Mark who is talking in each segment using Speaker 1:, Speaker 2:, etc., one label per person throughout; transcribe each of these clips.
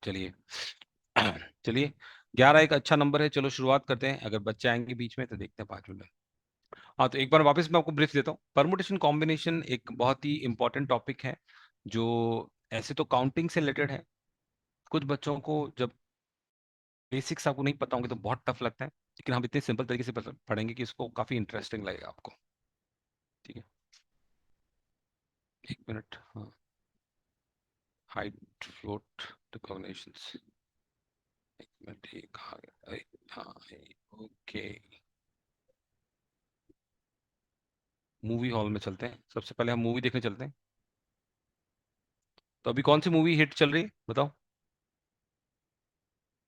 Speaker 1: चलिए। चलिए, 11 एक अच्छा नंबर है। चलो शुरुआत करते हैं। अगर बच्चे आएंगे बीच में तो देखते हैं 5 मिनट में। हाँ, तो एक बार वापस मैं आपको ब्रीफ देता हूँ। परमुटेशन कॉम्बिनेशन एक बहुत ही इंपॉर्टेंट टॉपिक है, जो ऐसे तो काउंटिंग से रिलेटेड है। कुछ बच्चों को जब बेसिक्स आपको नहीं पता होंगे तो बहुत टफ लगता है, लेकिन हम इतने सिंपल तरीके से पढ़ेंगे कि इसको काफी इंटरेस्टिंग लगेगा आपको। ठीक है, 1 मिनट। हाँ, हाइट फ्लोट रिकॉग्निशंस। 1 मिनट, ये कहाँ गया? हाँ, ओके। मूवी हॉल में चलते हैं। सबसे पहले हम मूवी देखने चलते हैं। तो अभी कौन सी मूवी हिट चल रही है बताओ?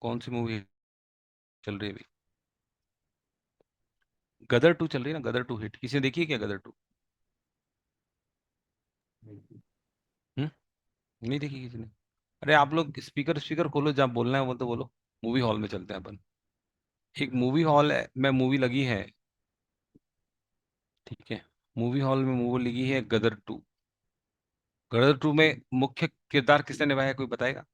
Speaker 1: कौन सी मूवी चल रही है अभी? गदर 2 चल रही है ना। गदर 2 हिट किसी ने देखी है क्या? गदर 2? हम्म, नहीं देखी किसी ने? अरे आप लोग स्पीकर स्पीकर खोलो, जहाँ बोलना है वो तो बोलो। मूवी हॉल में चलते हैं अपन। एक मूवी हॉल है में मूवी लगी है। ठीक है, मूवी हॉल में मूवी लगी है गदर 2। गदर 2 में मुख्य किरदार किसने निभाया है, कोई बताएगा?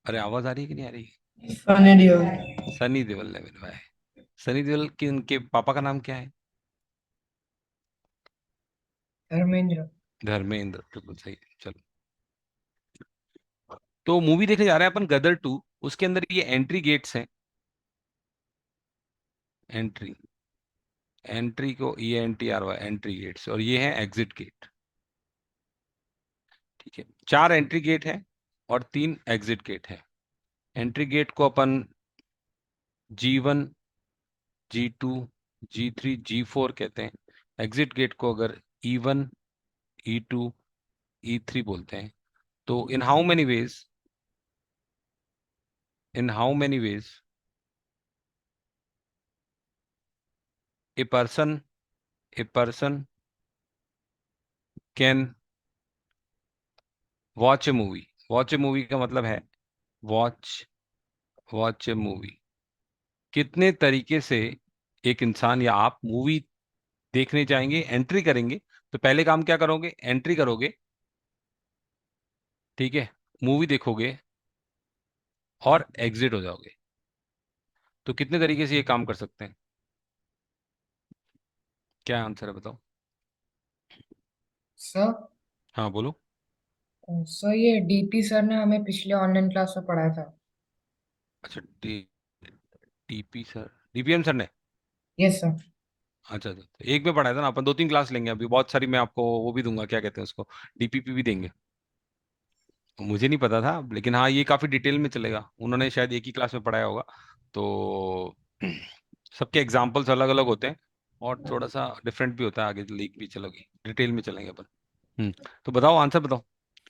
Speaker 1: अरे आवाज आ रही है कि नहीं आ रही है?
Speaker 2: सनी देओल।
Speaker 1: सनी देओल ने निभाया है। सनी देओल के उनके पापा का नाम क्या है?
Speaker 2: धर्मेंद्र।
Speaker 1: धर्मेंद्र, बिल्कुल सही। चलो, तो मूवी देखने जा रहे हैं अपन गदर 2। उसके अंदर ये एंट्री गेट्स हैं। एंट्री, एंट्री को ENTRY, एंट्री गेट्स, और ये है एग्जिट गेट। ठीक है, 4 एंट्री गेट है और 3 एग्जिट गेट है। एंट्री गेट को अपन G1, G2, G3, G4 कहते हैं। एग्जिट गेट को अगर E1, E2, E3 बोलते हैं। तो in how many veg a person can watch A movie. Watch A movie का मतलब है वॉच वॉच ए मूवी। कितने तरीके से एक इंसान या आप मूवी देखने जाएंगे, एंट्री करेंगे। तो पहले काम क्या करोगे? एंट्री करोगे। ठीक है, मूवी देखोगे और एग्जिट हो जाओगे। तो कितने तरीके से ये काम कर सकते हैं? क्या आंसर है बताओ?
Speaker 2: सर
Speaker 1: हाँ बोलो।
Speaker 2: सर ये डीपी सर ने हमें पिछले ऑनलाइन क्लास में पढ़ाया था।
Speaker 1: अच्छा, DP सर, DPM सर ने?
Speaker 2: Yes sir.
Speaker 1: अच्छा अच्छा, तो एक में पढ़ाया था ना अपन। 2-3 क्लास लेंगे अभी, बहुत सारी। मैं आपको वो भी दूंगा, क्या कहते हैं उसको, DPP भी देंगे। मुझे नहीं पता था, लेकिन हाँ ये काफी डिटेल में चलेगा। उन्होंने शायद एक ही क्लास में पढ़ाया होगा। तो सबके एग्जाम्पल्स अलग अलग होते हैं और थोड़ा सा डिफरेंट भी होता है। आगे लीक भी चलोगी, डिटेल में चलेंगे अपन। हम्म, तो बताओ, आंसर बताओ।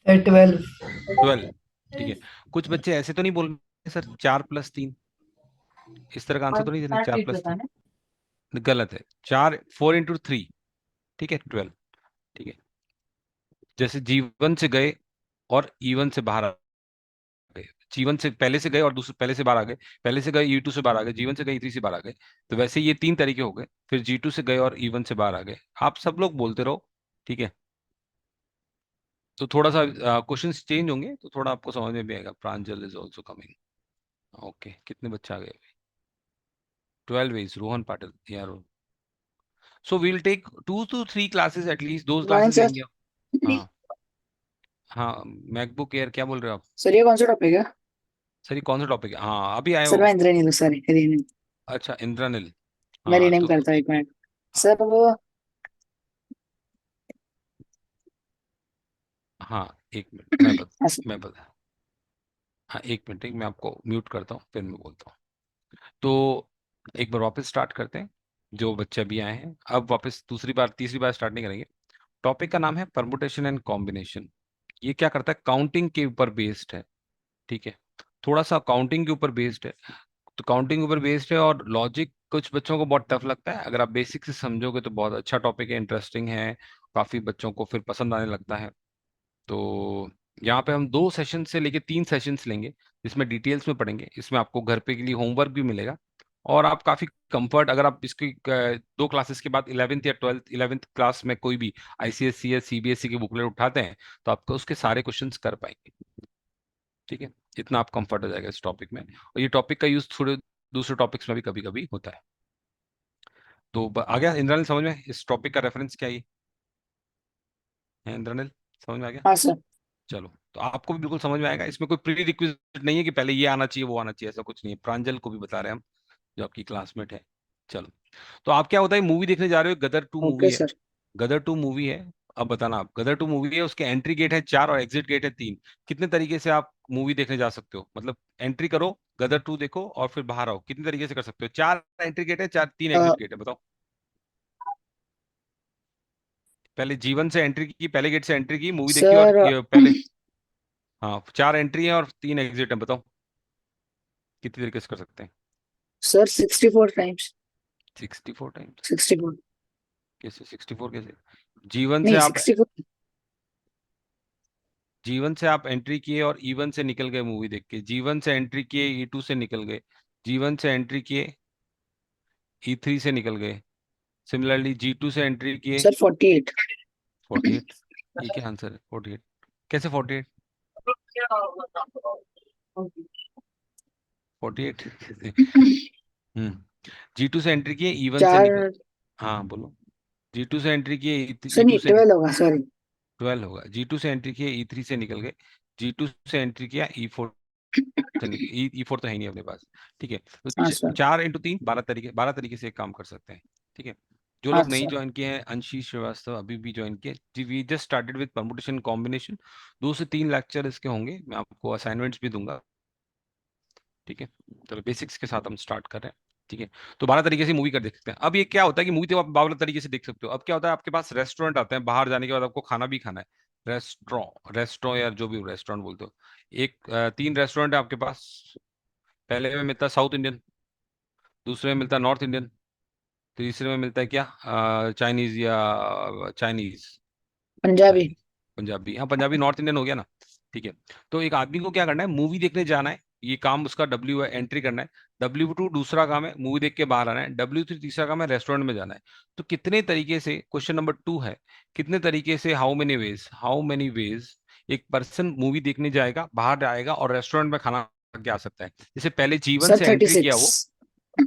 Speaker 2: 12।
Speaker 1: 12। ठीक है, कुछ बच्चे ऐसे तो नहीं बोल रहे सर 4+3, इस तरह का आंसर तो नहीं देना, 4+3? गलत है। 4 4 × 3। ठीक है, 12। ठीक है, जैसे G1 से गए और E1 से बाहर आ गए। G1 से पहले से गए और दूसरे पहले से बाहर आ गए। पहले से गए E2 से बाहर आ गए, G1 से गए E3 से बाहर आ गए। तो वैसे ये 3 तरीके हो गए। फिर G2 से गए और E1 से बाहर आ गए। आप सब लोग बोलते रहो। ठीक है, तो थोड़ा सा क्वेश्चंस चेंज होंगे तो थोड़ा आपको समझ में भी आएगा। Pranjal is also coming. Okay, कितने बच्चे आ गए? 12 इज रोहन पाटिल यार। So we'll take 2 to 3 classes at least, 2 classes
Speaker 2: morning sir.
Speaker 1: लेंगे। हाँ हाँ, मैकबुक एयर क्या बोल रहे हो आप?
Speaker 2: सर ये कौन सा टॉपिक है?
Speaker 1: सर ये कौन सा टॉपिक है? हाँ अभी आए
Speaker 2: सर
Speaker 1: हो?
Speaker 2: मैं इंद्रनील हूँ सर, रीनेम।
Speaker 1: अच्छा, इंद्रनिल।
Speaker 2: मैं
Speaker 1: हाँ
Speaker 2: रीनेम
Speaker 1: तो
Speaker 2: करता हूँ, एक मिनट।
Speaker 1: हाँ
Speaker 2: सर वो
Speaker 1: हाँ, 1 मिनट, मैं बता। हाँ 1 मिनट, मैं आपको म्यूट करता हूँ फिर मैं बोलता हूँ। तो एक बार वापस स्टार्ट करते हैं। जो बच्चे अभी आए हैं, अब वापस दूसरी बार तीसरी बार स्टार्ट नहीं करेंगे। टॉपिक का नाम है परमुटेशन एंड कॉम्बिनेशन। ये क्या करता है? काउंटिंग के ऊपर बेस्ड है। ठीक है, थोड़ा सा काउंटिंग के ऊपर बेस्ड है। तो काउंटिंग ऊपर बेस्ड है और लॉजिक कुछ बच्चों को बहुत टफ लगता है। अगर आप बेसिक से समझोगे तो बहुत अच्छा टॉपिक है, इंटरेस्टिंग है। काफी बच्चों को फिर पसंद आने लगता है। तो यहाँ पे हम 2 सेशन से लेके 3 सेशंस लेंगे, जिसमें डिटेल्स में पढ़ेंगे। इसमें आपको घर पे के लिए होमवर्क भी मिलेगा। और आप काफी कंफर्ट, अगर आप इसकी 2 क्लासेस के बाद 11th या 12th 11th क्लास में कोई भी ICSE या CBSE की बुकलेट उठाते हैं तो आपको उसके सारे क्वेश्चंस कर पाएंगे। ठीक है, इतना आप कंफर्ट हो जाएगा इस टॉपिक में, और ये टॉपिक का यूज थोड़े दूसरे टॉपिक्स में भी कभी कभी होता है। तो आ गया इंद्रनील समझ में इस टॉपिक का रेफरेंस क्या है इंद्रनील, समझ में आ गया?
Speaker 2: हाँ सर।
Speaker 1: चलो, तो आपको भी बिल्कुल समझ में आएगा, इसमें कोई प्री रिक्विजिट नहीं है कि पहले ये आना चाहिए वो आना चाहिए, ऐसा कुछ नहीं है, प्रांजल को भी बता रहे हैं हम, जो आपकी क्लासमेट है। चलो, तो आप क्या होता है, मूवी देखने जा रहे हो, गदर टू
Speaker 2: ओके
Speaker 1: मूवी है।
Speaker 2: सर।
Speaker 1: गदर टू मूवी है। अब बताना, आप गदर टू मूवी है, उसके एंट्री गेट है 4 और एग्जिट गेट है 3। कितने तरीके से आप मूवी देखने जा सकते हो, मतलब एंट्री करो, गदर टू देखो और फिर बाहर आओ, कितने तरीके से कर सकते हो? 4 एंट्री गेट है, 4 3
Speaker 2: अ,
Speaker 1: एग्जिट गेट है, बताओ। पहले जीवन से एंट्री की, पहले गेट से एंट्री की, मूवी देखी, और
Speaker 2: सर
Speaker 1: ये पहले, हाँ 4 एंट्री है और 3 एग्जिट है, बताओ कितनी तरीके से कर सकते हैं?
Speaker 2: Sir 64 times.
Speaker 1: 64 टाइम्स?
Speaker 2: 64।
Speaker 1: कैसे 64 कैसे? जीवन से
Speaker 2: नहीं
Speaker 1: आप,
Speaker 2: 64।
Speaker 1: जीवन से आप एंट्री किए और E1 से निकल गए मूवी देख के, जीवन से एंट्री किए E2 से निकल गए, जीवन से एंट्री किए E3 से निकल गए, सिमिलरली G2 से एंट्री किए।
Speaker 2: सर 48।
Speaker 1: 48? ये क्या आंसर है 48? कैसे 48? 48 कैसे? G2 से एंट्री किए E1 से निकल,
Speaker 2: चार।
Speaker 1: हाँ बोलो। G2 से एंट्री किए
Speaker 2: सर
Speaker 1: E2
Speaker 2: नहीं
Speaker 1: से,
Speaker 2: 12 होगा, सॉरी।
Speaker 1: 12 होगा। G2 से एंट्री किए E3 से निकल गए, G2 से एंट्री किया E4 से निकल, E4 तो है ही नहीं अपने पास। ठीक है, तो
Speaker 2: हाँ सर।
Speaker 1: 4 × 3 12 तरीके, 12 तरीके से एक काम कर सकते हैं। ठीक है, जो
Speaker 2: हाँ
Speaker 1: लोग नहीं
Speaker 2: सर।
Speaker 1: ज्वाइन किए हैं, अंशी श्रीवास्तव अभी भी ज्वाइन किए जी, we just started with permutation combination. 2 से 3 लेक्चर इसके होंगे, मैं आपको असाइनमेंट्स भी दूंगा। ठीक है, चलो बेसिक्स के साथ हम स्टार्ट कर रहे हैं। ठीक है, तो 12 तरीके से मूवी कर देख सकते हैं। अब ये क्या होता है कि मूवी तो आप 12 तरीके से देख सकते हो, अब क्या होता है, आपके पास रेस्टोरेंट आते हैं, बाहर जाने के बाद आपको खाना भी खाना है। रेस्टोरेंट या जो भी रेस्टोरेंट बोलते हो, 3 रेस्टोरेंट है आपके पास। पहले में मिलता है साउथ इंडियन, दूसरे में मिलता है नॉर्थ इंडियन, तीसरे में मिलता है क्या, चाइनीज या चाइनीज,
Speaker 2: पंजाबी।
Speaker 1: चाइनीज, पंजाबी, हाँ पंजाबी नॉर्थ इंडियन हो गया ना। ठीक है, तो एक आदमी को क्या करना है, मूवी देखने जाना है, ये काम उसका W है, एंट्री करना है। W2 दूसरा काम है, मूवी देख के बाहर आना है। W3 तीसरा काम है, रेस्टोरेंट में जाना है। तो कितने तरीके से, क्वेश्चन नंबर 2 है, कितने तरीके से, हाउ मेनी वेज एक पर्सन मूवी देखने जाएगा, बाहर आएगा और रेस्टोरेंट में खाना खा के आ सकता है? जैसे पहले जीवन
Speaker 2: सर
Speaker 1: से
Speaker 2: थर्टी
Speaker 1: एंट्री किया
Speaker 2: सिक्स
Speaker 1: वो,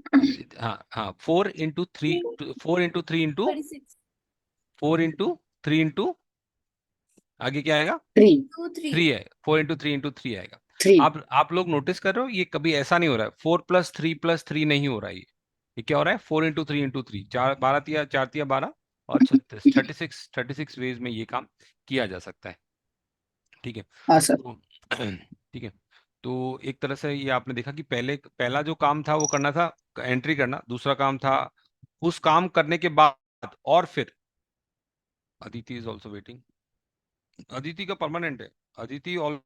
Speaker 1: हाँ हाँ, 4 × 3, 4 × 3 × 4 × 3 × आगे क्या आएगा?
Speaker 2: थ्री।
Speaker 1: 3 है, 4 × 3 × 3 आएगा।
Speaker 2: थ्री।
Speaker 1: आप लोग नोटिस कर रहे हो, ये कभी ऐसा नहीं हो रहा है, 4 + 3 + 3 नहीं हो रहा है ये क्या हो रहा है, 4 × 3 × 3, 4 12 × 3 = 12 और 36 वेज में ये काम किया जा सकता है। ठीक है,
Speaker 2: हाँ सर।
Speaker 1: तो ठीक है, तो एक तरह से ये आपने देखा कि पहला जो काम था वो करना था, एंट्री करना, दूसरा काम था उस काम करने के बाद, और फिर Aditi is also waiting, Aditi का परमानेंट है, Aditi all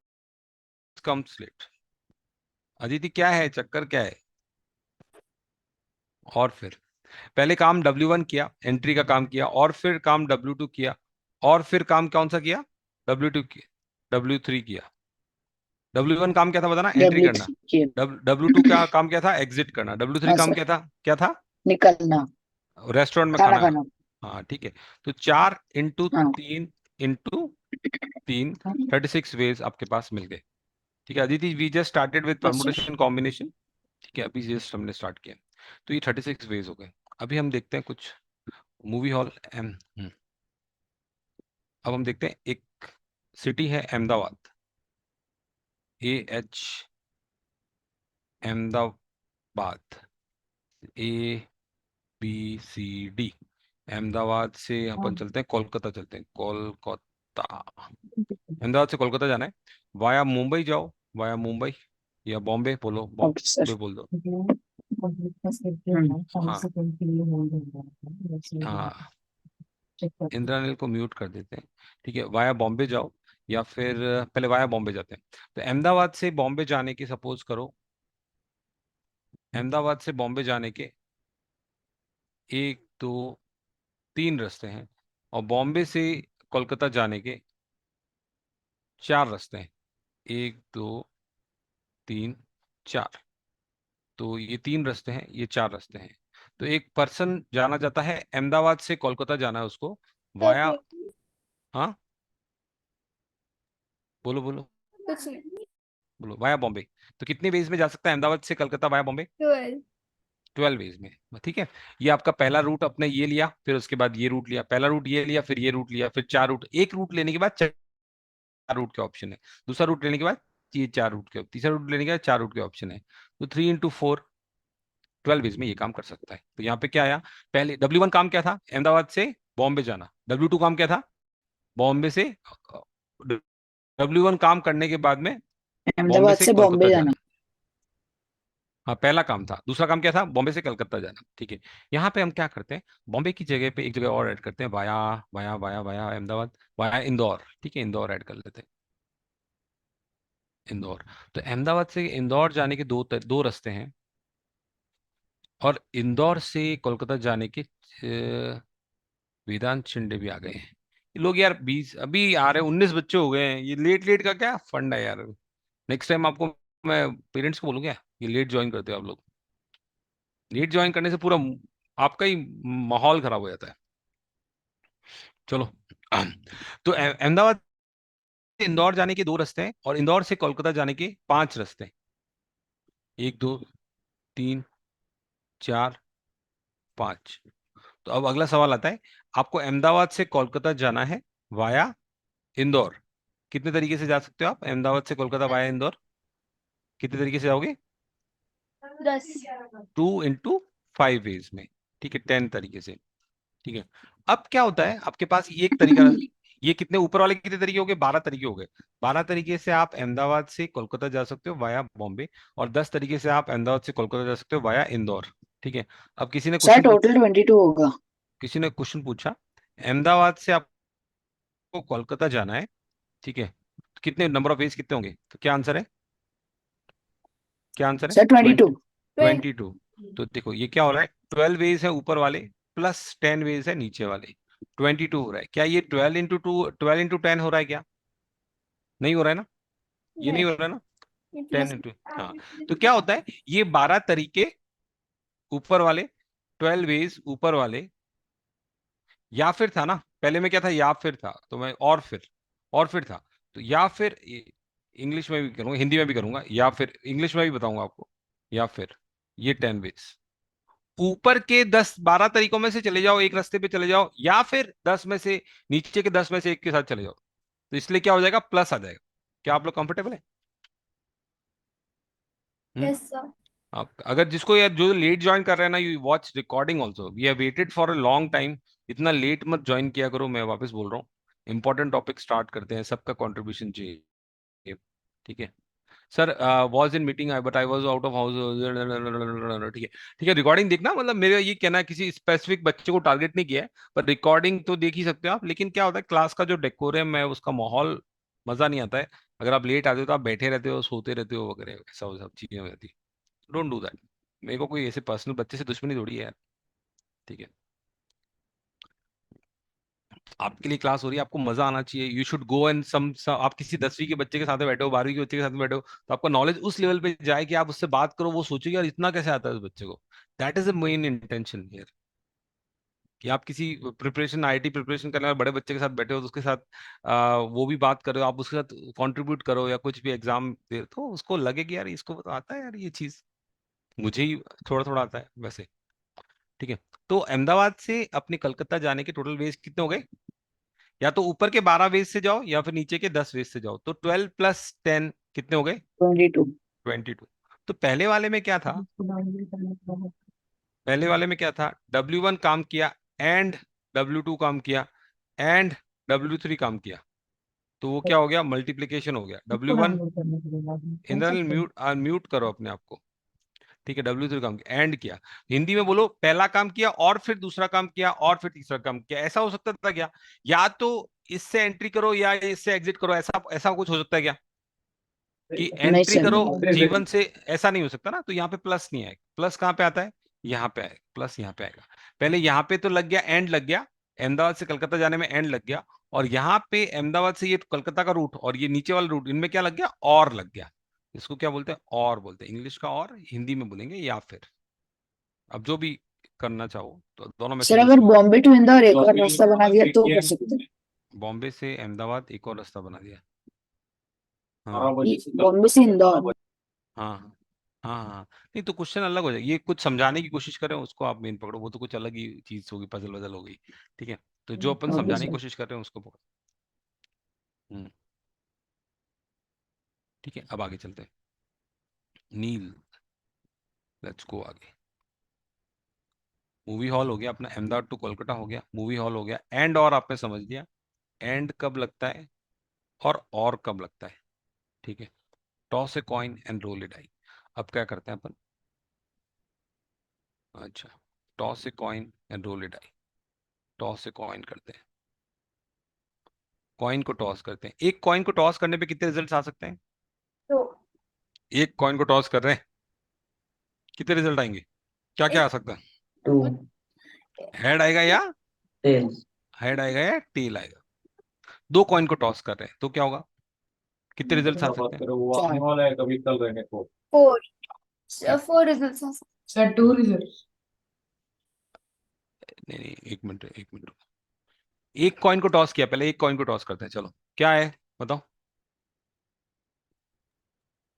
Speaker 1: comes late. Aditi क्या है, चक्कर क्या है? और फिर पहले काम W1 किया, एंट्री का काम किया, और फिर काम W2 किया, और फिर काम कौन सा किया, W2 किया, W3 किया। W1 काम क्या था बताना, एंट्री
Speaker 2: डब्ल्यू
Speaker 1: करना।
Speaker 2: थ्री की
Speaker 1: W2 क्या काम क्या था, एग्जिट करना। W3
Speaker 2: हाँ
Speaker 1: काम
Speaker 2: सर।
Speaker 1: क्या था, क्या था?
Speaker 2: निकलना।
Speaker 1: रेस्टोरेंट में
Speaker 2: खाना
Speaker 1: खाना।
Speaker 2: खाना।
Speaker 1: हाँ ठीक है, तो 4 × 3 × 3
Speaker 2: हाँ
Speaker 1: 36 वेज आपके पास मिल गए। ठीक है Aditi, we just started with
Speaker 2: sir.
Speaker 1: Permutation combination. ठीक है, अभी जस्ट हमने स्टार्ट किया, तो ये 36 वेज हो गए। अभी हम देखते हैं कुछ मूवी हॉल एम, अब हम देखते हैं एक सिटी है अहमदाबाद, AH, अहमदाबाद, ABCD। अहमदाबाद से अपन चलते हैं कोलकाता, चलते हैं कोलकाता, अहमदाबाद से कोलकाता जाना है, वाया मुंबई जाओ, वाया मुंबई, या बॉम्बे बोलो,
Speaker 2: ओके सर।
Speaker 1: बॉम्बे बोल दो। हाँ हाँ, इंद्रानिल को म्यूट कर देते हैं। ठीक है, वाया बॉम्बे जाओ, या फिर पहले वाया बॉम्बे जाते हैं। तो अहमदाबाद से बॉम्बे जाने की, सपोज करो अहमदाबाद से बॉम्बे जाने के 1 2 3 रास्ते हैं, और बॉम्बे से कोलकाता जाने के 4 रास्ते हैं, 1 2 3 4। तो ये 3 रास्ते हैं, ये 4 रास्ते हैं। तो एक पर्सन जाना चाहता है अहमदाबाद से कोलकाता जाना है उसको, वाया, हाँ बोलो बोलो। बोलो वाया बॉम्बे। तो कितने वेज में जा सकता है अहमदाबाद से कलकत्ता वाया बॉम्बे?
Speaker 3: 12।
Speaker 1: 12 वेज में। ठीक है। ये आपका पहला रूट अपने ये लिया, फिर उसके बाद ये रूट लिया, पहला रूट ये लिया, फिर ये रूट लिया, फिर 4 रूट, एक रूट लेने के बाद 4 रूट के ऑप्शन है, दूसरा रूट लेने के बाद ये 4 रूट के, तीसरा रूट लेने के बाद 4 रूट के ऑप्शन है। तो 3 into 4, 12 वेज में ये काम कर सकता है। तो यहाँ पे क्या आया, पहले W1 काम क्या था, अहमदाबाद से बॉम्बे जाना। W2 काम क्या था, बॉम्बे से, W1 काम करने के बाद में बॉम्बे
Speaker 3: अहमदाबाद
Speaker 1: से
Speaker 3: से
Speaker 1: कोलकाता
Speaker 3: बॉम्बे
Speaker 1: जाना।
Speaker 3: जाना।
Speaker 1: हाँ पहला काम था। दूसरा काम क्या था, बॉम्बे से कलकत्ता जाना। ठीक है। यहाँ पे हम क्या करते हैं, बॉम्बे की जगह पे एक जगह और ऐड करते हैं, via via via via Ahmedabad, via Indore. ठीक है, इंदौर ऐड कर लेते हैं, इंदौर। तो अहमदाबाद से इंदौर जाने के दो रास्ते हैं, और इंदौर से कोलकाता जाने के वेदांत शिंदे भी आ गए हैं। ये लोग यार 20 अभी आ रहे हैं, 19 बच्चे हो गए हैं, ये लेट लेट का क्या फंड है यार। नेक्स्ट टाइम आपको मैं पेरेंट्स को बोलूंगा, ये लेट ज्वाइन करते हो आप लोग। लेट ज्वाइन करने से पूरा आपका ही माहौल खराब हो जाता है। चलो। तो अहमदाबाद से इंदौर जाने के 2 रास्ते हैं, और इंदौर से कोलकाता जाने के 5 रास्ते हैं। 1 2 3 4 5। तो अब अगला सवाल आता है, आपको अहमदाबाद से कोलकाता जाना है वाया इंदौर। कितने तरीके से जा सकते हो आप अहमदाबाद से कोलकाता वाया इंदौर? कितने तरीके से जाओगे?
Speaker 3: 10।
Speaker 1: 2 into 5 वेज में। ठीक है, 10 तरीके से। ठीक है। अब क्या होता है, आपके पास ये एक तरीका, ये कितने ऊपर वाले कितने तरीके हो गए, 12 तरीके हो गए। 12 तरीके से आप अहमदाबाद से कोलकाता जा सकते हो वाया बॉम्बे, और 10 तरीके से आप अहमदाबाद से कोलकाता जा सकते हो वाया इंदौर। ठीक है। अब
Speaker 3: सर टोटल 22 होगा।
Speaker 1: किसी ने क्वेश्चन पूछा, अहमदाबाद से आपको कोलकाता जाना है, ठीक है, तो कितने नंबर ऑफ वेज कितने होंगे? तो क्या आंसर है, क्या आंसर है?
Speaker 3: सर 22।
Speaker 1: 22। तो देखो ये क्या हो रहा है, 12 वेज है ऊपर वाले, +10 वेज है नीचे वाले, 22 हो रहा है। क्या ये 12 into 2, 12 into 10 हो रहा है क्या? नहीं हो रहा है ना, ये नहीं हो रहा है ना, 10 into, हाँ। तो क्या होता है, ये 12 तरीके ऊपर वाले, 12 वेज ऊपर वाले, या फिर था ना, पहले में क्या था, या फिर था, तो मैं और फिर था, तो या फिर इंग्लिश में भी करूंगा, हिंदी में भी करूंगा, या फिर इंग्लिश में भी बताऊंगा आपको, या फिर ये 10 वेज ऊपर के 10 12 तरीकों में से चले जाओ, एक रास्ते पे चले जाओ, या फिर 10 में से, नीचे के 10 में से एक के साथ चले जाओ। तो इसलिए क्या हो जाएगा, प्लस आ जाएगा। क्या आप लोग कंफर्टेबल है? हम्म।
Speaker 3: Yes sir.
Speaker 1: आप अगर जिसको यार जो लेट ज्वाइन कर रहे हैं ना, you watch recording also, we have waited for a long time. इतना लेट मत ज्वाइन किया करो, मैं वापस बोल रहा हूँ। इंपॉर्टेंट टॉपिक स्टार्ट करते हैं, सबका कंट्रीब्यूशन चाहिए। ठीक है। Sir was in meeting I but I was out of house. ठीक है, ठीक है, रिकॉर्डिंग देखना, मतलब मेरा ये कहना है, किसी स्पेसिफिक बच्चे को टारगेट नहीं किया है, पर रिकॉर्डिंग तो देख ही सकते हो आप। लेकिन क्या होता है, क्लास का जो डेकोरम है, उसका माहौल मजा नहीं आता है। अगर आप लेट आते हो तो आप बैठे रहते हो, सोते रहते हो वगैरह, ऐसा वो सब चीजें हो जाती है। Don't do that. मेरे को कोई ऐसे पर्सनल बच्चे से दुश्मनी थोड़ी है यार। ठीक है, आपके लिए क्लास हो रही है, आपको मजा आना चाहिए। यू शुड गो एंड आप किसी 10वीं के बच्चे के साथ बैठे हो, 12वीं के बच्चे के साथ बैठे हो, तो आपका नॉलेज उस लेवल पे जाए कि आप उससे बात करो, वो सोचेगी यार इतना कैसे आता है उस बच्चे को। That is the main intention here, कि आप किसी प्रिपरेशन, आईआईटी प्रिपरेशन करने वाले बड़े बच्चे के साथ बैठे हो, तो उसके साथ वो भी बात करो, आप उसके साथ कंट्रीब्यूट करो, या कुछ भी एग्जाम दे तो उसको लगे कि यार इसको तो आता है यार ये चीज, मुझे ही थोड़ा थोड़ा आता है वैसे। ठीक है। तो अहमदाबाद से अपने कलकत्ता जाने के टोटल वेज कितने हो गए? या तो ऊपर के 12 वेज से जाओ, या फिर नीचे के 10 वेज से जाओ। तो 12 + 10 कितने हो गए?
Speaker 3: 22।
Speaker 1: 22। तो पहले वाले में क्या था, पहले वाले में क्या था, W1 काम किया, एंड W2 काम किया, एंड W3 काम किया। तो वो क्या हो गया, मल्टीप्लीकेशन हो गया। W1, इंद्रनील म्यूट म्यूट करो अपने आप को। ठीक है, W3 काम किया, एंड किया। हिंदी में बोलो, पहला काम किया और फिर दूसरा काम किया और फिर तीसरा काम किया। ऐसा हो सकता था क्या, या तो इससे एंट्री करो या इससे एग्जिट करो, ऐसा ऐसा कुछ हो सकता है क्या, कि
Speaker 3: नहीं
Speaker 1: एंट्री
Speaker 3: सर।
Speaker 1: करो जीवन से? ऐसा नहीं हो सकता ना। तो यहाँ पे प्लस नहीं आएगा, प्लस कहाँ पे आता है, यहाँ पे आएगा, प्लस यहाँ पे आएगा। पहले यहाँ पे तो लग गया, एंड लग गया, अहमदाबाद से कलकत्ता जाने में एंड लग गया, और यहाँ पे अहमदाबाद से ये कलकत्ता का रूट और ये नीचे वाला रूट, इनमें क्या लग गया, और लग गया। इसको क्या बोलते हैं, और बोलते हैं, इंग्लिश का और, हिंदी में बोलेंगे या फिर। अब जो भी करना चाहो तो दोनों में से
Speaker 3: सर
Speaker 1: यूज
Speaker 3: अगर
Speaker 1: करो।
Speaker 3: बॉम्बे टू इंदौर एक और रास्ता बना दिया तो कर सकते हैं।
Speaker 1: बॉम्बे से अहमदाबाद एक और रास्ता बना दिया, हाँ
Speaker 3: बॉम्बे से इंदौर।
Speaker 1: हाँ हाँ हाँ। नहीं तो क्वेश्चन अलग हो जाएगा, ये कुछ समझाने की कोशिश करें उसको आप मेन पकड़ो, वो तो कुछ अलग ही चीज होगी, पजल वजल हो गई। ठीक है, तो जो अपन
Speaker 3: ओके
Speaker 1: समझाने की
Speaker 3: सर।
Speaker 1: कोशिश कर रहे हैं उसको पकड़ो। हम्म, ठीक है, अब आगे चलते हैं। नील, लेट्स गो आगे। मूवी हॉल हो गया अपना, अहमदाबाद टू कोलकाता हो गया, मूवी हॉल हो गया, एंड और आपने समझ लिया। एंड कब लगता है और कब लगता है। ठीक है, toss a coin and roll a die. अब क्या करते हैं अपन, अच्छा, toss a coin and roll a die. Toss a coin करते हैं, कॉइन को टॉस करते हैं। एक कॉइन को टॉस करने पे कितने रिजल्ट आ सकते हैं?
Speaker 3: तो
Speaker 1: एक कॉइन को टॉस कर रहे हैं, कितने रिजल्ट आएंगे, क्या क्या आ सकता है?
Speaker 3: टू
Speaker 1: हेड आएगा या
Speaker 3: टेल
Speaker 1: हेड आएगा या टेल आएगा। दो कॉइन को टॉस कर रहे हैं तो क्या होगा, कितने रिजल्ट आ सकते हैं?
Speaker 4: वो आने वाला है कभी कल रहने को।
Speaker 3: फोर।
Speaker 1: क्या?
Speaker 3: फोर रिजल्ट्स आ सकते।
Speaker 2: Sir 2 result.
Speaker 1: नहीं नहीं, एक मिनट रुको। एक कॉइन को टॉस किया, पहले एक कॉइन को टॉस करते हैं, चलो क्या है बताओ।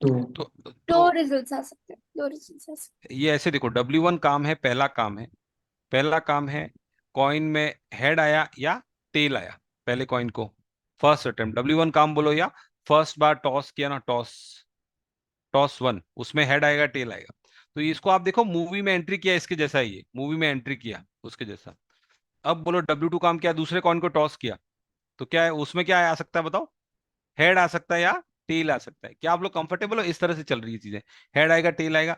Speaker 3: टू
Speaker 1: तो
Speaker 3: दो
Speaker 1: तो
Speaker 3: रिजल्ट्स आ सकते हैं, दो रिजल्ट्स आ सकते
Speaker 1: ये ऐसे देखो, W1 काम है, पहला काम है, पहला काम है कॉइन में हेड आया या टेल आया, पहले कॉइन को फर्स्ट अटेम्प्ट W1 काम बोलो, या फर्स्ट बार टॉस किया ना, टॉस टॉस वन, उसमें हेड आएगा टेल आएगा। तो इसको आप देखो, मूवी में एंट्री किया इसके जैसा ही है, मूवी में एंट्री किया उसके जैसा। अब बोलो W2 काम किया, दूसरे कॉइन को टॉस किया, तो क्या है उसमें, क्या आ सकता है बताओ, हेड आ सकता है या टेल आ सकता है। क्या आप लोग कंफर्टेबल हो, इस तरह से चल रही है चीजें, हेड आएगा टेल आएगा,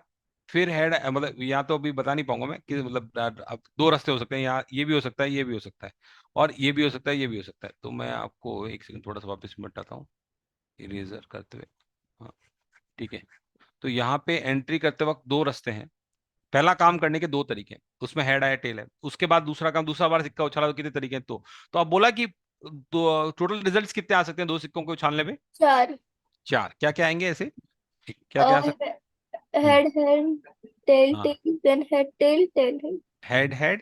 Speaker 1: फिर हेड मतलब यहाँ तो अभी बता नहीं पाऊंगा मैं कि मतलब अब दो रास्ते हो सकते हैं, यहाँ ये भी हो सकता है, ये भी हो सकता है, और ये भी हो सकता है, ये भी हो सकता है। तो मैं आपको एक सेकंड थोड़ा सा वापस बताता हूँ, इरेजर करते हुए। हाँ, ठीक है, तो यहाँ पे एंट्री करते वक्त दो रास्ते हैं, पहला काम करने के दो तरीके हैं, उसमें हेड आया टेल है, उसके बाद दूसरा काम, दूसरा बार सिक्का उछाला तो कितने तरीके हैं, तो आप बोला कि दो टोटल रिजल्ट्स कितने आ सकते हैं दो सिक्कों को उछालने पे?
Speaker 3: हैं। चार।
Speaker 1: चार, क्या क्या आएंगे ऐसे, क्या क्या आ सकते? हम्म,
Speaker 3: हेड हेड टेल
Speaker 1: हाँ,
Speaker 3: tail then head tail tail head.
Speaker 1: Head head,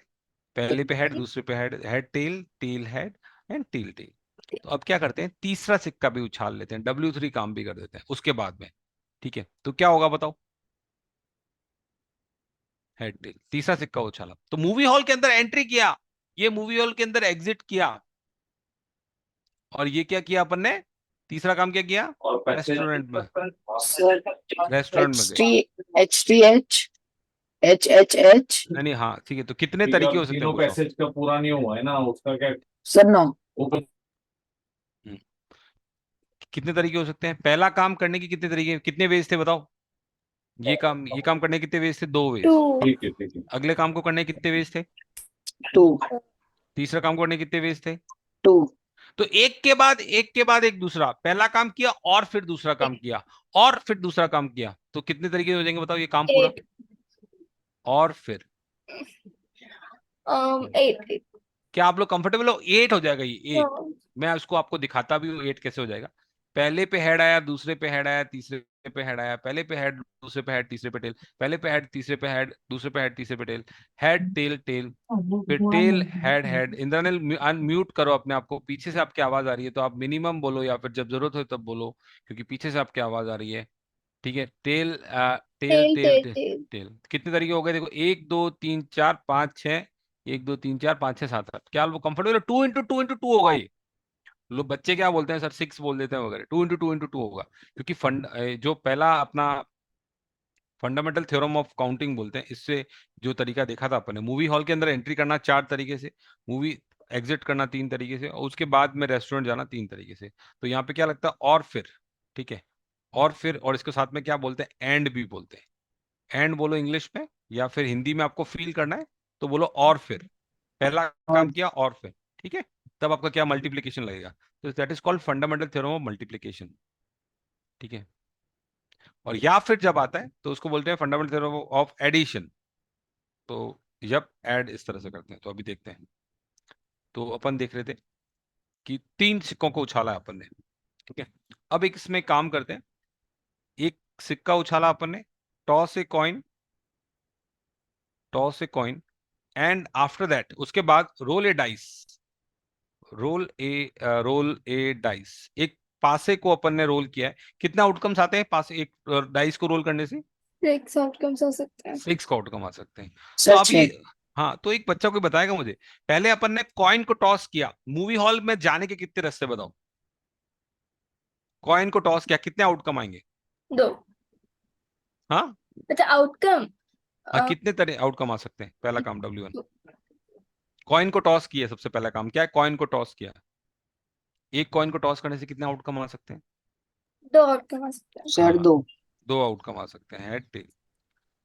Speaker 1: पहले पे हेड, दूसरे पे head, head tail, tail head, and tail tail. तो अब क्या करते हैं, तीसरा सिक्का भी उछाल लेते हैं, W3 काम भी कर देते हैं उसके बाद में। ठीक है, तो क्या होगा बताओ, हेड टेल, तीसरा सिक्का उछाला तो मूवी हॉल के अंदर एंट्री किया, ये मूवी हॉल के अंदर एग्जिट किया, और ये क्या किया अपन ने, तीसरा काम क्या किया,
Speaker 4: और पैसे
Speaker 1: रेस्टोरेंट में,
Speaker 3: सर
Speaker 1: रेस्टोरेंट में
Speaker 3: एच
Speaker 1: गए।
Speaker 3: T H T H H H.
Speaker 1: नहीं नहीं, हाँ ठीक है, तो कितने
Speaker 4: ठीक है,
Speaker 1: तरीके
Speaker 4: और
Speaker 1: हो सकते हैं
Speaker 4: तीनों
Speaker 1: पूछो।
Speaker 4: पैसेज का पूरा नहीं हुआ है ना उसका क्या।
Speaker 3: सर नौ।
Speaker 4: वो
Speaker 1: हम्म, कितने तरीके हो सकते हैं, पहला काम करने के कितने तरीके, कितने वेज थे बताओ, ये काम करने के कितने वेज थे, दो
Speaker 3: टू
Speaker 1: वेज।
Speaker 4: ठीक है ठीक है।
Speaker 1: अगले काम को करने के कितने वेज थे,
Speaker 3: टू
Speaker 1: तीसरा काम को करने के कितने वेज थे।
Speaker 3: टू
Speaker 1: तो एक के बाद एक दूसरा, पहला काम किया और फिर दूसरा काम किया और फिर दूसरा काम किया, तो कितने तरीके हो जाएंगे बताओ ये काम पूरा,
Speaker 3: एट
Speaker 1: और फिर।
Speaker 3: एट।
Speaker 1: क्या आप लोग कंफर्टेबल हो, 8 हो जाएगा ये 8। मैं उसको आपको दिखाता भी हूँ 8 कैसे हो जाएगा। पहले पे हेड आया, दूसरे पे हेड आया, तीसरे पे हेड आया, पहले पे हेड, दूसरे पे हेड, तीसरे पे टेल, पहले पे हेड, तीसरे पे हेड, दूसरे पे हेड, तीसरे पे टेल, हेड टेल टेल, फिर tail head head. Indranil unmute करो अपने आप को, पीछे से आपकी आवाज आ रही है तो आप मिनिमम बोलो या फिर जब जरूरत हो तब बोलो, क्योंकि पीछे से आपकी आवाज आ रही है। ठीक है, tail tail
Speaker 3: tail
Speaker 1: tail
Speaker 3: tail
Speaker 1: tail
Speaker 3: tail.
Speaker 1: Tail. कितने तरीके हो गए देखो, 1 2 3 4 5 6, 1 2 3 4 5 6 7 8। क्या वो कंफर्टेबल है, 2 इंटू टू होगा ये। लोग बच्चे क्या बोलते हैं सर, 6 बोल देते हैं वगैरह, 2 इंटू टू होगा, क्योंकि जो पहला अपना फंडामेंटल थ्योरम ऑफ काउंटिंग बोलते हैं, इससे जो तरीका देखा था अपन ने, मूवी हॉल के अंदर एंट्री करना 4 तरीके से, मूवी एग्जिट करना 3 तरीके से, और उसके बाद में रेस्टोरेंट जाना 3 तरीके से। तो यहाँ पे क्या लगता है, और फिर। ठीक है, और फिर, और इसके साथ में क्या बोलते हैं, एंड भी बोलते हैं। एंड बोलो इंग्लिश में, या फिर हिंदी में आपको फील करना है तो बोलो और फिर, पहला काम किया और फिर। ठीक है, तब आपका क्या मल्टीप्लीकेशन लगेगा, तो that is called fundamental theorem of multiplication. ठीक है, और या फिर जब आता है तो उसको बोलते हैं फंडामेंटल थ्योरम ऑफ एडिशन। तो जब ऐड इस तरह से करते हैं, तो अभी देखते हैं। तो अपन देख रहे थे कि 3 सिक्कों को उछाला है अपन ने। ठीक है, अब एक इसमें काम करते हैं, एक सिक्का उछाला अपन ने, toss a coin, toss a coin, and after that उसके बाद रोल ए डाइस, रोल ए डाइस, एक पासे को अपन ने रोल किया है, कितने आउटकम्स आते हैं पासे एक डाइस को रोल करने से?
Speaker 5: 6 आउटकम्स हो सकते हैं।
Speaker 1: 6 आउटकम आ सकते हैं। तो
Speaker 3: सर
Speaker 1: अब
Speaker 3: 6।
Speaker 1: ये, हाँ, तो एक बच्चा कोई बताएगा मुझे, पहले अपन ने कॉइन को टॉस किया, मूवी हॉल में जाने के कितने रास्ते बताओ? कॉइन को टॉस किया, कितने आउटकम आएंगे?
Speaker 5: 2।
Speaker 1: हाँ
Speaker 5: अच्छा, आउटकम
Speaker 1: हाँ, कितने तरह आउटकम आ सकते हैं? पहला काम W1, कॉइन को टॉस किया, सबसे पहला काम क्या है? कॉइन को टॉस किया, एक कॉइन को टॉस करने से कितने आउटकम आ सकते हैं?
Speaker 5: 2 आउटकम हो सकते हैं।
Speaker 3: सर
Speaker 1: हाँ,
Speaker 3: 2।
Speaker 1: 2 आउटकम आ सकते हैं, हेड टेल,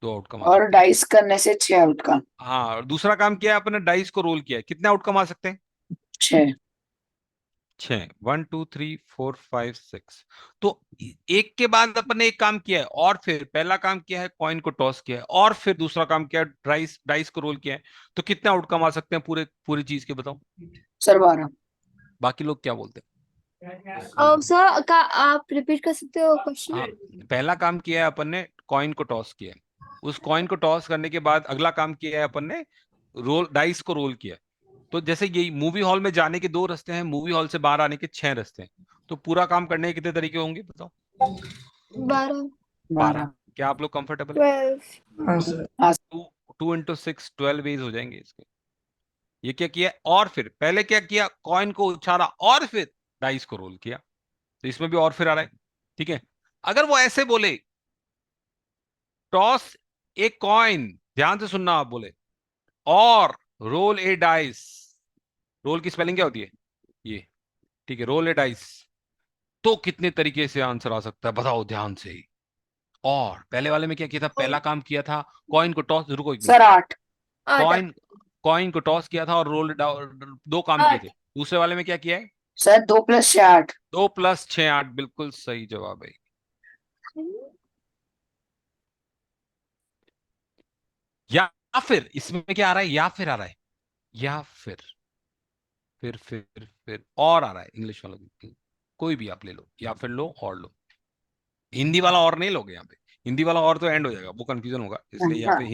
Speaker 1: 2 आउटकम आ
Speaker 3: और
Speaker 1: सकते हैं।
Speaker 3: डाइस करने से 6 आउटकम।
Speaker 1: हाँ, और दूसरा काम किया है अपने, डाइस को रोल किया है, कितने आउटकम आ सकते हैं?
Speaker 3: 6।
Speaker 1: 6, 1 2 3 4 5 6। तो एक के बाद अपन ने एक काम किया है, और फिर पहला काम किया है कॉइन को टॉस किया है, और फिर दूसरा काम किया है डाइस डाइस को रोल किया है। तो कितने आउटकम आ सकते हैं पूरे पूरी चीज के, बताओ?
Speaker 3: सर 12।
Speaker 1: बाकी लोग क्या बोलते हैं?
Speaker 5: सर का आप रिपीट कर सकते हो क्वेश्चन?
Speaker 1: हाँ, पहला काम किया है अपन ने कॉइन को टॉस किया है, उस कॉइन को टॉस करने के बाद अगला काम किया है अपन ने रोल डाइस को रोल किया है। तो जैसे यही मूवी हॉल में जाने के 2 रास्ते हैं, मूवी हॉल से बाहर आने के 6 रास्ते हैं, तो पूरा काम करने के कितने तरीके होंगे बताओ?
Speaker 5: 12,
Speaker 1: 12। क्या आप लोग कंफर्टेबल है?
Speaker 5: 12।
Speaker 2: हाँ सर।
Speaker 1: 2 इंटू 6 12 वेज हो जाएंगे इसके। ये क्या किया, और फिर पहले क्या किया, कॉइन को उछाला और फिर डाइस को रोल किया, तो इसमें भी और फिर आ रहा है। ठीक है, अगर वो ऐसे बोले टॉस ए कॉइन, ध्यान से सुनना, आप बोले और रोल ए डाइस, रोल की स्पेलिंग क्या होती है? ये, ठीक है, रोल ए डाइस, तो कितने तरीके से आंसर आ सकता है बताओ ध्यान से। और पहले वाले में क्या किया था, पहला काम किया था कॉइन को टॉस, रुको एक मिनट,
Speaker 3: सर 8।
Speaker 5: 8।
Speaker 1: कॉइन कॉइन को टॉस किया था और रोल 2 काम किए थे। दूसरे वाले में क्या किया है?
Speaker 3: सर 2 + 6 8।
Speaker 1: 2 + 6 8, बिल्कुल सही जवाब है। या फिर इसमें क्या आ रहा है, या फिर आ रहा है, या फिर और आ रहा है, इंग्लिश वाला कोई भी आप ले लो, या फिर लो और लो, हिंदी वाला और नहीं लोगे यहाँ पे, हिंदी वाला और तो एंड हो जाएगा, वो कंफ्यूजन होगा, इसलिए यहाँ पे
Speaker 3: हाँ।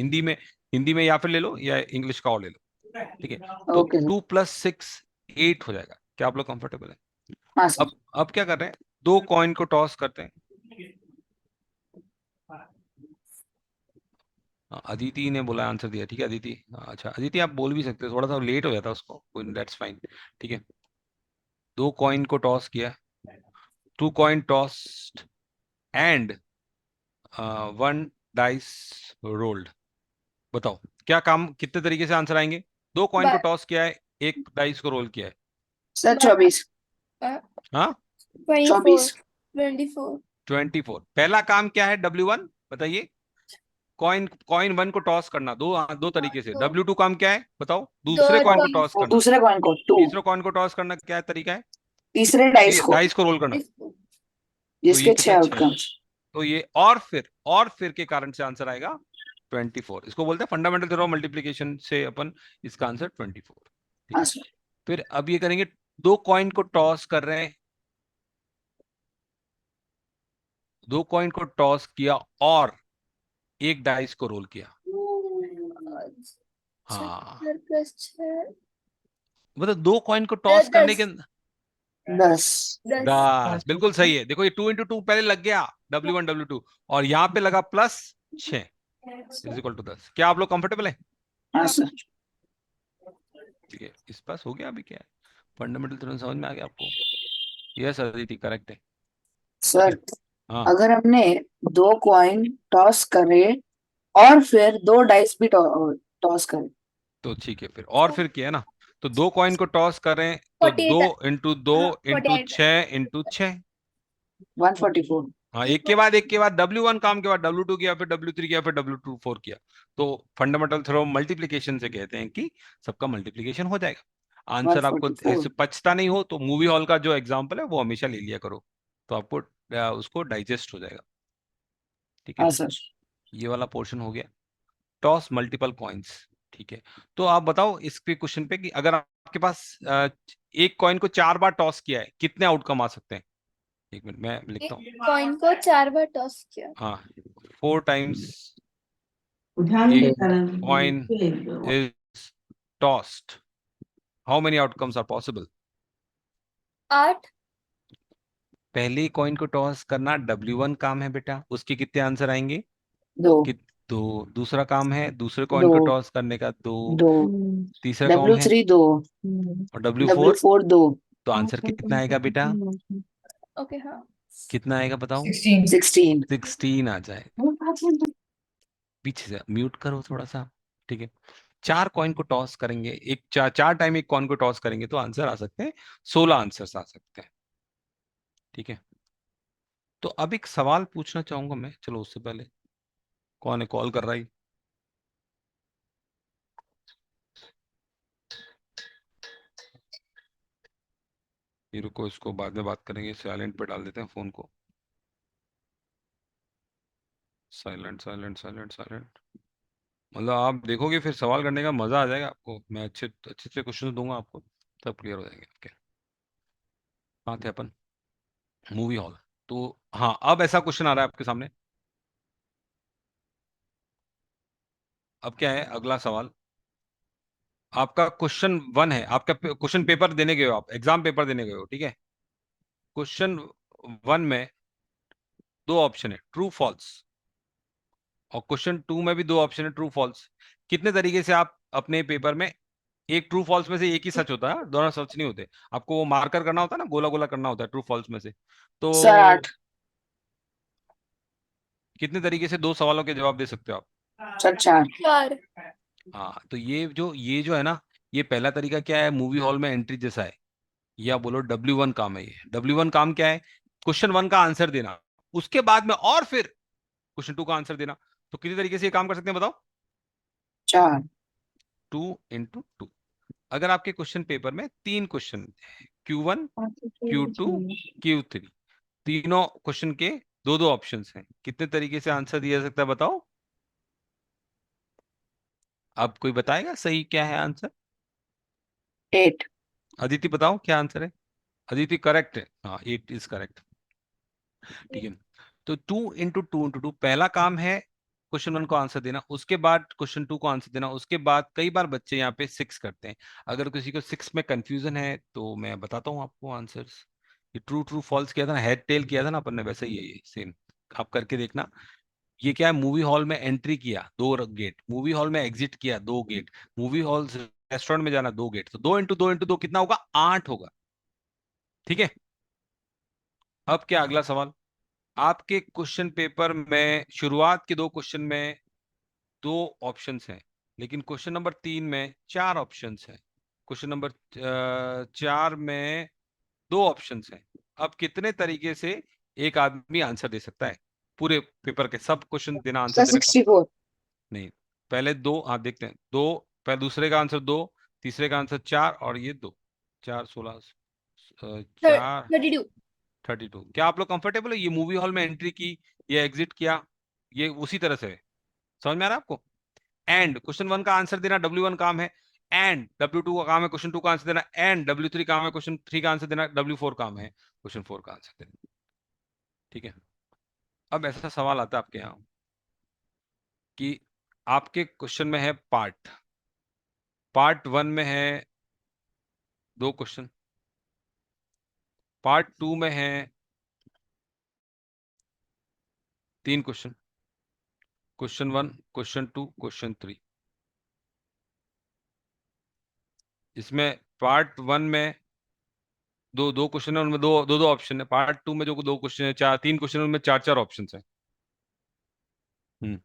Speaker 1: हिंदी में या फिर ले लो या इंग्लिश का और ले लो। ठीक है, तो
Speaker 3: ओके सर।
Speaker 1: 2 + 6 8 हो जाएगा। क्या आप लोग कंफर्टेबल है?
Speaker 3: हाँ सर।
Speaker 1: अब क्या कर रहे हैं, 2 कॉइन को टॉस करते हैं। हाँ, अदिति ने बोला, आंसर दिया, ठीक है अदिति। हाँ, अच्छा अदिति आप बोल भी सकते हो, थोड़ा सा लेट हो जाता उसको, दैट्स फाइन। ठीक है, 2 कॉइन को टॉस किया, 2 coin tossed and 1 dice rolled. बताओ क्या काम, कितने तरीके से आंसर आएंगे? 2 कॉइन को टॉस किया है, एक डाइस को रोल किया है।
Speaker 3: सर 24।
Speaker 1: हाँ,
Speaker 3: 24।
Speaker 5: 24।
Speaker 1: 24। पहला काम क्या है W1 बताइए? कॉइन कॉइन 1 को टॉस करना, दो तरीके से। W2 काम क्या है बताओ? दूसरे कॉइन को टॉस करना।
Speaker 3: दूसरे कॉइन को 2।
Speaker 1: तीसरे कॉइन को टॉस करना क्या तरीका है?
Speaker 3: तीसरे डाइस को
Speaker 1: डाइस को रोल करना। तो ये
Speaker 3: जिसके 6
Speaker 1: कितना, 6?
Speaker 3: आउटकम्स।
Speaker 1: तो ये और फिर के कारण से आंसर आएगा 24। इसको बोलते हैं फंडामेंटल थ्योरम ऑफ मल्टीप्लिकेशन से अपन इसका आंसर 24। ठीक
Speaker 3: हाँ
Speaker 1: है,
Speaker 3: सर।
Speaker 1: फिर अब ये करेंगे, 2 कॉइन को टॉस कर रहे हैं, 2 कॉइन को टॉस किया और एक डाइस को रोल किया। हाँ,
Speaker 5: 4+6
Speaker 1: मतलब 2 कॉइन को टॉस करने के
Speaker 3: 10।
Speaker 1: 10, बिल्कुल सही है। देखो ये 2 × 2 पहले लग गया, W1 W2, और यहाँ पे लगा +6 = 10। क्या आप लोग कंफर्टेबल है?
Speaker 3: हाँ सर।
Speaker 1: ठीक है, इस पास हो गया। अभी क्या है, फंडामेंटल थ्योरम समझ में आ गया आपको? यस अदिति, करेक्ट है।
Speaker 3: सर
Speaker 1: हाँ,
Speaker 3: अगर हमने 2 कॉइन टॉस करे और फिर 2 डाइस भी टॉस करे।
Speaker 1: तो ठीक है, फिर और फिर किया ना, तो 2 कॉइन को टॉस करें तो 2 × 2 × 6 × 6।
Speaker 3: 144।
Speaker 1: हाँ, एक के बाद W1 काम के बाद W2 किया, फिर W3 किया, फिर W4 किया। तो फंडामेंटल थ्योरम मल्टीप्लिकेशन से कहते हैं कि सबका मल्टीप्लिकेशन हो जाएगा। आंसर आपको
Speaker 3: 144।
Speaker 1: ऐसे पचता नहीं हो तो मूवी हॉल का जो एग्जांपल है वो हमेशा ले लिया करो, तो आपको उसको डाइजेस्ट हो जाएगा। ठीक है,
Speaker 3: हाँ सर।
Speaker 1: ये वाला पोर्शन हो गया, टॉस मल्टीपल कॉइन्स। ठीक है, तो आप बताओ इसके क्वेश्चन पे कि अगर आपके पास एक कॉइन को 4 बार टॉस किया है, कितने आउटकम आ सकते हैं? एक मिनट मैं लिखता हूँ।
Speaker 5: कॉइन को 4 बार टॉस किया।
Speaker 1: हाँ, 4 times
Speaker 6: a
Speaker 1: coin is tossed, how many outcomes are possible?
Speaker 5: 8।
Speaker 1: पहले कॉइन को टॉस करना W1 काम है बेटा, उसके कितने आंसर आएंगे?
Speaker 3: दो।
Speaker 1: कि दो। दूसरा काम है दूसरे कॉइन
Speaker 3: दो।
Speaker 1: को टॉस करने का, दो।
Speaker 3: दो।
Speaker 1: तीसरा काम है
Speaker 3: W3 दो।
Speaker 1: और W4।
Speaker 3: W4 दो।
Speaker 1: तो आंसर कितना आएगा बेटा?
Speaker 5: ओके हाँ।
Speaker 1: कितना आएगा बताओ?
Speaker 2: 16।
Speaker 3: 16।
Speaker 1: 16 आ जाए। पीछे से म्यूट करो थोड़ा सा। ठीक है। चार कॉइन को टॉस करेंगे, एक चार चार टाइम एक कॉइन को टॉस करेंगे तो आंसर आ सकते हैं 16 आंसर्स आ सकते हैं। ठीक है। तो अब एक सवाल पूछना चाहूंगा मैं, चलो उससे पहले कौन है कॉल कर रहा है? ये रुको, इसको बाद में बात करेंगे, साइलेंट पे डाल देते हैं फोन को। Silent silent silent silent. मतलब आप देखोगे फिर सवाल करने का मजा आ जाएगा आपको, मैं अच्छे अच्छे से क्वेश्चन दूंगा आपको, सब क्लियर हो जाएंगे आपके। कहाँ थे अपन? Movie hall. तो हाँ, अब ऐसा क्वेश्चन आ रहा है आपके सामने। अब क्या है अगला सवाल? आपका क्वेश्चन 1 है, आपका क्वेश्चन पेपर देने गए हो, आप एग्जाम पेपर देने गए हो, ठीक है। क्वेश्चन 1 में दो ऑप्शन है, ट्रू फॉल्स, और क्वेश्चन 2 में भी दो ऑप्शन है, ट्रू फॉल्स। कितने तरीके से आप अपने पेपर में, एक ट्रू फॉल्स में से एक ही सच होता है, दोनों सच नहीं होते, आपको वो मार्कर करना होता है ना, गोला गोला करना होता है ट्रू फॉल्स में से।
Speaker 3: सर
Speaker 1: तो
Speaker 3: 8।
Speaker 1: कितने तरीके से दो सवालों के जवाब दे सकते हो आप?
Speaker 3: सर 4।
Speaker 5: 4।
Speaker 1: हाँ, तो ये जो है ना, ये पहला तरीका क्या है, मूवी हॉल में एंट्री जैसा है, या बोलो W1 काम है। ये W1 काम क्या है? क्वेश्चन 1 का आंसर देना, उसके बाद में और फिर क्वेश्चन 2 का आंसर देना। तो कितने तरीके से ये काम कर सकते हैं बताओ?
Speaker 3: 4।
Speaker 1: 2 × 2। अगर आपके क्वेश्चन पेपर में 3 क्वेश्चन, Q1, Q2, Q3, तीनों क्वेश्चन के दो दो ऑप्शन हैं, कितने तरीके से आंसर दिया जा सकता है बताओ? अब कोई बताएगा सही क्या है आंसर?
Speaker 3: 8।
Speaker 1: अदिति बताओ क्या आंसर है? अदिति करेक्ट है, हाँ 8 इज करेक्ट। ठीक है। तो 2 × 2 पहला काम है क्वेश्चन 1 को आंसर देना, उसके बाद क्वेश्चन 2 को आंसर देना, उसके बाद कई बार बच्चे यहाँ पे 6 करते हैं। अगर किसी को 6 में कंफ्यूजन है तो मैं बताता हूँ आपको आंसर्स। ये ट्रू ट्रू फॉल्स किया था ना, हेड टेल किया था ना अपन ने, वैसे ही है ये सेम। आप करके देखना। ये क्या है, मूवी हॉल में एंट्री किया 2 गेट, मूवी हॉल में एग्जिट किया 2 गेट, मूवी हॉल रेस्टोरेंट में जाना 2 गेट, तो 2 × 2 × 2 कितना होगा? 8 होगा। ठीक है। अब क्या अगला सवाल? आपके क्वेश्चन पेपर में शुरुआत के दो क्वेश्चन में दो ऑप्शंस हैं, लेकिन क्वेश्चन नंबर 3 में 4 ऑप्शंस हैं, क्वेश्चन नंबर 4 में दो ऑप्शंस हैं। अब कितने तरीके से एक आदमी आंसर दे सकता है? पूरे पेपर के सब क्वेश्चन देना, आंसर
Speaker 3: सर
Speaker 1: देने का?
Speaker 3: 64।
Speaker 1: नहीं, पहले दो, हाँ देखते हैं, दो पहले, दूसरे का आंसर 2, तीसरे का आंसर 4, और ये 2, 4 16, 4
Speaker 5: 32।
Speaker 1: 32। क्या आप लोग कंफर्टेबल है? ये मूवी हॉल में एंट्री की, ये एग्जिट किया, ये उसी तरह से है। समझ में आ रहा है आपको? एंड क्वेश्चन 1 का आंसर देना W1 काम है, एंड W2 का काम है क्वेश्चन 2 का आंसर देना, एंड W3 काम है क्वेश्चन 3 का आंसर देना, W4 काम है क्वेश्चन 4 का आंसर देना। ठीक है। अब ऐसा सवाल आता है आपके यहाँ कि आपके क्वेश्चन में है पार्ट 1 में है 2 क्वेश्चन, पार्ट 2 में है 3 क्वेश्चन, क्वेश्चन 1, क्वेश्चन 2, क्वेश्चन 3। इसमें पार्ट 1 में दो दो क्वेश्चन है, उनमें दो दो दो ऑप्शन है, पार्ट 2 में जो दो क्वेश्चन है, 3 क्वेश्चन है, उनमें 4 4 ऑप्शन है। हम्म।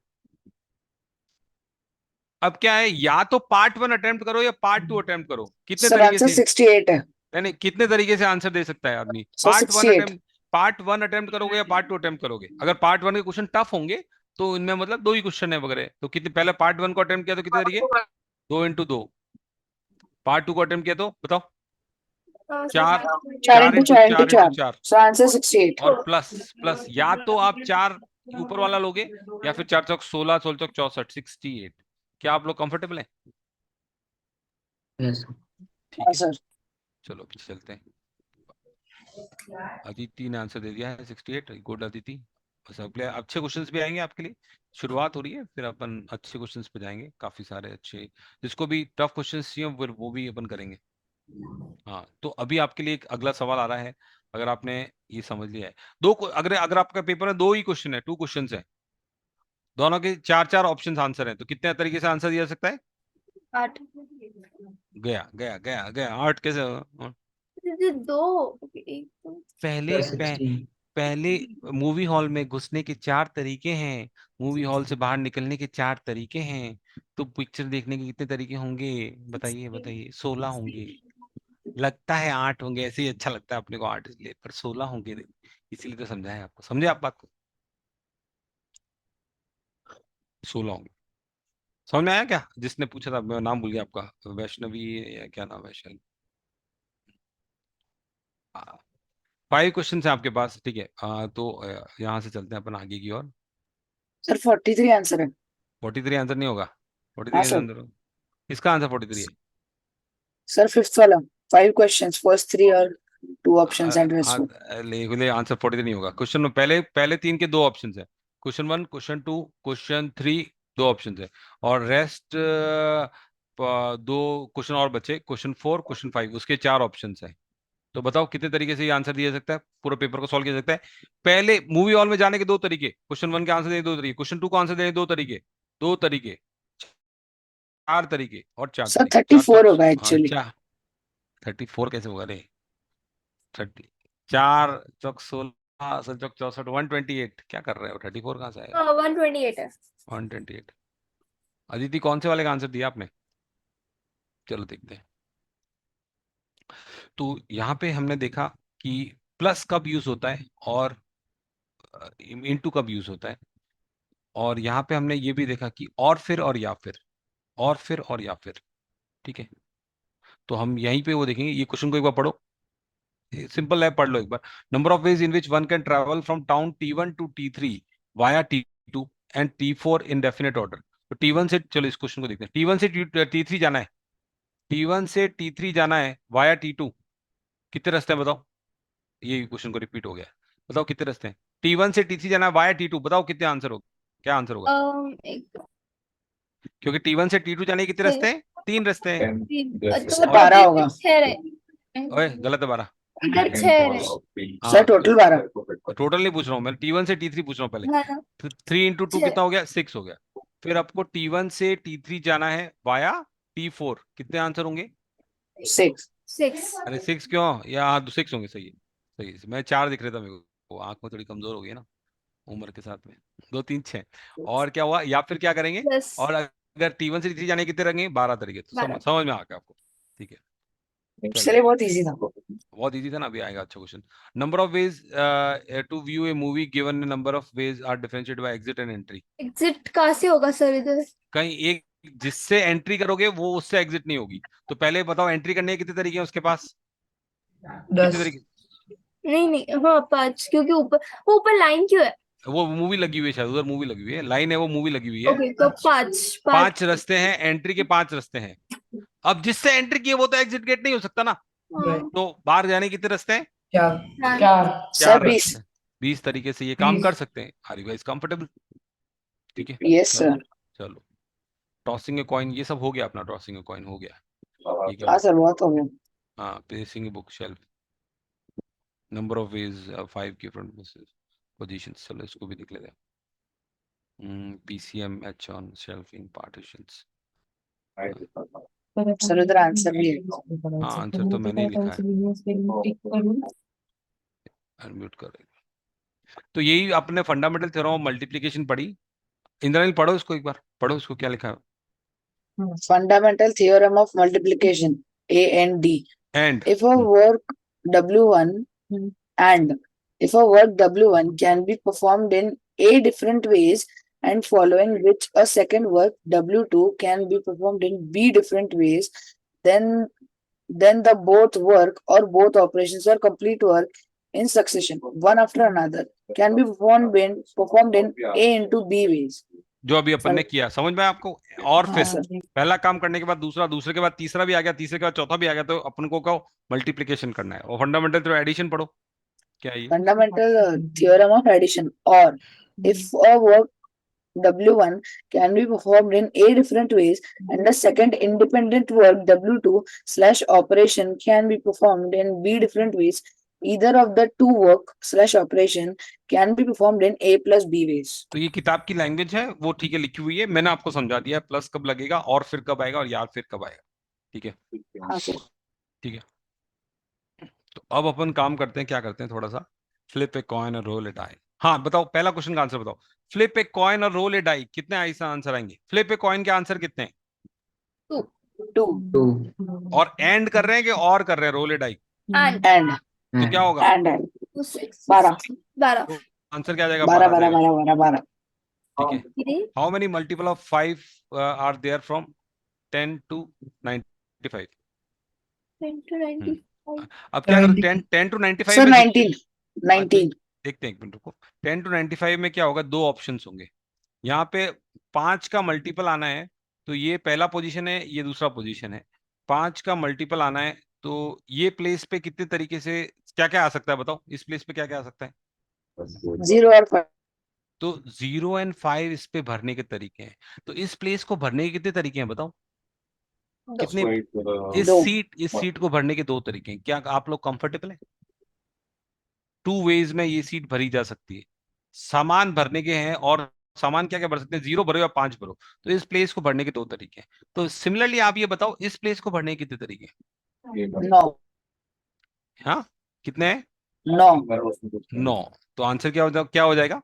Speaker 1: अब क्या है, या तो पार्ट 1 अटेम्प्ट करो या पार्ट 2 अटेम्प्ट करो, कितने
Speaker 3: सर
Speaker 1: तरीके
Speaker 3: आंसर
Speaker 1: से,
Speaker 3: 68 है।
Speaker 1: यानी कितने तरीके से आंसर दे सकता है आदमी?
Speaker 3: सर 68।
Speaker 1: पार्ट वन अटेम्प्ट करोगे या पार्ट 2 अटेम्प्ट करोगे? अगर पार्ट 1 के क्वेश्चन टफ होंगे तो इनमें मतलब 2 ही क्वेश्चन है वगैरह, तो कितने, पहले पार्ट 1 को अटेम्प्ट किया तो कितने तरीके? 2 × 2। पार्ट 2 को अटेम्प्ट किया तो बताओ? 4
Speaker 3: 4
Speaker 1: 4
Speaker 3: into
Speaker 1: into
Speaker 3: 4 into
Speaker 1: 4 into
Speaker 3: 4।
Speaker 1: 4
Speaker 3: sir answer 68।
Speaker 1: और प्लस प्लस, या तो आप 4 ऊपर वाला लोगे, या फिर 4 चौक 16, 16 चौक 64, 68। क्या आप लोग कंफर्टेबल हैं?
Speaker 6: यस
Speaker 1: ठीक
Speaker 3: हाँ
Speaker 1: है,
Speaker 3: सर।
Speaker 1: चलो पीछे चलते हैं। अदिति ने आंसर दे दिया है 68, गुड अदिति। बस अगले अच्छे क्वेश्चंस भी आएंगे आपके लिए, शुरुआत हो रही है, फिर अपन अच्छे क्वेश्चंस पे जाएंगे, काफी सारे अच्छे, जिसको भी टफ क्वेश्चंस चाहिए फिर वो भी अपन करेंगे। हाँ, तो अभी आपके लिए एक अगला सवाल आ रहा है। अगर आपने ये समझ लिया है। अगर अगर आपका पेपर में 2 ही क्वेश्चन है, 2 क्वेश्चन है, दोनों के 4-4 ऑप्शन आंसर है, तो कितने तरीके से आंसर दिया जा सकता है?
Speaker 5: 8।
Speaker 1: गया गया गया गया 8 कैसे?
Speaker 5: दो। एक तो
Speaker 1: पहले
Speaker 6: 16
Speaker 1: पहले मूवी हॉल में घुसने के 4 तरीके हैं, मूवी हॉल से बाहर निकलने के 4 तरीके हैं, तो पिक्चर देखने के कितने तरीके होंगे? बताइए बताइए। 16 होंगे। लगता है 8 होंगे, ऐसे ही अच्छा लगता है अपने को 8 इसलिए, पर 16 होंगे, इसीलिए तो समझाया आपको। समझे आप बात को? 16 होंगे। समझ में आया क्या? जिसने पूछा था, मैं नाम भूल गया आपका, वैष्णवी या क्या नाम है शायद। 5 क्वेश्चन है आपके पास, ठीक है। तो यहाँ से चलते हैं अपन आगे की ओर।
Speaker 3: सर 43 आंसर है।
Speaker 1: 43 आंसर नहीं होगा।
Speaker 3: हाँ
Speaker 1: 43
Speaker 3: सर।
Speaker 1: आंसर इसका आंसर 43 है।
Speaker 3: सर फिफ्थ वाला 5 क्वेश्चंस, फर्स्ट 3 और 2 ऑप्शंस एंड रेस्ट।
Speaker 1: ले आंसर 43 नहीं होगा। क्वेश्चन में पहले पहले 3 के 2 ऑप्शन है। क्वेश्चन 1, क्वेश्चन 2, क्वेश्चन 3, 2 ऑप्शन है, और रेस्ट 2 क्वेश्चन और बचे, क्वेश्चन 4, क्वेश्चन 5, उसके 4 ऑप्शन है। तो बताओ कितने तरीके से ये आंसर दिया जा सकता है, पूरे पेपर को सॉल्व किया जा सकता है? पहले मूवी हॉल में जाने के 2 तरीके, क्वेश्चन 1 के आंसर देने 2 तरीके, क्वेश्चन 2 को आंसर देने 2 तरीके, 2 तरीके, 4 तरीके और 4
Speaker 3: सर
Speaker 1: तरीके, 4
Speaker 3: 34 होगा एक्चुअली।
Speaker 1: 34 कैसे होगा रे? 30, 4 चौक 16, 7 चौक 64, 128। क्या कर रहे हो? 34 कहाँ से आएगा?
Speaker 5: 128 है।
Speaker 1: 128। अदिति, कौन से वाले का आंसर दिया आपने? चलो देखते हैं। तो यहाँ पे हमने देखा कि प्लस कब यूज होता है और इनटू कब यूज होता है, और यहाँ पे हमने ये भी देखा कि और फिर और या फिर, और फिर और या फिर, ठीक है। तो हम यहीं पे वो देखेंगे। ये क्वेश्चन को एक बार पढ़ो, सिंपल है, पढ़ लो एक बार। Number of ways in which one can travel from town T1 to T3 via T2 and T4 in definite order. तो T1 से, चलो इस क्वेश्चन को देखते हैं। T1 से T3 जाना है, T1 से T3 जाना है वाया T2, कितने रास्ते हैं बताओ? ये क्वेश्चन को रिपीट हो गया। बताओ कितने रास्ते हैं? T1 से T3 जाना है वाया T2, बताओ कितने आंसर होगा, क्या आंसर होगा?
Speaker 5: एक
Speaker 1: क्योंकि T1 से T2 जाने के कितने रास्ते हैं? 3 रास्ते हैं।
Speaker 3: सर 12 होगा।
Speaker 5: 6
Speaker 1: ओए गलत है, 12।
Speaker 5: इधर 6
Speaker 3: सर टोटल 12।
Speaker 1: टोटल नहीं पूछ रहा हूँ मैं, T1 से T3 पूछ रहा हूँ पहले।
Speaker 5: है ना।
Speaker 1: 3 इंटू 2
Speaker 5: 6
Speaker 1: कितना हो गया? 6 हो गया। फिर आपको T1 से T3 जाना है वाया T4, कितने आंसर होंगे?
Speaker 3: 6।
Speaker 5: 6
Speaker 1: अरे 6 क्यों? या 6 होंगे, सही है, सही है। मैं 4 दिख रहा था मेरे को, आंख में थोड़ी कमजोर हो गई है ना उम्र के साथ में। 2 3 6। और क्या हुआ? या फिर क्या करेंगे?
Speaker 5: प्लस
Speaker 1: और अगर T1 से T3 जाने के कितने रहेंगे? 12 तरीके। तो
Speaker 5: 12।
Speaker 1: समझ में आ गया आपको? ठीक है, चलो।
Speaker 3: चलिए बहुत इजी था।
Speaker 1: बहुत इजी था ना, अभी आएगा अच्छा question. Number of ways to view a movie given number of ways are differentiated by exit and entry.
Speaker 5: Exit कहाँ से होगा सर इधर?
Speaker 1: कहीं एक जिससे एंट्री करोगे वो उससे एग्जिट नहीं होगी। तो पहले बताओ एंट्री करने के कितने तरीके हैं उसके पास? कितने
Speaker 2: 10।
Speaker 1: तरीके?
Speaker 5: नहीं नहीं, हाँ 5, क्योंकि ऊपर लाइन क्यों है?
Speaker 1: वो मूवी लगी हुई है शायद, उधर मूवी लगी हुई है, लाइन है वो मूवी लगी हुई है।
Speaker 5: ओके तो 5
Speaker 1: 5 रास्ते हैं, एंट्री के 5 रास्ते हैं। अब जिससे एंट्री की है वो तो एग्जिट गेट नहीं हो सकता ना। तो बाहर जाने के कितने रास्ते हैं?
Speaker 2: 4।
Speaker 1: 4
Speaker 3: सर 20।
Speaker 1: रास्ते हैं। 20 तरीके से ये काम
Speaker 2: 20।
Speaker 1: कर सकते हैं। Are you guys comfortable? ठीक है,
Speaker 3: यस
Speaker 1: चलो
Speaker 3: सर।
Speaker 1: चलो। टॉसिंग ए कॉइन, ये सब हो गया अपना, टॉसिंग ए कॉइन हो गया। ये क्या
Speaker 3: हाँ
Speaker 1: हुआ?
Speaker 3: सर बहुत हो गया।
Speaker 1: हाँ, placing a book shelf, number of veg 5 different positions, चलो इसको भी लिख लेते हैं। PCM H on shelving partitions।
Speaker 3: Sir इधर आंसर भी है।
Speaker 1: हाँ आंसर तो मैंने ही लिखा है, अनम्यूट कर रही। तो यही आपने फंडामेंटल थ्योरम ऑफ मल्टीप्लिकेशन पढ़ी। इंद्रानी पढ़ो इसको एक बार, पढ़ो इसको, क्या लिखा है?
Speaker 3: Fundamental theorem of multiplication A and D.
Speaker 1: And
Speaker 3: If a work W1 and if a work W1 can be performed in A different ways and following which a second work W2 can be performed in B different ways, then the both work or both operations or complete work in succession, one after another, can be performed in A into B ways.
Speaker 1: जो अभी अपन ने किया, समझ में आया आपको? और
Speaker 3: हाँ
Speaker 1: फिर
Speaker 3: सर।
Speaker 1: पहला काम करने के बाद दूसरा, दूसरे के बाद तीसरा भी आ गया, तीसरे के बाद चौथा भी आ गया, तो अपन को कहो मल्टीप्लिकेशन करना है। और फंडामेंटल थ्योरम एडिशन पढ़ो, क्या है ये?
Speaker 3: Fundamental theorem of addition, or if a work W1 can be performed in A different ways and the second independent work W2 / operation can be performed in B different ways, either of the two work/operation can be performed in A plus B ways.
Speaker 1: तो ये किताब की language है, वो ठीक है लिखी हुई है, मैंने आपको समझा दिया है, प्लस कब लगेगा और फिर कब आएगा और यार फिर कब आएगा। ठीक है,
Speaker 3: हाँ सर।
Speaker 1: ठीक है। तो अब अपन काम करते हैं, क्या करते हैं, थोड़ा सा फ्लिप ए कॉइन और रोल ए डाई। हाँ बताओ, पहला क्वेश्चन का आंसर बताओ। फ्लिप ए कॉइन और रोल ए डाई, कितने ऐसा आंसर आएंगे? फ्लिप ए कॉइन के आंसर कितने हैं?
Speaker 3: 2
Speaker 1: और एंड कर रहे हैं कि और कर रहे हैं रोल ए डाई?
Speaker 3: and
Speaker 1: तो क्या होगा?
Speaker 3: and 12
Speaker 5: 12
Speaker 1: तो आंसर क्या आ जाएगा?
Speaker 3: 12
Speaker 1: 12
Speaker 3: 12
Speaker 1: जाएगा।
Speaker 3: 12 12
Speaker 1: ठीक है। How many multiple of 5 are there from 10 to 95?
Speaker 5: 10 to 90
Speaker 1: अब क्या करो, 10 to 95
Speaker 3: सर
Speaker 1: में
Speaker 3: 19 19
Speaker 1: देखते हैं, एक मिनट रुको। 10 to 95 में क्या होगा? दो ऑप्शंस होंगे। यहाँ पे 5 का मल्टीपल आना है, तो ये पहला पोजीशन है, ये दूसरा पोजीशन है। 5 का मल्टीपल आना है, तो ये प्लेस पे कितने तरीके से क्या क्या आ सकता है बताओ? इस प्लेस पे क्या क्या आ सकता है?
Speaker 3: 0 और 5
Speaker 1: तो 0 and 5 इस पे भरने के तरीके हैं। तो इस प्लेस को भरने के कितने तरीके हैं बताओ? कितने?
Speaker 3: दो।
Speaker 1: इस सीट को भरने के दो तरीके हैं। क्या आप लोग कंफर्टेबल है? 2 वेज में ये सीट भरी जा सकती है। सामान भरने के हैं, और सामान क्या क्या भर सकते हैं? 0 भरो या 5 भरो। तो इस प्लेस को भरने के दो तरीके हैं। तो सिमिलरली आप ये बताओ, इस प्लेस को भरने के कितने तरीके हैं?
Speaker 3: 9
Speaker 1: हाँ, कितने हैं?
Speaker 3: 9
Speaker 1: तो आंसर क्या हो जाएगा?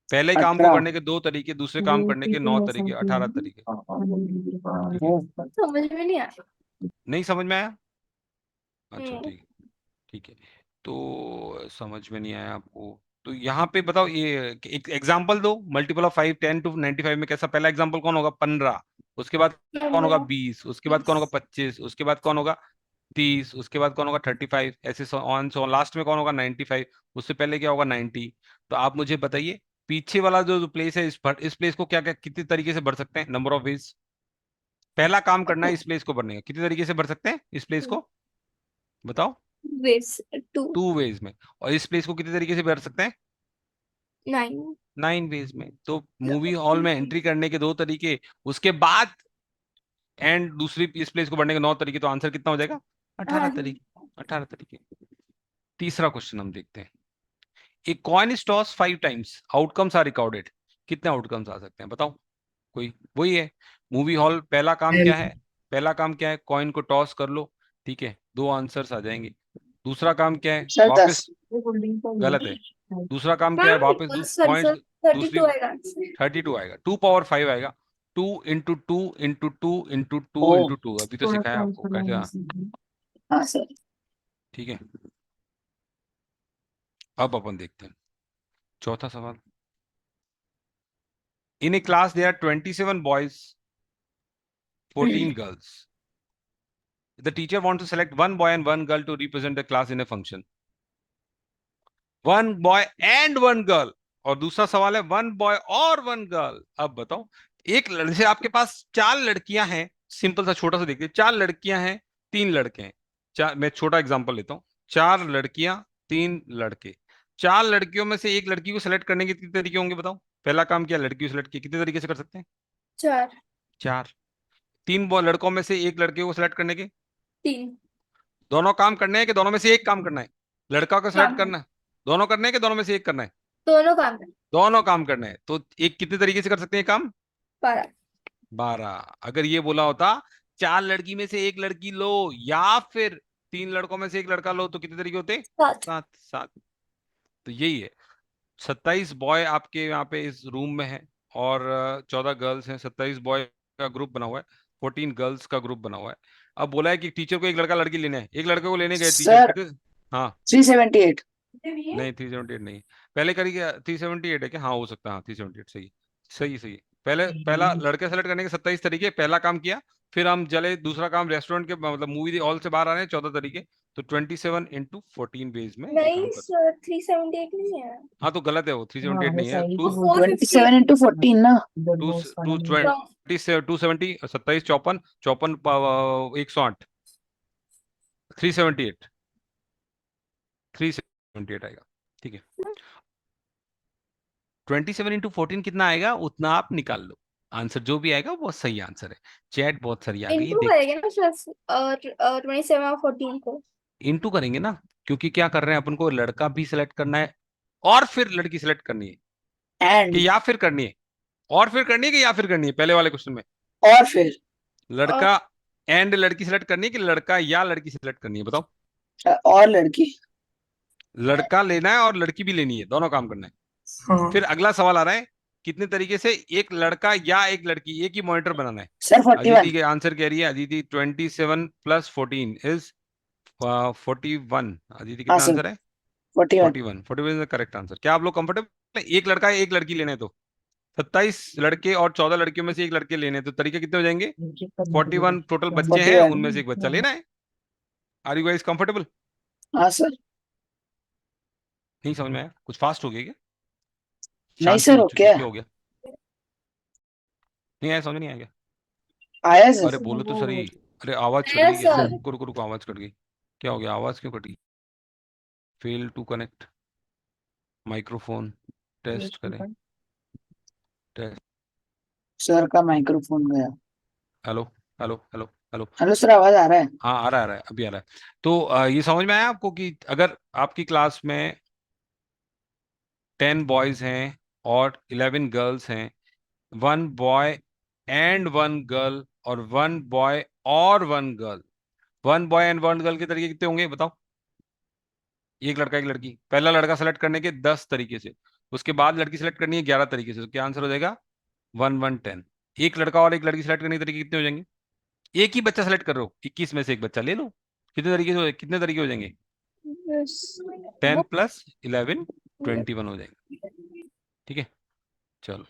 Speaker 1: पहले काम को
Speaker 3: 18
Speaker 1: करने के दो तरीके, दूसरे काम करने के 9 तरीके, 18 तरीके।
Speaker 5: समझ में नहीं आया।
Speaker 1: नहीं समझ में आया? अच्छा
Speaker 5: हम्म।
Speaker 1: ठीक है, ठीक है। तो समझ में नहीं आया आपको, तो यहाँ पे बताओ, ये एक एग्जांपल दो। मल्टीपल ऑफ 5 10 to 95 में कैसा? पहला एग्जांपल कौन होगा? 15। उसके बाद कौन होगा? 20। उसके बाद कौन होगा? 25। उसके बाद कौन होगा? 30। उसके बाद कौन होगा? 35। ऐसे ऑन सो लास्ट में कौन होगा? 95। उससे पहले क्या होगा? 90। तो आप मुझे बताइए, पीछे वाला जो प्लेस है, इस प्लेस को क्या क्या कितने तरीके से भर सकते हैं? Number of veg. पहला काम करना है इस प्लेस को भरने का, कितने तरीके से भर सकते हैं इस प्लेस को? बताओ।
Speaker 5: वेज 2
Speaker 1: 2 वेज में। और इस प्लेस को कितने तरीके से भर सकते हैं?
Speaker 5: 9
Speaker 1: 9 वेज में। तो मूवी हॉल में एंट्री करने के दो तरीके, उसके बाद एंड दूसरी इस प्लेस को भरने के 9 तरीके। तो आंसर कितना हो जाएगा? 18 तरीके। 18 तरीके। तीसरा क्वेश्चन हम देखते हैं। A coin is toss 5 times, outcomes are recorded. कितने आउटकम्स आ सकते हैं बताओ? कोई वही है मूवी हॉल। पहला काम क्या है? पहला काम क्या है? कॉइन को टॉस कर लो, ठीक है, 2 आंसर्स आ जाएंगे। दूसरा काम क्या है?
Speaker 3: सर
Speaker 1: वापस
Speaker 3: 10
Speaker 1: गलत है। दूसरा काम क्या है? वापस कॉइन,
Speaker 5: 32 आएगा।
Speaker 1: 32 आएगा। 2 पावर 5 आएगा। 2 into 2 into 2 into 2
Speaker 3: ओ
Speaker 1: into 2। अभी तो सिखाया आपको कैसे।
Speaker 3: हाँ सर।
Speaker 1: ठीक है, अब अपन देखते हैं चौथा सवाल। In a class there are 27 boys 14 girls. The teacher wants to select one boy and one girl to represent the class in a function. One boy and one girl. और दूसरा सवाल है one boy और one girl. अब बताओ, एक जैसे आपके पास 4 लड़कियां हैं, सिंपल सा छोटा सा देखिए, 4 लड़कियां हैं, 3 लड़के हैं। मैं छोटा एग्जांपल लेता हूँ। 4 लड़कियां, 3 लड़के। 4 लड़कियों में से एक लड़की को सिलेक्ट करने के कितने तरीके होंगे बताओ? पहला काम किया, लड़की को सिलेक्ट किया, कितने तरीके से कर सकते हैं?
Speaker 5: 4
Speaker 1: 4। 3 लड़कों में से एक लड़के को सिलेक्ट करने के
Speaker 5: 3
Speaker 1: दोनों काम करने हैं कि दोनों में से एक काम करना है? लड़का को सिलेक्ट करना है, दोनों करने हैं कि दोनों में से एक करना है?
Speaker 5: दोनों काम कर।
Speaker 1: दोनों काम करना है। तो एक कितने तरीके से कर सकते हैं काम?
Speaker 5: 12
Speaker 1: 12। अगर ये बोला होता 4 लड़की में से एक लड़की लो या फिर 3 लड़कों में से एक लड़का लो, तो कितने तरीके होते?
Speaker 5: 7
Speaker 1: 7। तो यही है। 27 बॉय आपके यहाँ पे इस रूम में है, और 14 गर्ल्स हैं। 27 बॉय का ग्रुप बना हुआ है, 14 गर्ल्स का ग्रुप बना हुआ है। अब बोला है कि टीचर को एक लड़का लड़की लेना है, एक लड़के को लेने गए
Speaker 3: सर
Speaker 1: टीचर। हाँ
Speaker 3: 378
Speaker 1: नहीं, 378 नहीं। पहले करिए, 378 है क्या? हाँ हो सकता है, हाँ 378 सही। सही सही। पहला लड़के सेलेक्ट करने के 27 तरीके, पहला काम किया। फिर हम चले दूसरा काम, रेस्टोरेंट के मतलब मूवी हॉल से बाहर आ रहे हैं, 14 तरीके। तो 27 into 14 वेज में ये काम
Speaker 5: नहीं
Speaker 1: करते
Speaker 5: सर 378 नहीं है।
Speaker 1: हैं। हाँ तो गलत है वो, 378 नहीं है।
Speaker 3: 27 into 14 ना
Speaker 1: 270 27 54 54 108 378 378 आएगा। ठीक है, 27 into 14 कितना आएगा उतना आप निकाल लो। आंसर जो भी आएगा वो सही आंसर है। चैट बहुत सारी आ गई,
Speaker 5: इनटू
Speaker 1: देख
Speaker 5: करेंगे ना सर और 27 और 14 को।
Speaker 1: इनटू करेंगे ना, क्योंकि क्या कर रहे हैं अपन को, लड़का भी सिलेक्ट करना है और फिर लड़की सिलेक्ट करनी है,
Speaker 3: एंड
Speaker 1: कि या फिर करनी है, और फिर करनी है कि या फिर करनी है, पहले वाले क्वेश्चन में
Speaker 3: और फिर
Speaker 1: लड़का एंड लड़की सिलेक्ट करनी है कि लड़का या लड़की सिलेक्ट करनी है, बताओ।
Speaker 3: और लड़की।
Speaker 1: लड़का लेना है और लड़की भी लेनी है, दोनों काम करना है।
Speaker 2: हाँ
Speaker 1: फिर अगला सवाल आ रहा है, कितने तरीके से, एक लड़का या एक लड़की, एक ही मॉनिटर बनाना है।
Speaker 3: सर 41।
Speaker 1: अदिति के आंसर कह रही है, अदिति 27 + 14 इज 41। अदिति
Speaker 3: हाँ
Speaker 1: कितना
Speaker 3: सर
Speaker 1: आंसर है?
Speaker 3: 41।
Speaker 1: 41 इज द करेक्ट आंसर। क्या आप लोग कंफर्टेबल है? एक लड़का है एक लड़की लेने हैं तो 27 लड़के और 14 लड़कियों में से एक लड़के लेने हैं, तो तरीके कितने हो जाएंगे? 41 टोटल बच्चे हैं,
Speaker 3: 41।
Speaker 1: उनमें से एक बच्चा लेना है। Are you guys comfortable?
Speaker 3: हाँ सर।
Speaker 1: नहीं समझ में आया? कुछ फास्ट हो गया क्या?
Speaker 3: नहीं
Speaker 1: शांति
Speaker 3: सर,
Speaker 1: हो
Speaker 3: हो
Speaker 1: चुकी है,
Speaker 3: क्या
Speaker 1: क्या हो गया? नहीं आया, समझ नहीं आया क्या?
Speaker 3: आया
Speaker 1: अरे
Speaker 3: सर।
Speaker 1: बोलो तो सही। अरे आवाज कट
Speaker 5: आया
Speaker 1: गई क्या?
Speaker 5: सर।
Speaker 1: रुको रुको रुको, आवाज कट गई। क्या हो गया, आवाज क्यों कटी? Fail to connect microphone, test करें, टेस्ट।
Speaker 3: सर का माइक्रोफोन गया।
Speaker 1: Hello hello hello hello.
Speaker 3: Hello sir, आवाज आ रहा है?
Speaker 1: हाँ आ रहा है, अभी आ रहा है। तो ये समझ में आया आपको कि अगर आपकी क्लास में 10 बॉयज हैं और 11 गर्ल्स हैं, 1 बॉय एंड 1 गर्ल, और 1 बॉय और 1 गर्ल, 1 बॉय एंड 1 गर्ल के तरीके कितने होंगे बताओ? एक लड़का एक लड़की, पहला लड़का सेलेक्ट करने के 10 तरीके से, उसके बाद लड़की सेलेक्ट करनी है 11 तरीके से, तो क्या आंसर हो जाएगा? 1 1 10। एक लड़का और एक लड़की सेलेक्ट करने के तरीके कितने हो जाएंगे? एक ही बच्चा सेलेक्ट कर रहे हो, 21 में से एक बच्चा ले लो, कितने तरीके हो जाएंगे? 10 + 11 21 हो जाएंगे। ठीक है, चलो।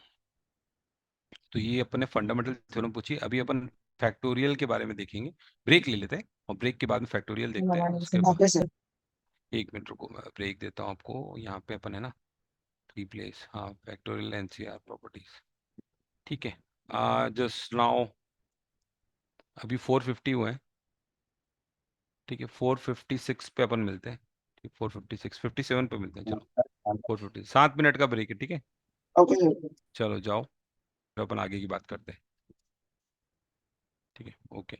Speaker 1: तो ये अपन ने फंडामेंटल थ्योरम पूछी। अभी अपन फैक्टोरियल के बारे में देखेंगे। ब्रेक ले लेते हैं और ब्रेक के बाद में फैक्टोरियल देखते हैं उसके बाद।
Speaker 3: Okay sir.
Speaker 1: 1 मिनट रुको, मैं ब्रेक देता हूँ आपको। यहाँ पे अपन है ना, रिप्लेस, हाँ, फैक्टोरियल एनसीआर प्रॉपर्टीज। ठीक है, जस्ट नाउ अभी 450 हुए हैं। ठीक है, 456 पे अपन मिलते हैं। ठीक, 456 57 पे मिलते हैं, चलो। 450, 7 मिनट का ब्रेक है, ठीक है।
Speaker 3: Okay sir.
Speaker 1: चलो जाओ, फिर अपन आगे की बात करते हैं। ठीक है, ओके।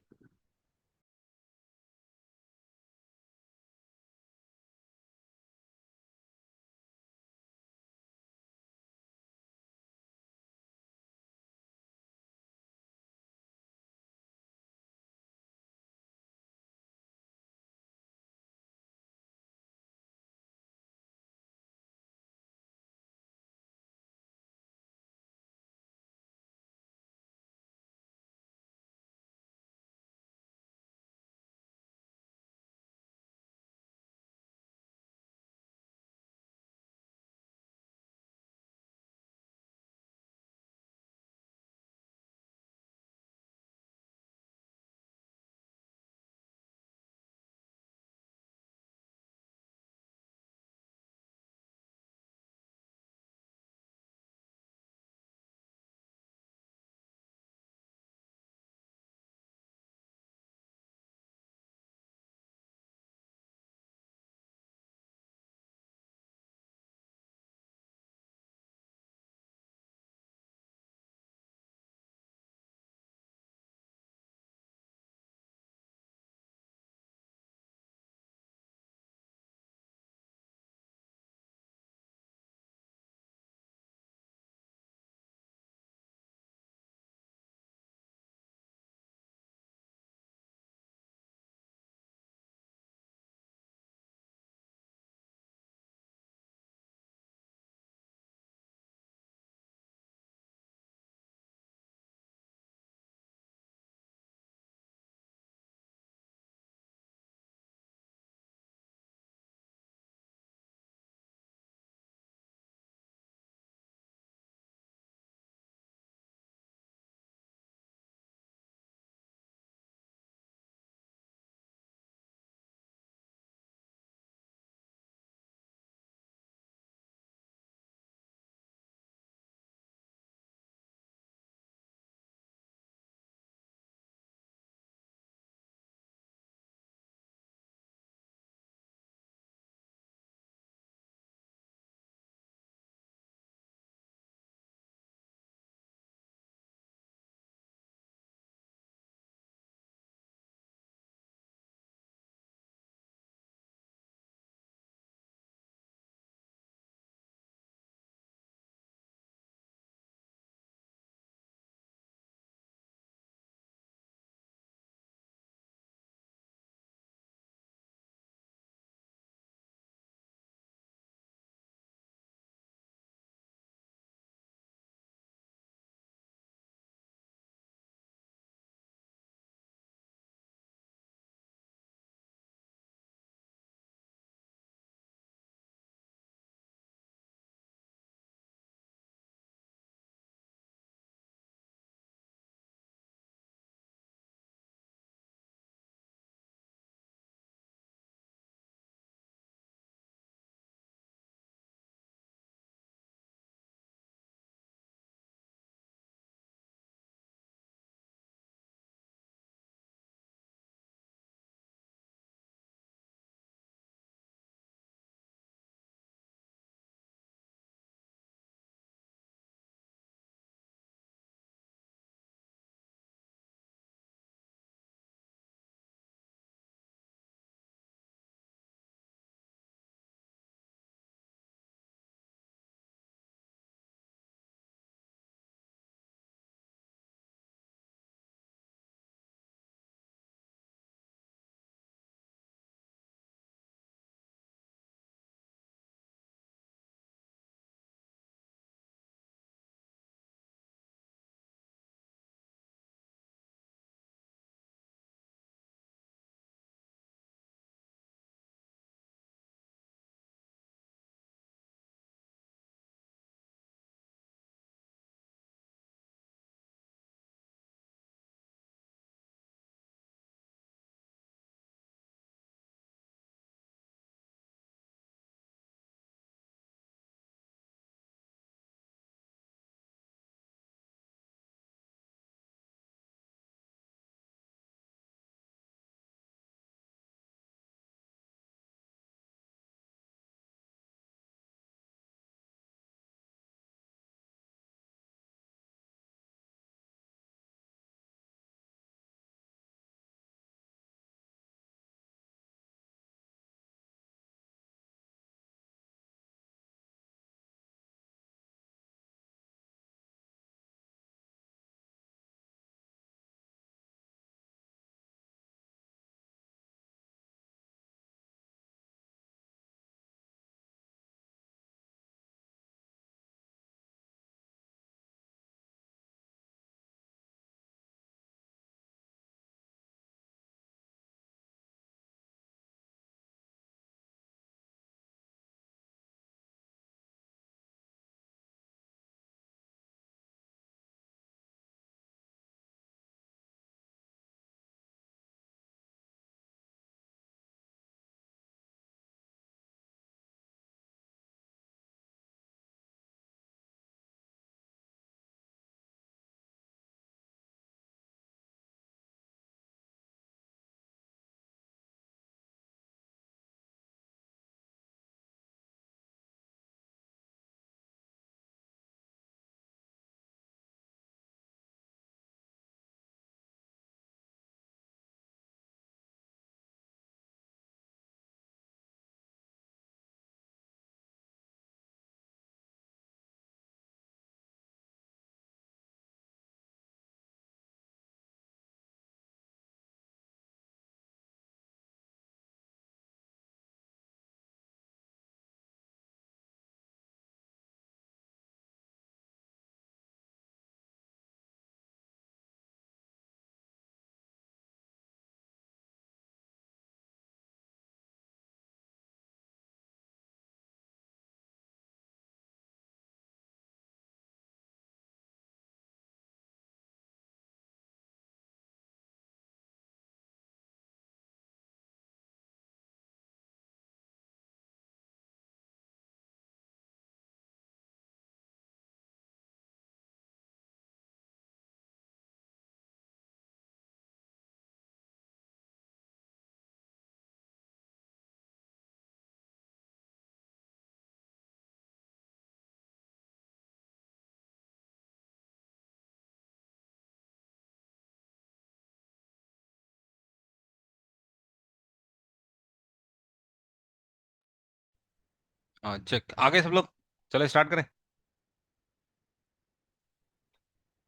Speaker 1: हाँ चेक, आगे सब लोग, चलो स्टार्ट करें।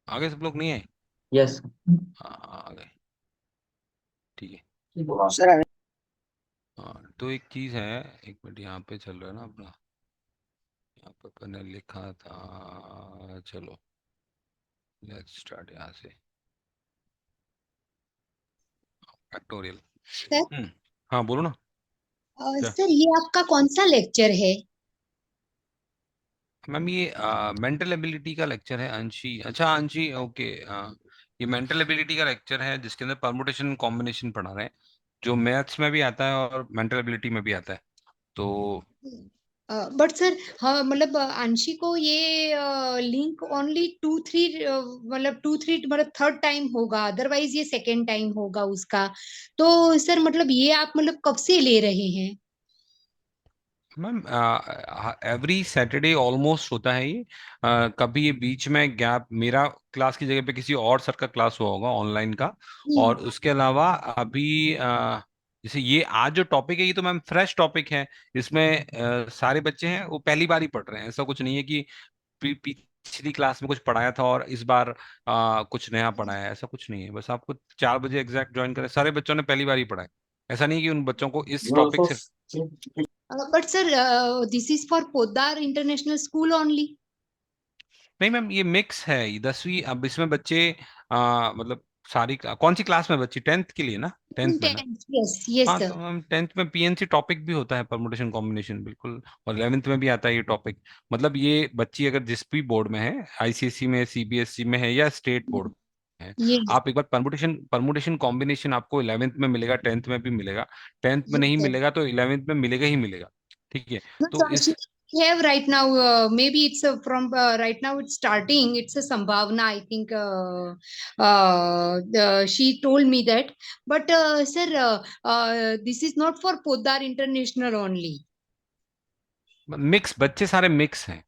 Speaker 1: आगे सब लोग नहीं है?
Speaker 6: यस
Speaker 1: हाँ आ गए, ठीक है।
Speaker 3: सर
Speaker 1: हाँ तो एक चीज है, एक मिनट, यहाँ पे चल रहा है ना अपना, यहाँ पे मैंने लिखा था, चलो लेट्स स्टार्ट यहाँ से, फैक्टोरियल।
Speaker 7: सर
Speaker 1: हाँ बोलो ना। क्या
Speaker 7: सर ये आपका कौन सा लेक्चर है?
Speaker 1: मैम, ये मेंटल एबिलिटी का लेक्चर है, अंशी, अच्छा अंशी, ओके। ये मेंटल एबिलिटी का लेक्चर है जिसके अंदर परमुटेशन कॉम्बिनेशन पढ़ा रहे हैं, जो मैथ्स में भी आता है और मेंटल एबिलिटी में भी आता है। तो
Speaker 7: बट सर हाँ मतलब अंशी को ये लिंक ओनली 2-3 मतलब 2-3 मतलब थर्ड टाइम होगा, अदरवाइज ये सेकेंड टाइम होगा उसका। तो सर मतलब ये आप मतलब कब से ले रहे हैं?
Speaker 1: मैम एवरी सैटरडे ऑलमोस्ट होता है ये। कभी ये बीच में गैप, मेरा क्लास की जगह पे किसी और सर का क्लास हुआ होगा ऑनलाइन का। और उसके अलावा अभी जैसे ये आज जो टॉपिक है, ये तो मैम फ्रेश टॉपिक है। इसमें सारे बच्चे हैं वो पहली बार ही पढ़ रहे हैं, ऐसा कुछ नहीं है कि पिछली क्लास में कुछ पढ़ाया था और इस बार कुछ नया पढ़ाया है, ऐसा कुछ नहीं है। बस आपको 4 बजे एग्जैक्ट ज्वाइन करें, सारे बच्चों ने पहली बार ही पढ़ा है। ऐसा नहीं है कि उन बच्चों को इस टॉपिक से,
Speaker 7: but sir this is for Poddar international school only.
Speaker 1: नहीं मैम ये मिक्स है, ये 10वीं, अब इसमें बच्चे मतलब सारी कौन सी क्लास में बच्चे, 10th के लिए ना, 10th में ना।
Speaker 7: 10th, यस यस
Speaker 1: हाँ
Speaker 7: सर।
Speaker 1: तो मैम 10th में पीएनसी टॉपिक भी होता है, परमुटेशन कॉम्बिनेशन, बिल्कुल। और 11th में भी आता है ये टॉपिक। मतलब ये बच्ची अगर जिस भी बोर्ड में है, आईसीएसई में, सीबीएसई में है या स्टेट बोर्ड है,
Speaker 7: यस
Speaker 1: आप एक बार परमुटेशन परमुटेशन कॉम्बिनेशन आपको 11th में मिलेगा, 10th में भी मिलेगा। 10th में
Speaker 7: यस
Speaker 1: नहीं
Speaker 7: सर।
Speaker 1: मिलेगा तो 11th में मिलेगा ही मिलेगा, ठीक है।
Speaker 7: No,
Speaker 1: तो
Speaker 7: sir,
Speaker 1: इस,
Speaker 7: she have right now. Maybe it's from right now. It's starting. It's a Sambhavna. I think. She told me that. But sir, this is not for Poddar International only.
Speaker 1: Mix बच्चे सारे mix हैं,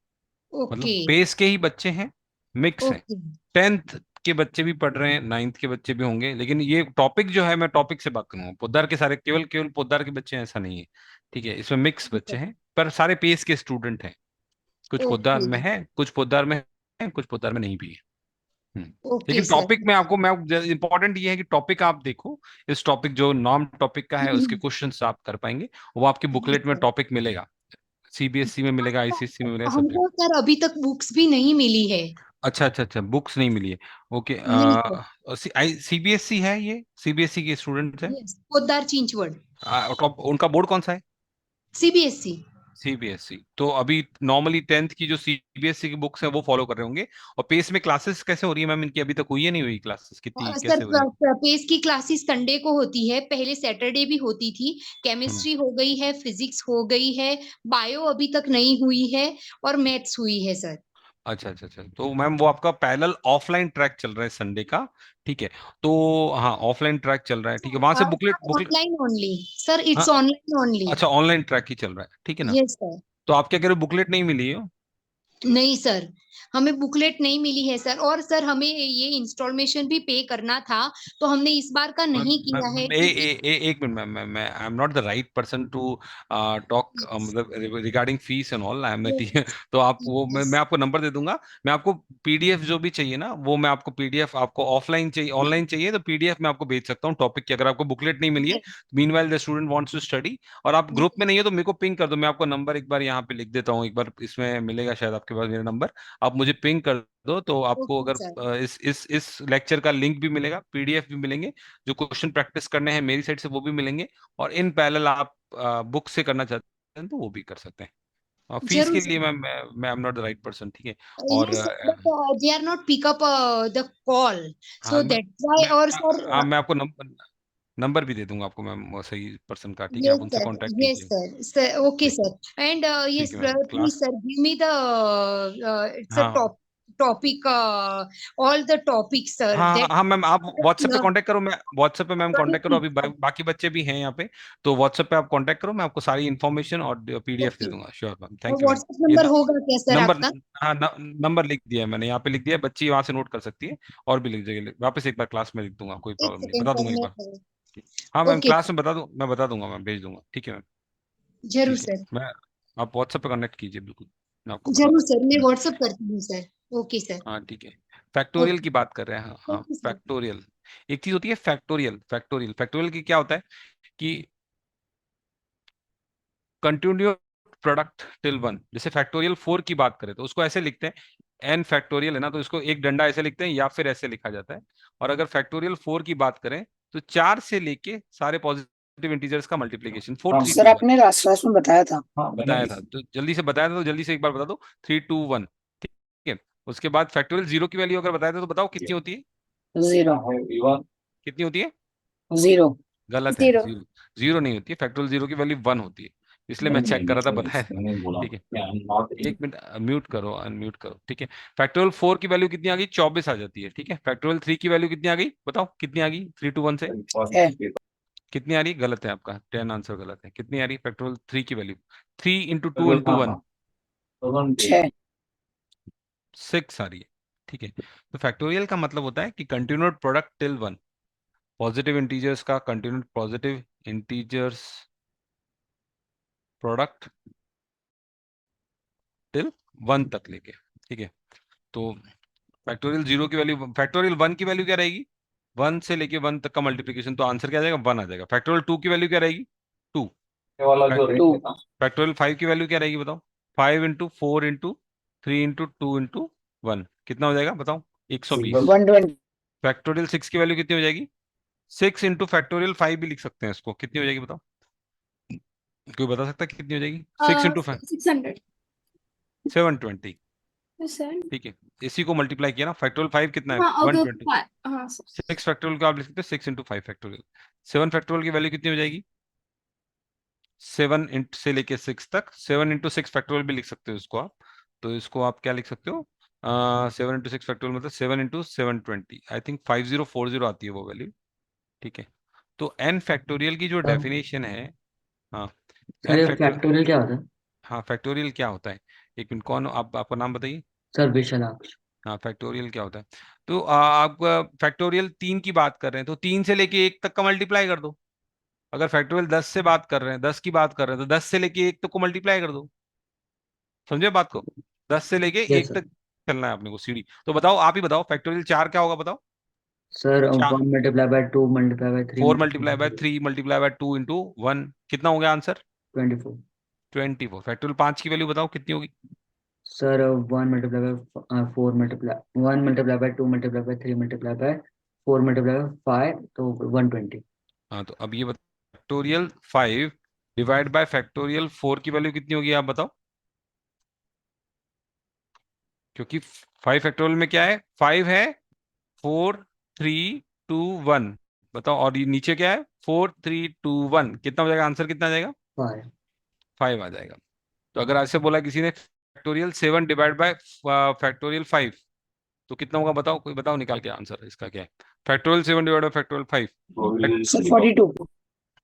Speaker 1: मतलब
Speaker 7: Okay.
Speaker 1: Pace के ही बच्चे हैं, mix हैं।
Speaker 7: Okay.
Speaker 1: 10th के बच्चे भी पढ़ रहे हैं, 9th के बच्चे भी होंगे, लेकिन ये टॉपिक जो है, मैं टॉपिक से बात करूंगा, पोद्दार के सारे, केवल केवल पोद्दार के बच्चे हैं ऐसा नहीं है, ठीक है। इसमें मिक्स बच्चे हैं पर सारे पेस के स्टूडेंट हैं। कुछ पोद्दार में
Speaker 7: Okay.
Speaker 1: है, कुछ पोद्दार में है, कुछ पोद्दार में नहीं भी है।
Speaker 7: Okay,
Speaker 1: लेकिन
Speaker 7: sir.
Speaker 1: टॉपिक में आपको, मैं इंपॉर्टेंट ये है कि टॉपिक आप देखो, इस टॉपिक जो नॉर्म टॉपिक का है उसके क्वेश्चंस आप कर पाएंगे, वो आपकी
Speaker 7: Yes,
Speaker 1: बुकलेट में
Speaker 7: sir.
Speaker 1: टॉपिक मिलेगा, सीबीएसई में मिलेगा, आईसीएसई में मिलेगा, सब जगह।
Speaker 7: हमको सर अभी तक बुक्स भी नहीं मिली है।
Speaker 1: अच्छा अच्छा अच्छा, बुक्स नहीं मिली है, ओके।
Speaker 7: नहीं सर।
Speaker 1: सीबीएसई है, ये सीबीएसई के स्टूडेंट्स हैं।
Speaker 7: यस पोद्दार चिंचवड।
Speaker 1: उनका बोर्ड कौन सा है?
Speaker 7: सीबीएसई।
Speaker 1: सीबीएसई। तो अभी नॉर्मली 10th की जो सीबीएसई की बुक्स हैं वो फॉलो कर रहे होंगे। और पेस में क्लासेस कैसे हो रही है मैम इनकी? अभी तक हुई है, नहीं हुई क्लासेस, कितनी
Speaker 7: सर
Speaker 1: कैसे हो रही है?
Speaker 7: पेस की क्लासेस संडे को होती है, पहले सैटरडे भी होती थी।
Speaker 1: हम्म,
Speaker 7: केमिस्ट्री हो गई है, फिजिक्स हो गई है, बायो अभी तक नहीं हुई है, और मैथ्स हुई है सर।
Speaker 1: अच्छा अच्छा अच्छा, तो मैम वो आपका पैरेलल ऑफलाइन ट्रैक चल रहा है संडे का, ठीक है। तो हाँ ऑफलाइन ट्रैक चल रहा है, ठीक है, वहां से booklet booklet,
Speaker 7: online only sir,
Speaker 1: हाँ
Speaker 7: इट्स ऑनलाइन ओनली।
Speaker 1: अच्छा ऑनलाइन ट्रैक ही चल रहा है, ठीक है ना।
Speaker 7: Yes sir.
Speaker 1: तो आप क्या कह रहे हो, बुकलेट नहीं मिली है?
Speaker 7: नहीं सर, हमें बुकलेट नहीं मिली है सर, और सर हमें ये इंस्टॉलेशन भी पे करना था, तो हमने इस बार का नहीं किया है क्योंकि
Speaker 1: एक मिनट मैम, मैं I am not the right person to talk,
Speaker 7: yes
Speaker 1: मतलब regarding fees and all, I am
Speaker 7: yes
Speaker 1: ठीक है। तो आप वो,
Speaker 7: यस
Speaker 1: मैं आपको नंबर दे दूंगा। मैं आपको पीडीएफ जो भी चाहिए ना, वो मैं आपको पीडीएफ, आपको ऑफलाइन चाहिए, ऑनलाइन चाहिए तो पीडीएफ मैं आपको भेज सकता हूँ टॉपिक की, अगर आपको बुकलेट नहीं मिली है। Meanwhile the student wants to study, और आप ग्रुप में नहीं हो तो मेरे को पिंग कर दो, मैं आपको नंबर एक बार यहाँ पे लिख देता हूँ, एक बार इसमें मिलेगा शायद आपके पास मेरा नंबर, आप मुझे पिंग कर दो तो आपको,
Speaker 7: ओके
Speaker 1: अगर
Speaker 7: सर।
Speaker 1: इस लेक्चर का लिंक भी मिलेगा, पीडीएफ भी मिलेंगे, जो क्वेश्चन प्रैक्टिस करने हैं मेरी साइड से वो भी मिलेंगे, और इन पैरेलल आप बुक से करना चाहते हैं तो वो भी कर सकते हैं। और फीस
Speaker 7: जरूर
Speaker 1: के
Speaker 7: सर।
Speaker 1: लिए मैं M not the right person, ठीक है। और
Speaker 7: Yes, sir, but they are not pick up the call,
Speaker 1: हाँ
Speaker 7: so that's why. और सर
Speaker 1: मैं आपको नंबर नंबर भी दे दूंगा आपको मैम, वो सही पर्सन का, ठीक है, आप
Speaker 7: yes
Speaker 1: उनसे
Speaker 7: sir,
Speaker 1: कांटेक्ट
Speaker 7: yes
Speaker 1: कीजिए।
Speaker 7: sir, sir, okay
Speaker 1: ठीक
Speaker 7: sir, and
Speaker 1: ठीक
Speaker 7: yes
Speaker 1: है ma'am,
Speaker 7: please
Speaker 1: class,
Speaker 7: sir give me the it's a
Speaker 1: हाँ
Speaker 7: topic all the topics sir
Speaker 1: हाँ
Speaker 7: that
Speaker 1: हाँ मैम, आप व्हाट्सएप पे
Speaker 7: uh,
Speaker 1: कांटेक्ट करो, मैं व्हाट्सएप पे मैम कांटेक्ट करो, अभी बाकी बच्चे भी हैं यहाँ पे, तो व्हाट्सएप पे आप कांटेक्ट करो, मैं आपको सारी इन्फॉर्मेशन और पीडीएफ दे
Speaker 7: okay,
Speaker 1: दूंगा, श्योर मैम,
Speaker 7: और
Speaker 1: थैंक यू मैम।
Speaker 7: व्हाट्सएप
Speaker 1: ये
Speaker 7: नंबर होगा क्या सर
Speaker 1: नंबर,
Speaker 7: आपका?
Speaker 1: हाँ नंबर लिख दिया है मैंने, यहाँ पे लिख दिया है, बच्ची वहां से नोट कर सकती है, और भी लिख जाइए, वापस एक बार क्लास में लिख दूंगा, कोई
Speaker 7: एक
Speaker 1: प्रॉब्लम नहीं,
Speaker 7: सेकंड
Speaker 1: बता
Speaker 7: सर
Speaker 1: दूंगा एक
Speaker 7: मैं
Speaker 1: बार। हाँ मैम
Speaker 7: ओके
Speaker 1: क्लास में बता दूँ, मैं बता दूंगा मैम, भेज दूंगा, ठीक है मैम।
Speaker 7: जरूर
Speaker 1: ठीक है,
Speaker 7: सर।
Speaker 1: मैं आप व्हाट्सएप पे कनेक्ट कीजिए, बिल्कुल मैं आपको
Speaker 7: जरूर
Speaker 1: बताता
Speaker 7: सर, मैं
Speaker 1: हूँ।
Speaker 7: व्हाट्सअप करती हूँ सर। Okay sir.
Speaker 1: हाँ ठीक है, फैक्टोरियल
Speaker 7: ओके।
Speaker 1: की बात कर रहे हैं। हाँ हाँ,
Speaker 7: ओके सर।
Speaker 1: फैक्टोरियल। एक चीज होती है फैक्टोरियल। फैक्टोरियल फैक्टोरियल की क्या होता है कि कंटिन्यूअस प्रोडक्ट टिल वन। जैसे फैक्टोरियल 4 की बात करें तो उसको ऐसे लिखते हैं, एन फैक्टोरियल है ना, तो इसको एक डंडा ऐसे लिखते हैं या फिर ऐसे लिखा जाता है। और अगर फैक्टोरियल 4 की बात करें तो 4 से लेके सारे पॉजिटिव इंटीजर्स का मल्टीप्लीकेशन, 4
Speaker 4: हाँ
Speaker 1: 3
Speaker 3: सर
Speaker 1: 2 1।
Speaker 3: आपने लास्ट में बताया था।
Speaker 4: हाँ
Speaker 1: बताया था तो जल्दी से बताया था, तो जल्दी से एक बार बता दो। 3 2 1, ठीक है। उसके बाद फैक्टोरियल 0 की वैल्यू अगर बताया था तो बताओ कितनी होती है?
Speaker 3: 0
Speaker 4: इवन
Speaker 1: कितनी होती है?
Speaker 3: 0
Speaker 1: गलत है,
Speaker 5: जीरो।
Speaker 1: जीरो। जीरो नहीं होती है, फैक्टोरियल 0 की वैल्यू 1 होती है, इसलिए मैं चेक कर रहा था, बताया था।
Speaker 4: मैंने बोला
Speaker 1: ठीक है,
Speaker 4: कि आई एम नॉट
Speaker 1: एक मिनट, म्यूट करो, अनम्यूट करो, ठीक है। फैक्टोरियल 4 की वैल्यू कितनी आ गई? 24 आ जाती है, ठीक है। फैक्टोरियल 3 की वैल्यू कितनी आ गई? बताओ कितनी आ गई 3 2 1 से?
Speaker 3: है
Speaker 1: कितनी आ रही? गलत है आपका 10 आंसर गलत है। कितनी आ रही फैक्टोरियल 3 की वैल्यू? 3 इंटू 2 इंटू 1,
Speaker 3: 6
Speaker 1: 6 आ रही है, ठीक है। तो फैक्टोरियल का मतलब होता है कि continued product till one, positive integers का continued positive integers product till 1 तक लेके, ठीक है। तो फैक्टोरियल 0 की वैल्यू, फैक्टोरियल 1 की वैल्यू क्या रहेगी? 1 से लेके 1 तक का मल्टीप्लीकेशन, तो आंसर क्या आ जाएगा? 1 आ जाएगा। फैक्टोरियल 2 की वैल्यू क्या रहेगी? 2।
Speaker 4: वाला जो रेट
Speaker 3: 2
Speaker 4: है ना,
Speaker 1: फैक्टोरियल 5 की वैल्यू क्या रहेगी बताओ? 5 इंटू 4 इंटू 3 इंटू 2 इंटू 1, कितना हो जाएगा बताओ? 120।
Speaker 3: 120
Speaker 1: फैक्टोरियल 6 की वैल्यू कितनी हो जाएगी? 6 इंटू फैक्टोरियल 5 भी लिख सकते हैं इसको, कितनी हो जाएगी बताओ? कोई बता सकता है कितनी हो जाएगी? 6 इंटू 5,
Speaker 5: 600।
Speaker 1: 720,
Speaker 5: सर।
Speaker 1: ठीक है। इसी को मल्टीप्लाई किया ना, फैक्टोरियल 5 कितना है?
Speaker 5: हाँ ओके
Speaker 1: 120।
Speaker 5: ओके। हाँ सर।
Speaker 1: 6 फैक्टोरियल को आप लिख सकते हैं 6 इंटू 5 फैक्टोरियल। 7 फैक्टोरियल की वैल्यू कितनी हो जाएगी? 7 इंट से लेके 6 तक, 7 इंटू 6 फैक्टोरियल भी लिख सकते हो इसको आप। तो इसको आप क्या लिख सकते हो? 7 इंटू 6 फैक्टोरियल मतलब 7 इंटू 720, आई थिंक 5040 आती है वो वैल्यू, ठीक है। तो एन फैक्टोरियल की जो
Speaker 8: सर
Speaker 1: डेफिनेशन है, हाँ,
Speaker 8: सर
Speaker 1: एन
Speaker 8: ये
Speaker 1: फैक्टोरियल,
Speaker 8: फैक्टोरियल क्या होता है?
Speaker 1: हाँ फैक्टोरियल क्या होता है? एक मिनट, कौन आप, आपका नाम बताइए।
Speaker 8: सर विशालाक्ष।
Speaker 1: हाँ फैक्टोरियल क्या होता है? तो आप फैक्टोरियल 3 की बात कर रहे हैं तो 3 से लेके 1 तक का मल्टीप्लाई कर दो। अगर फैक्टोरियल 10 से बात कर रहे हैं, 10 की बात कर रहे हैं, तो 10 से लेके 1 तक को मल्टीप्लाई कर दो। समझे बात को? 10 से लेके
Speaker 8: यस
Speaker 1: 1
Speaker 8: सर।
Speaker 1: तक चलना है अपने को सीढ़ी। तो बताओ, आप ही बताओ, फैक्टोरियल 4 क्या होगा बताओ?
Speaker 8: सर
Speaker 1: चार,
Speaker 8: 1 multiply by 2 multiply by 3
Speaker 1: 4 multiply by
Speaker 8: multiply
Speaker 1: 3 multiply by 2 into 1, कितना हो गया आंसर?
Speaker 8: 24।
Speaker 1: 24। फैक्टोरियल 5 की वैल्यू बताओ कितनी होगी?
Speaker 8: Sir 1 multiply by 4 multiply 1 multiply by 2 multiply by 3 multiply by 4 multiply by 5 तो 120।
Speaker 1: हाँ तो अब ये फैक्टोरियल 5 डिवाइड बाय फैक्टोरियल 4 की वैल्यू कितनी होगी आप बताओ? क्योंकि 5 फैक्टोरियल में क्या है? 5 है, 4 3 2 1, बताओ। और ये नीचे क्या है? 4 3 2 1, कितना हो जाएगा आंसर? कितना आ जाएगा?
Speaker 8: 5।
Speaker 1: 5 आ जाएगा। तो अगर ऐसे बोला किसी ने फैक्टोरियल 7 डिवाइड बाय फैक्टोरियल 5, तो कितना होगा बताओ? कोई बताओ, निकाल के आंसर इसका क्या है? Factorial 7 divide by factorial 5,
Speaker 3: sir 42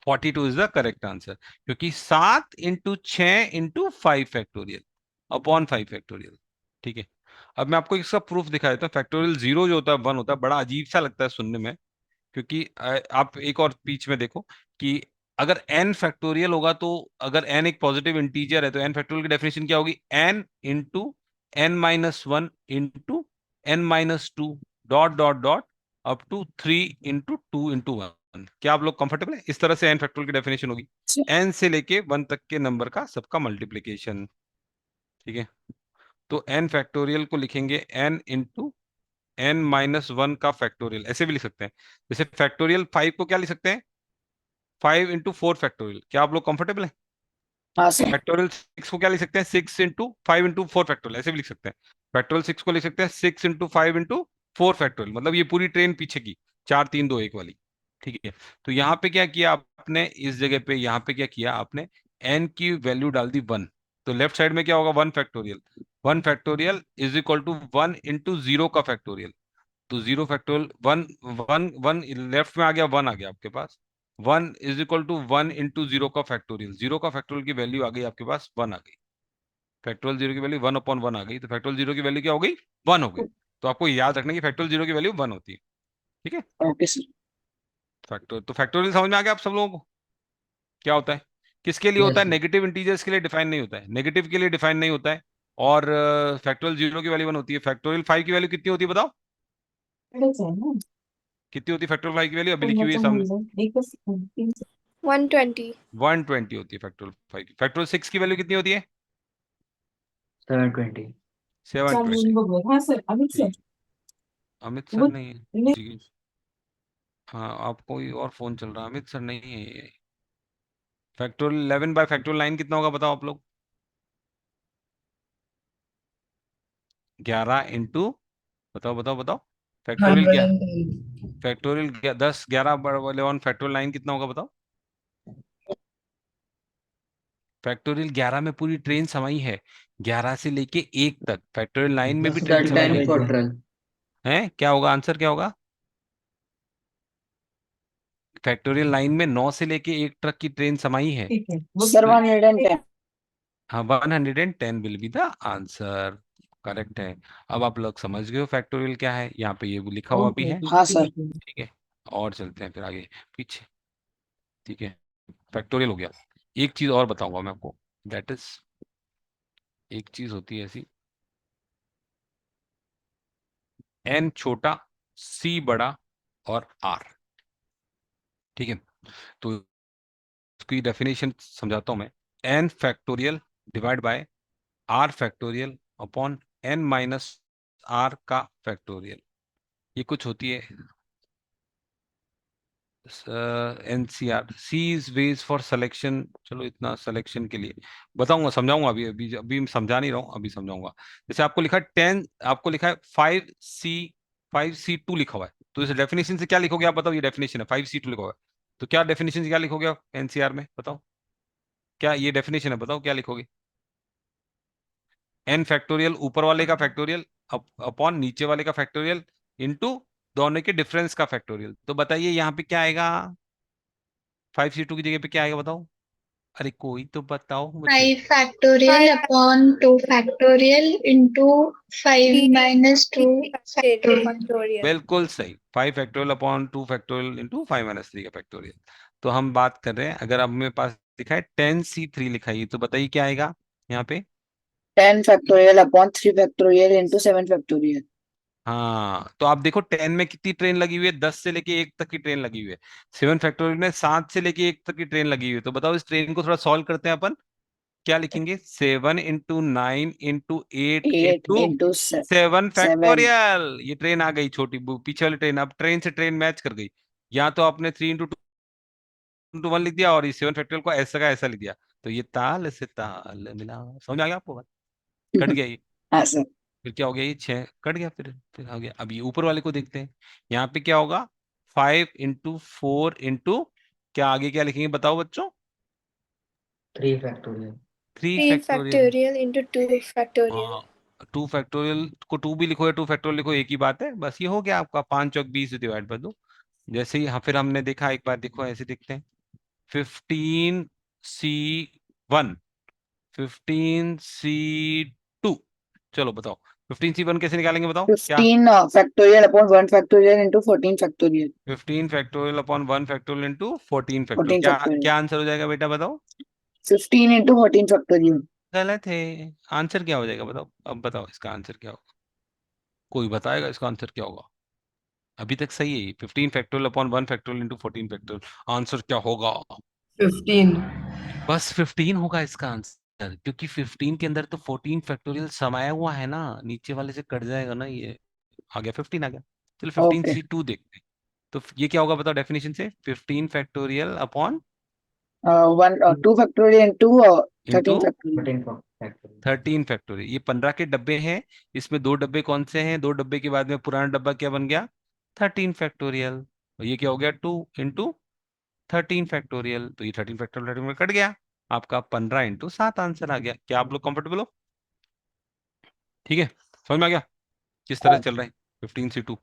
Speaker 1: 42 is the correct answer. क्योंकि 7 into 6 into 5 factorial upon 5 factorial, ठीक है। अब मैं आपको इसका प्रूफ दिखा देता हूँ। फैक्टोरियल 0 जो होता है, 1 होता है, बड़ा अजीब सा लगता है सुनने में, क्योंकि आप एक और बीच में देखो कि अगर n फैक्टोरियल होगा तो, अगर n एक पॉजिटिव इंटीजर है तो n फैक्टोरियल की डेफिनेशन क्या होगी? n into n-1 into n-2 dot dot dot up to 3 into 2 into 1। क्या आप लोग कंफर्टेबल है? इस तरह से n फैक्टोरियल की डेफिनेशन होगी, n से लेके 1 तक के नंबर का सबका मल्टीप्लीकेशन, ठीक है। तो n फैक्टोरियल को लिखेंगे n इंटू n-1 का फैक्टोरियल, ऐसे भी लिख सकते हैं। जैसे फैक्टोरियल 5 को क्या लिख सकते हैं? 5 इंटू 4 फैक्टोरियल। क्या आप लोग कंफर्टेबल हैं?
Speaker 3: हाँ सर
Speaker 1: फैक्टोरियल 6 को क्या लिख सकते हैं? 6 इंटू 5 इंटू 4 फैक्टोरियल, ऐसे भी लिख सकते हैं। फैक्टोरियल 6 को लिख सकते हैं 6 इंटू 5 इंटू 4 फैक्टोरियल, मतलब ये पूरी ट्रेन पीछे की 4 3 2 1 वाली, ठीक है। तो यहाँ पे क्या किया आपने? इस जगह पे यहाँ पे क्या किया आपने? n की वैल्यू डाल दी 1। तो लेफ्ट साइड में क्या होगा? 1 factorial. 1 factorial is equal to 1 into 0 का फैक्टोरियल। तो 0 फैक्टोरियल 1 1 1 लेफ्ट में आ गया, 1 आ गया आपके पास। 1 इज इक्वल टू 1 इंटू 0 का फैक्टोरियल। 0 का फैक्टोरियल की वैल्यू आ गई आपके पास, 1 आ गई। फैक्टोरियल 0 की वैल्यू 1 अपॉन 1 आ गई, तो फैक्टोरियल 0 की वैल्यू क्या हो गई? 1 हो गई। तो आपको याद रखना कि फैक्टोरियल 0 की वैल्यू 1 होती है, ठीक है।
Speaker 3: ओके सर
Speaker 1: फैक्टोरियल, तो फैक्टोरियल समझ में आ गया आप सब लोगों को क्या होता है? किसके लिए होता है?
Speaker 8: Yes.
Speaker 1: नेगेटिव इंटीजर्स के लिए डिफाइन नहीं होता है, नेगेटिव के लिए डिफाइन नहीं होता है। और फैक्टोरियल 0 की वैल्यू 1 होती है। फैक्टोरियल 5 की वैल्यू कितनी होती है बताओ? कितनी होती है फैक्टोरियल 5 की वैल्यू? अभी लिखी हुई है सामने,
Speaker 5: 120.
Speaker 1: 120 होती है फैक्टोरियल 5 की। फैक्टोरियल 6 की वैल्यू कितनी होती है?
Speaker 8: 720.
Speaker 1: 720।
Speaker 6: हाँ सर, अमित सर,
Speaker 1: ठीक, अमित सर नहीं है जी। हाँ, आप कोई और फोन चल रहा है, अमित सर नहीं है ये। फैक्टोरियल 11 बाय फैक्टोरियल 9 कितना होगा बताओ आप लोग? 11 इंटू, बताओ बताओ बताओ। फैक्टोरियल क्या?
Speaker 2: 110.
Speaker 1: फैक्टोरियल 10, 11 11 फैक्टोरियल 9 कितना होगा बताओ? फैक्टोरियल 11 में पूरी ट्रेन समाई है, 11 से लेके 1 तक। फैक्टोरियल 9 में भी
Speaker 8: So
Speaker 1: ट्रेन
Speaker 8: that
Speaker 1: समाई
Speaker 8: 10
Speaker 1: है।
Speaker 8: quadral.
Speaker 1: हैं? क्या होगा आंसर, क्या होगा? फैक्टोरियल 9 में 9 से लेके 1 ट्रक की ट्रेन समाई है।
Speaker 6: ठीक है,
Speaker 3: Sir, 110.
Speaker 1: हाँ, 110 will be the answer. Correct है। अब आप लोग समझ गए हो फैक्टोरियल क्या है, यहाँ पे ये भी लिखा हुआ भी
Speaker 6: ओके
Speaker 1: है।
Speaker 3: हाँ सर।
Speaker 1: ठीक है, और चलते हैं फिर आगे पीछे। ठीक है, फैक्टोरियल हो गया। एक चीज और बताऊंगा मैं आपको, दैट इज, एक चीज होती है ऐसी, एन छोटा, सी बड़ा, और आर। ठीक है, तो इसकी डेफिनेशन समझाता हूं मैं। N factorial divide by r factorial upon n minus r का फैक्टोरियल, ये कुछ होती है NCR, C is ways for selection. चलो इतना सिलेक्शन के लिए बताऊंगा, समझाऊंगा, अभी अभी अभी समझा नहीं रहा हूँ, अभी समझाऊंगा। जैसे आपको लिखा है 10, आपको लिखा है 5C2 लिखा हुआ है, तो इस डेफिनेशन से क्या लिखोगे आप बताओ? ये डेफिनेशन है, 5C2 लिखा हुआ है, तो क्या डेफिनेशन से क्या लिखोगे आप एनसीआर में बताओ? क्या ये डेफिनेशन है, बताओ क्या लिखोगे? एन फैक्टोरियल ऊपर वाले का फैक्टोरियल अपॉन नीचे वाले का फैक्टोरियल इंटू दोनों के डिफरेंस का फैक्टोरियल। तो बताइए यहाँ पे क्या आएगा? 5C2 की जगह पे क्या आएगा बताओ? अरे कोई तो बताओ मुझे।
Speaker 5: 5 factorial upon 2 factorial into 5 minus 2 factorial.
Speaker 1: बिल्कुल सही, 5 फैक्टोरियल अपॉन 2 फैक्टोरियल इंटू 5 - 3 का फैक्टोरियल। तो हम बात कर रहे हैं, अगर अब मेरे पास लिखा है 10C3 लिखा है, तो बताइए क्या आएगा यहाँ पे?
Speaker 3: 10 factorial upon 3 factorial into 7 factorial.
Speaker 1: हाँ, तो आप देखो 10 में कितनी ट्रेन लगी हुई है? 10 से लेके 1 तक की ट्रेन लगी हुई है। 7 फैक्टोरियल में 7 से लेके 1 तक की ट्रेन लगी हुई है। तो बताओ इस ट्रेन को थोड़ा सॉल्व करते हैं अपन। क्या लिखेंगे? 7 into 9 into 8
Speaker 3: 8
Speaker 1: into
Speaker 3: into
Speaker 1: 7
Speaker 3: 7.
Speaker 1: Factorial. ये ट्रेन आ गई छोटी, पीछे वाली ट्रेन, अब ट्रेन से ट्रेन मैच कर गई। या तो आपने 3 into 1 लिख दिया, और ये 7 फैक्टोरियल को ऐसा का ऐसा लिख दिया। तो ये ताल से ताल मिला, समझ आ गया आपको बात? कट गया ये,
Speaker 3: हाँ सर।
Speaker 1: फिर क्या हो गया? ये 6 कट गया, फिर आ गया। अब ये ऊपर वाले को देखते हैं, यहाँ पे क्या होगा? 5 into 4 इंटू, क्या आगे क्या लिखेंगे बताओ बच्चों?
Speaker 8: 3 factorial.
Speaker 1: 3
Speaker 5: 3
Speaker 1: factorial.
Speaker 5: factorial into 2 factorial.
Speaker 1: हाँ, 2 फैक्टोरियल को 2 भी लिखो या 2 फैक्टोरियल लिखो, एक ही बात है, बस ये हो गया आपका। 5 चौक 20 डिवाइड कर दो। जैसे ही, हाँ, फिर हमने देखा, एक बार देखो ऐसे देखते हैं। 15C1, 15C2, चलो बताओ 15C1 कैसे निकालेंगे बताओ क्या?
Speaker 3: 15 factorial upon 1 factorial into 14 factorial.
Speaker 1: 15 factorial upon 1 factorial into 14 factorial.
Speaker 3: 14
Speaker 1: क्या
Speaker 3: factorial.
Speaker 1: क्या आंसर हो जाएगा बेटा बताओ?
Speaker 3: 15 into 14 factorial.
Speaker 1: गलत है। आंसर क्या हो जाएगा बताओ? अब बताओ इसका आंसर क्या होगा? कोई बताएगा इसका आंसर क्या होगा? अभी तक सही है ये, 15 factorial upon 1 factorial into 14 factorial. Answer क्या होगा?
Speaker 2: 15.
Speaker 1: बस 15 होगा इसका आंसर, क्योंकि 15 के अंदर तो 14 फैक्टोरियल समाया हुआ है ना, नीचे वाले से कट जाएगा ना ये। आ गया 15 आ गया। चलो 15
Speaker 3: Okay.
Speaker 1: सी 2 देखते हैं। तो ये क्या होगा बताओ डेफिनेशन से? 15 factorial upon
Speaker 3: 2 factorial into
Speaker 1: into
Speaker 3: 13 factorial.
Speaker 8: 14 factorial.
Speaker 1: 13 factorial. ये 15 के डब्बे हैं, इसमें 2 डब्बे कौन से हैं? 2 डब्बे के बाद में पुराना डब्बा क्या बन गया? 13 फैक्टोरियल। और ये क्या हो गया? 2 इंटू 13 फैक्टोरियल। तो ये 13 फैक्टोरियल 13 में कट गया, आपका 15 इंटू 7 आंसर आ गया। क्या आप लोग कंफर्टेबल हो? ठीक है, समझ में आ गया किस तरह से चल रहा है 15C2?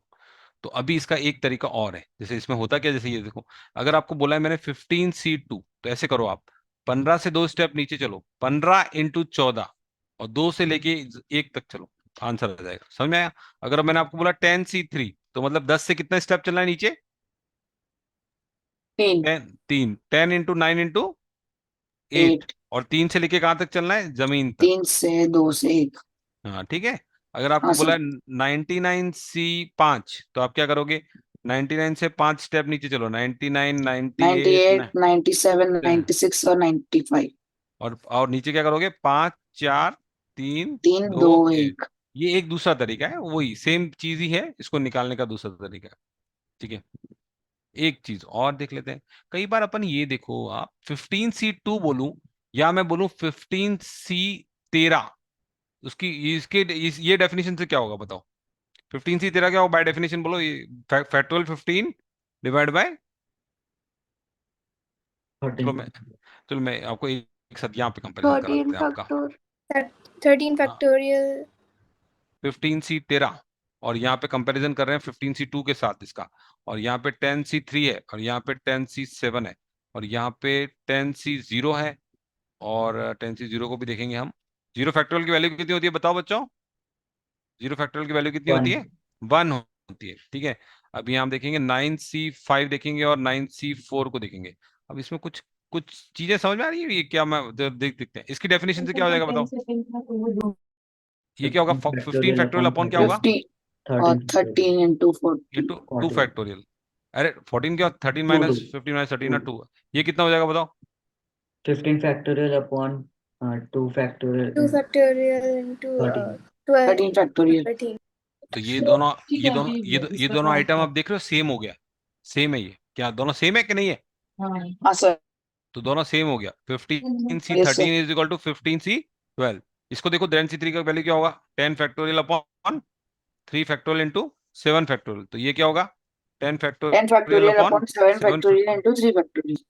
Speaker 1: तो अभी इसका एक तरीका और है, जैसे इसमें होता क्या, जैसे ये देखो, अगर आपको बोला है मैंने 15C2, तो ऐसे करो आप, 15 से 2 स्टेप नीचे चलो, 15 इंटू 14, और 2 से लेके 1 तक चलो, आंसर आ जाएगा। समझ में आया? अगर मैंने आपको बोला 10C3, तो मतलब 10 से कितना स्टेप चलना है नीचे?
Speaker 3: 3.
Speaker 1: 10 इंटू 9 इंटू 8
Speaker 3: 8
Speaker 1: और 3 से लेके कहाँ तक चलना है, जमीन तक।
Speaker 3: 3 से 2 से 1
Speaker 1: हाँ ठीक है। अगर आपको
Speaker 3: हाँ
Speaker 1: बोला
Speaker 3: सर
Speaker 1: 99C5 तो आप क्या करोगे, 99 से 5 स्टेप नीचे चलो, 99, 98
Speaker 3: 98 97 96 और 95
Speaker 1: और नीचे क्या करोगे, 5 4 3
Speaker 3: 3 2
Speaker 1: 2 1।
Speaker 3: 1
Speaker 1: ये एक दूसरा तरीका है, वही सेम चीज ही है, इसको निकालने का दूसरा तरीका है। ठीक है, एक चीज और देख लेते हैं। कई बार अपन ये देखो, आप 15C2 बोलूं या मैं बोलूं 15C13, उसकी ये डेफिनेशन से क्या होगा बताओ। 15C13 क्या होगा बाय डेफिनेशन, बोलो ये फैक्टोरियल 15 डिवाइड बाय, चलो
Speaker 8: 13
Speaker 1: मैं चलो मैं आपको एक साथ यहाँ पे कंपैरिजन करा
Speaker 5: 13
Speaker 1: देते हैं आपका।
Speaker 5: factor 13
Speaker 1: हाँ,
Speaker 5: factorial
Speaker 1: 15C13 और यहाँ पे कंपैरिजन कर रहे हैं 15C2 के साथ इसका, और यहाँ पे 10C3 है, और यहाँ पे 10C7 है, और यहाँ पे 10C0 है, और 10C0 को भी देखेंगे हम। जीरो फैक्टोरियल की वैल्यू कितनी होती है बताओ बच्चों, जीरो फैक्टोरियल की वैल्यू कितनी
Speaker 8: 1
Speaker 1: होती है, 1 होती है। ठीक है, अभी हम देखेंगे 9C5 देखेंगे और 9C4 को देखेंगे। अब इसमें कुछ कुछ चीजें समझ में आ रही है, ये क्या मैं देखते हैं इसकी डेफिनेशन से क्या हो जाएगा बताओ। ये क्या होगा, 15
Speaker 8: फैक्टोरियल
Speaker 1: फैक्टोरियल
Speaker 8: अपॉन
Speaker 1: अपॉन क्या होगा,
Speaker 3: 50 और
Speaker 8: 13
Speaker 3: 13 into 40
Speaker 1: इंटू 2
Speaker 8: 40
Speaker 1: फैक्टोरियल। अरे 14 क्या, 13
Speaker 8: 2
Speaker 1: माइनस
Speaker 8: 2
Speaker 1: 15 माइनस 13 ना 2, ये कितना हो जाएगा बताओ।
Speaker 8: 15 factorial upon 2
Speaker 5: 2
Speaker 8: factorial
Speaker 5: factorial into
Speaker 8: 13
Speaker 5: 12
Speaker 3: 13 factorial
Speaker 5: 13
Speaker 1: तो ये दोनों आइटम आप देख रहे हो सेम हो गया, सेम है ये, क्या दोनों सेम है कि नहीं है,
Speaker 3: हाँ सर
Speaker 1: तो दोनों सेम हो गया। 15C
Speaker 3: yes sir
Speaker 1: 13 is equal to 15C12। इसको देखो 10C3 का वैल्यू क्या होगा, 10 factorial upon 3 factorial into 7 factorial, तो ये क्या होगा 10
Speaker 3: 10
Speaker 1: factorial
Speaker 3: factorial
Speaker 1: upon
Speaker 3: upon 7
Speaker 1: 7
Speaker 3: factorial
Speaker 1: factorial.
Speaker 3: into 3 factorial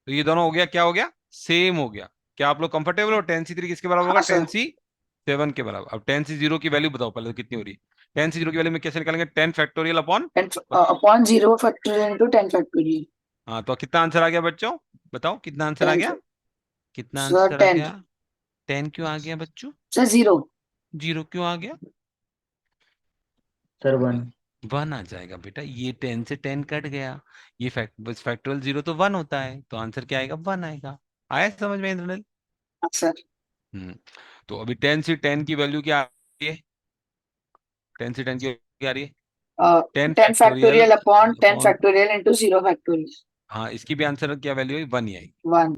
Speaker 1: तो ये दोनों हो गया, क्या हो गया, सेम हो गया। क्या आप लोग कंफर्टेबल हो, 10C3 किसके बराबर होगा,
Speaker 3: हाँ सर
Speaker 1: 10C7 के बराबर। अब 10C0 की वैल्यू बताओ पहले, तो कितनी हो रही है, 10C0 की वैल्यू में कैसे निकालेंगे, 10 factorial upon,
Speaker 3: 10 upon 0 factorial into 10 factorial
Speaker 1: हाँ तो कितना आंसर आ गया बच्चों, बताओ कितना आंसर आ
Speaker 3: 10
Speaker 1: गया, कितना
Speaker 3: सर
Speaker 1: आंसर आ
Speaker 3: 10
Speaker 1: गया, 10 क्यों आ गया बच्चों,
Speaker 3: सर 0
Speaker 1: जीरो क्यों आ गया,
Speaker 8: सर 1
Speaker 1: 1 आ जाएगा बेटा, ये 10 से 10 कट गया, ये बस फैक्टोरियल 0 तो 1 होता है, तो आंसर क्या आएगा, 1 आएगा। आया समझ में इंद्रनील।
Speaker 3: हाँ सर
Speaker 1: हम्म तो अभी 10 से 10 की वैल्यू क्या आ रही है, 10 से 10 की क्या आ रही है, 10
Speaker 3: 10
Speaker 1: factorial
Speaker 3: factorial upon 10
Speaker 1: upon,
Speaker 3: factorial into 0 factorial
Speaker 1: हाँ इसकी भी आंसर क्या वैल्यू है, 1 ही आएगी।
Speaker 3: 1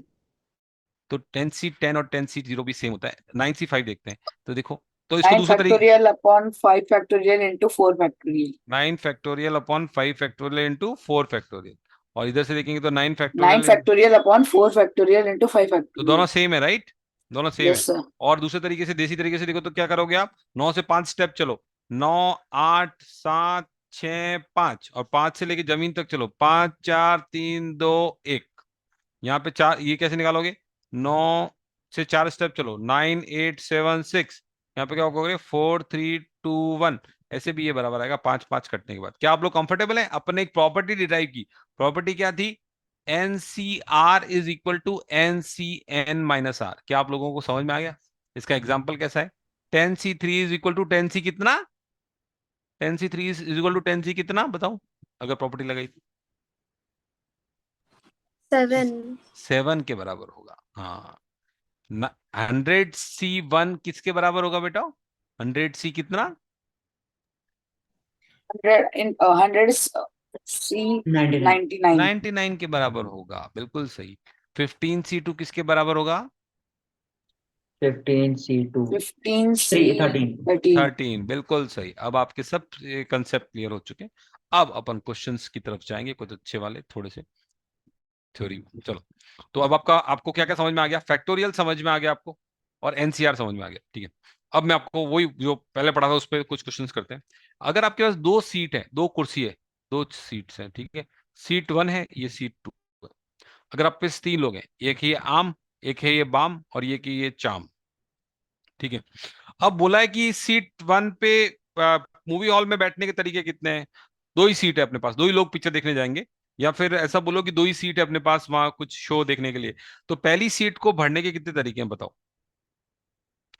Speaker 1: तो 10C10 और 10C0 भी सेम होता है। 9C5 देखते हैं, तो देखो, तो इसको
Speaker 3: 9
Speaker 1: दूसरे तरीके,
Speaker 3: factorial upon 5 factorial into 4 factorial
Speaker 1: 9 factorial upon 5 factorial into 4 factorial, और इधर से देखेंगे तो 9
Speaker 3: 9
Speaker 1: factorial,
Speaker 3: factorial upon 4 factorial into 5
Speaker 1: तो दोनों
Speaker 3: factorial
Speaker 1: सेम है राइट, दोनों सेम है।
Speaker 3: यस सर
Speaker 1: और दूसरे तरीके से, देसी तरीके से देखो तो क्या करोगे आप, 9 से 5 स्टेप चलो, 9 8 7 6 5, और 5 से लेके जमीन तक चलो, 5 4 3 2 1। यहाँ पे चार, ये कैसे निकालोगे, 9 से 4 स्टेप चलो, 9 8 7 6, यहाँ पे क्या होगा, 4 3 2 1। ऐसे भी ये बराबर आएगा 5 5 कटने के बाद। क्या आप लोग कंफर्टेबल हैं, अपने एक प्रॉपर्टी डिराइव की, प्रॉपर्टी क्या थी, NCR is equal to NCN minus r. क्या आप लोगों को समझ में आ गया, इसका एग्जाम्पल कैसा है, 10C3 is equal to 10C कितना, 10C3 is equal to 10C कितना बताओ, अगर प्रॉपर्टी लगाई,
Speaker 5: 7
Speaker 1: 7 के बराबर होगा। हाँ 100C1 किसके बराबर होगा बेटा, 100C कितना,
Speaker 3: 100 in 100 C
Speaker 8: 99
Speaker 3: 99
Speaker 1: 99 के बराबर होगा, बिल्कुल सही। 15C2 किसके बराबर होगा,
Speaker 8: 15C2
Speaker 3: 15 C
Speaker 8: 13
Speaker 3: 13
Speaker 1: 13, बिल्कुल सही। अब आपके सब कंसेप्ट क्लियर हो चुके हैं। अब अपन क्वेश्चंस की तरफ जाएंगे, कुछ अच्छे वाले थोड़े से थ्योरी। चलो, तो अब आपको क्या क्या समझ में आ गया, फैक्टोरियल समझ में आ गया आपको, और एनसीआर समझ में आ गया। ठीक है, अब मैं आपको वही जो पहले पढ़ा था उस पर कुछ क्वेश्चंस करते हैं। अगर आपके पास 2 सीट है, 2 कुर्सी है, 2 सीट्स हैं, ठीक है, सीट 1 है, ये सीट 2 है। अगर आप पे 3 लोग हैं, एक है ये आम, एक है ये बाम, और ये कि ये चाम, ठीक है। अब बोला है कि सीट 1 पे मूवी हॉल में बैठने के तरीके कितने हैं, 2 ही सीट है अपने पास, 2 ही लोग पिक्चर देखने जाएंगे, या फिर ऐसा बोलो कि 2 ही सीट है अपने पास वहां कुछ शो देखने के लिए। तो पहली सीट को भरने के कितने तरीके हैं बताओ,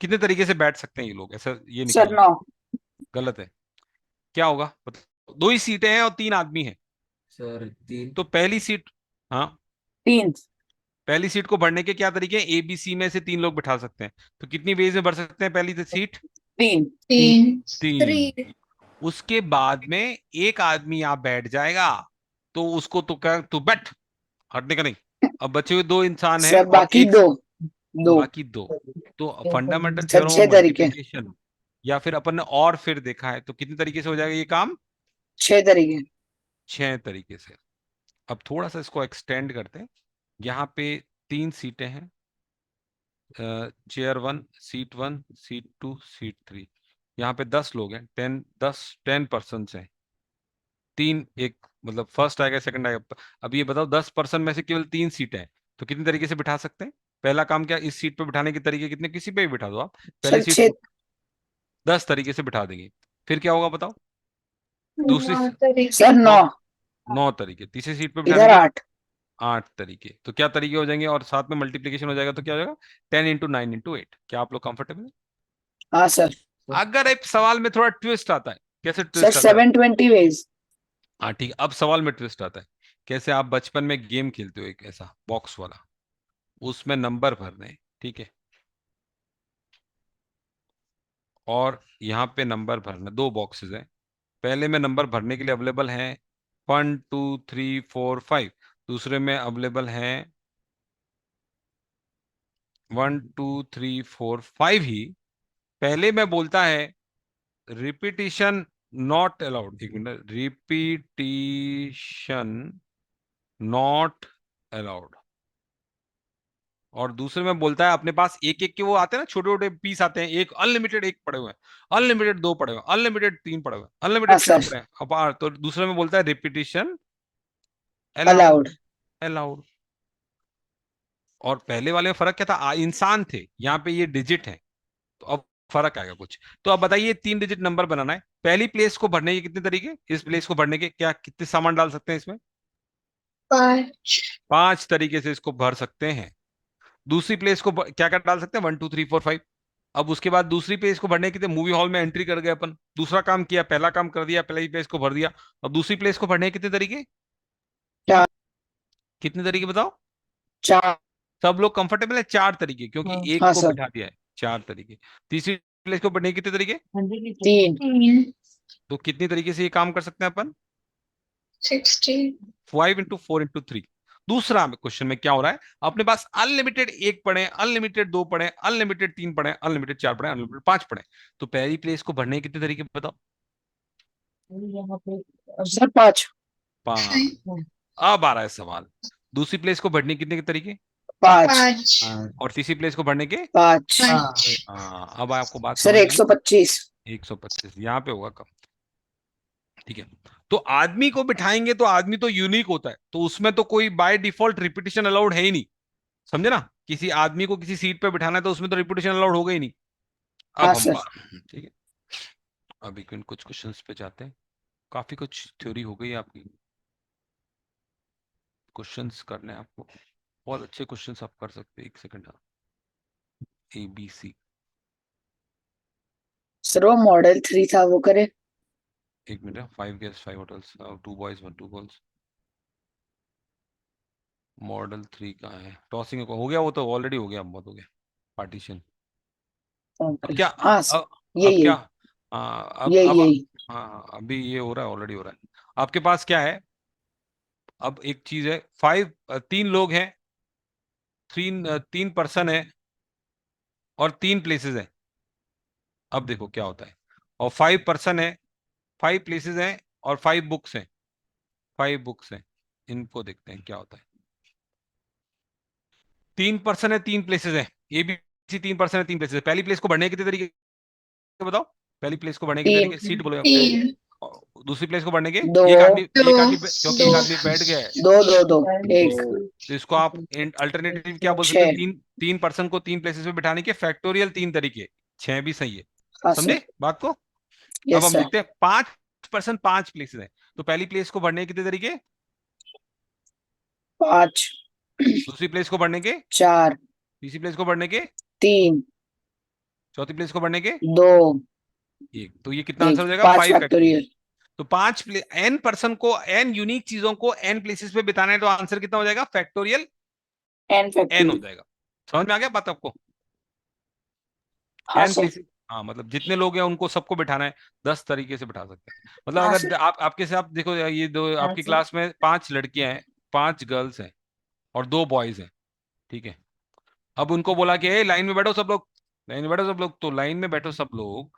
Speaker 1: कितने तरीके से बैठ सकते हैं ये लोग, ऐसा ये
Speaker 3: सर
Speaker 1: निकालिए।
Speaker 3: 9
Speaker 1: गलत है, क्या होगा बताओ, 2 ही सीटें हैं और 3 आदमी हैं,
Speaker 8: सर 3
Speaker 1: तो पहली सीट, हाँ
Speaker 3: 3
Speaker 1: पहली सीट को भरने के क्या तरीके हैं? ABC में से 3 लोग बिठा सकते हैं, तो कितनी वेज में भर सकते हैं पहली सीट?
Speaker 3: 3
Speaker 1: 3। उसके बाद में एक आदमी यहाँ बैठ जाएगा, तो उसको तो क्या, तू बैठ, हटने का नहीं। अब बचे हुए 2 इंसान हैं
Speaker 3: सर
Speaker 1: और
Speaker 3: बाकी
Speaker 1: एक,
Speaker 3: दो
Speaker 1: बाकी 2। तो फंडामेंटल
Speaker 3: सर
Speaker 1: थ्योरम
Speaker 3: 6
Speaker 1: ऑफ
Speaker 3: तरीके
Speaker 1: मल्टीप्लिकेशन, या फिर अपन ने और फिर देखा है, तो कितने तरीके से हो जाएगा ये काम?
Speaker 3: 6 तरीके
Speaker 1: 6 तरीके से। अब थोड़ा सा इसको एक्सटेंड करते हैं। यहाँ पे 3 सीटें हैं, चेयर 1, सीट 1, सीट 2, सीट 3। यहाँ पे 10 लोग हैं, 10 पर्सन हैं। 3 एक मतलब फर्स्ट आएगा सेकंड आएगा। अब ये बताओ 10 पर्सन में से केवल 3 सीटें हैं, तो कितने तरीके से बिठा सकते हैं? पहला काम क्या, इस सीट पे बिठाने के तरीके कितने, किसी पे भी बिठा दो आप, पहली
Speaker 3: सर
Speaker 1: सीट
Speaker 3: 6
Speaker 1: को 10 तरीके से बिठा देंगे। फिर क्या होगा बताओ? दूसरी
Speaker 3: सर 9
Speaker 1: 9 तरीके, तीसरी सीट पे बिठाने
Speaker 3: इधर
Speaker 1: के
Speaker 3: 8
Speaker 1: 8 तरीके। तो क्या तरीके हो जाएंगे, और साथ में मल्टीप्लीकेशन हो जाएगा, तो क्या हो जाएगा? 10 इंटू 9 इंटू 8। क्या आप लोग कंफर्टेबल है?
Speaker 3: हाँ सर
Speaker 1: अगर एक सवाल में थोड़ा ट्विस्ट आता है, कैसे
Speaker 3: सर
Speaker 1: ट्विस्ट आता है?
Speaker 3: 720 वेज
Speaker 1: हाँ ठीक है, अब सवाल में ट्विस्ट आता है। कैसे, आप बचपन में गेम खेलते हो एक ऐसा बॉक्स वाला, उसमें नंबर भरने हैं, ठीक है, और यहाँ पे नंबर भरना, 2 बॉक्सेस हैं। पहले में नंबर भरने के लिए अवेलेबल हैं 1 2 3 4 5, दूसरे में अवेलेबल हैं 1 2 3 4 5 ही। पहले में बोलता है रिपीटिशन नॉट अलाउड, एक मिनट, रिपीटिशन नॉट अलाउड। और दूसरे में बोलता है अपने पास एक एक के वो आते हैं ना, छोटे छोटे पीस आते हैं, एक अनलिमिटेड 1 पड़े हुए हैं, अनलिमिटेड 2 पड़े हुए हैं, अनलिमिटेड 3 पड़े हुए हैं,
Speaker 3: हाँ
Speaker 1: अनलिमिटेड 4
Speaker 3: सर
Speaker 1: पड़े हैं अपार। तो दूसरे में बोलता है रिपीटिशन अलाउड,
Speaker 3: अलाउड
Speaker 1: अलाउड। और पहले वाले में फर्क क्या था, इंसान थे, यहाँ पे ये डिजिट है, तो अब फर्क आएगा कुछ। तो अब बताइए 3 डिजिट नंबर बनाना है, पहली प्लेस को भरने के कितने तरीके, इस प्लेस को भरने के क्या कितने सामान डाल सकते हैं इसमें? 5 तरीके से इसको भर सकते हैं। दूसरी प्लेस को क्या क्या डाल सकते हैं? 1 2 3 4 5। अब उसके बाद दूसरी पेज को भरने के लिए मूवी हॉल में एंट्री कर गए अपन, दूसरा काम किया, पहला काम कर दिया, पहली पेज को भर दिया। और दूसरी प्लेस को भरने के कितने तरीके,
Speaker 3: 4
Speaker 1: कितने तरीके बताओ?
Speaker 3: 4
Speaker 1: सब लोग कंफर्टेबल है? 4 तरीके, क्योंकि एक
Speaker 3: हाँ
Speaker 1: को
Speaker 3: सर
Speaker 1: बिठा दिया है, 4 तरीके। तीसरी प्लेस को भरने के कितने तरीके?
Speaker 3: 3
Speaker 1: तो कितनी तरीके से ये काम कर सकते हैं अपन? 5 इंटू 4 इंटू 3। दूसरा क्वेश्चन में क्या हो रहा है, अपने पास अनलिमिटेड 1 पढ़े, अनलिमिटेड 2 पढ़े, अनलिमिटेड 3 पढ़े, अनलिमिटेड 4 पढ़े, अनलिमिटेड 5 पढ़े। तो पहली प्लेस को भरने के कितने तरीके बताओ?
Speaker 3: सर 5
Speaker 1: 5। अब आ रहा है सवाल, दूसरी प्लेस को भरने के कितने के तरीके,
Speaker 3: 5
Speaker 1: और तीसरी प्लेस को भरने के?
Speaker 3: 5
Speaker 1: हाँ, अब आपको बात
Speaker 3: सर
Speaker 1: समझ में आई?
Speaker 3: 125
Speaker 1: 125 यहाँ पे होगा कम, ठीक है। तो आदमी को बिठाएंगे तो आदमी तो यूनिक होता है, तो उसमें तो कोई बाय डिफॉल्ट रिपीटिशन अलाउड है ही नहीं, समझे ना? किसी आदमी को किसी सीट पे बिठाना है तो उसमें तो रिपीटिशन अलाउड होगा ही नहीं।
Speaker 3: हाँ
Speaker 1: अब हम
Speaker 3: सर
Speaker 1: ठीक है, अभी कुछ क्वेश्चंस पे जाते हैं। काफी कुछ थ्योरी हो गई आपकी, क्वेश्चंस करने हैं आपको, बहुत अच्छे क्वेश्चंस आप कर सकते हैं। 1 सेकंड, ABC,
Speaker 3: सर वो मॉडल 3 था वो करे
Speaker 1: 1 minute, 5 guests 5 hotels, 2 boys 1 2 girls। Model 3 कहाँ है? टॉसिंग हो गया, वो तो ऑलरेडी हो गया, बहुत हो गया पार्टीशन। अब क्या,
Speaker 3: हाँ
Speaker 1: अब क्या,
Speaker 3: यही
Speaker 1: अब
Speaker 3: यही
Speaker 1: हाँ अभी ये हो रहा है, ऑलरेडी हो रहा है। आपके पास क्या है, अब एक चीज है, 3 लोग हैं, 3 पर्सन है, और 3 प्लेसेस हैं। अब देखो क्या होता है, और 5 पर्सन है, 5 प्लेसेस हैं, और 5 बुक्स हैं, 5 बुक्स हैं। इनको देखते हैं क्या होता है। 3 पर्सन है, 3 प्लेसेस है, ए बी सी 3 पर्सन है, 3 प्लेसेस है। पहली प्लेस को बढ़ने के कितने तरीके बताओ? पहली प्लेस को बढ़ने के तरीके, सीट बोलो। और दूसरी प्लेस को बढ़ने के,
Speaker 3: दो
Speaker 1: एक आदमी क्योंकि एक आदमी बैठ गया है,
Speaker 3: 2 1
Speaker 1: तो इसको आप अल्टरनेटिव क्या बोल सकते
Speaker 3: 6
Speaker 1: हैं? 3 पर्सन को 3 प्लेसेस पे बिठाने के फैक्टोरियल 3 तरीके, 6 भी सही है,
Speaker 3: हाँ
Speaker 1: समझे
Speaker 3: सर
Speaker 1: बात को? अब
Speaker 3: यस
Speaker 1: हम
Speaker 3: सर
Speaker 1: देखते हैं 5 पर्सन 5 प्लेसेस है, तो पहली प्लेस को बढ़ने के कितने तरीके,
Speaker 3: 5
Speaker 1: दूसरी प्लेस को बढ़ने के,
Speaker 3: 4
Speaker 1: तीसरी प्लेस को बढ़ने के,
Speaker 3: 3
Speaker 1: चौथी प्लेस को बढ़ने के
Speaker 3: 2
Speaker 1: 1। तो ये कितना आंसर हो जाएगा?
Speaker 3: 5
Speaker 1: 5 फैक्टोरियल।
Speaker 3: फैक्टोरियल
Speaker 1: तो 5 n पर्सन को n यूनिक चीजों को n प्लेसेस पे बिताना है, तो आंसर कितना हो जाएगा? Factorial
Speaker 3: n
Speaker 1: n
Speaker 3: factorial.
Speaker 1: हो जाएगा। समझ में आ गया बात आपको?
Speaker 3: हाँ
Speaker 1: एन
Speaker 3: सर।
Speaker 1: प्लेसेस, हाँ मतलब जितने लोग हैं उनको सबको बिठाना है, 10 तरीके से बिठा सकते हैं। मतलब
Speaker 3: हाँ
Speaker 1: अगर
Speaker 3: सर।
Speaker 1: आप आपके से आप देखो, ये दो
Speaker 3: हाँ
Speaker 1: आपकी
Speaker 3: सर।
Speaker 1: क्लास में 5 लड़कियां हैं, 5 गर्ल्स हैं और 2 बॉयज हैं, ठीक है। अब उनको बोला कि ए लाइन में बैठो सब लोग, लाइन में बैठो सब लोग, तो लाइन में बैठो सब लोग।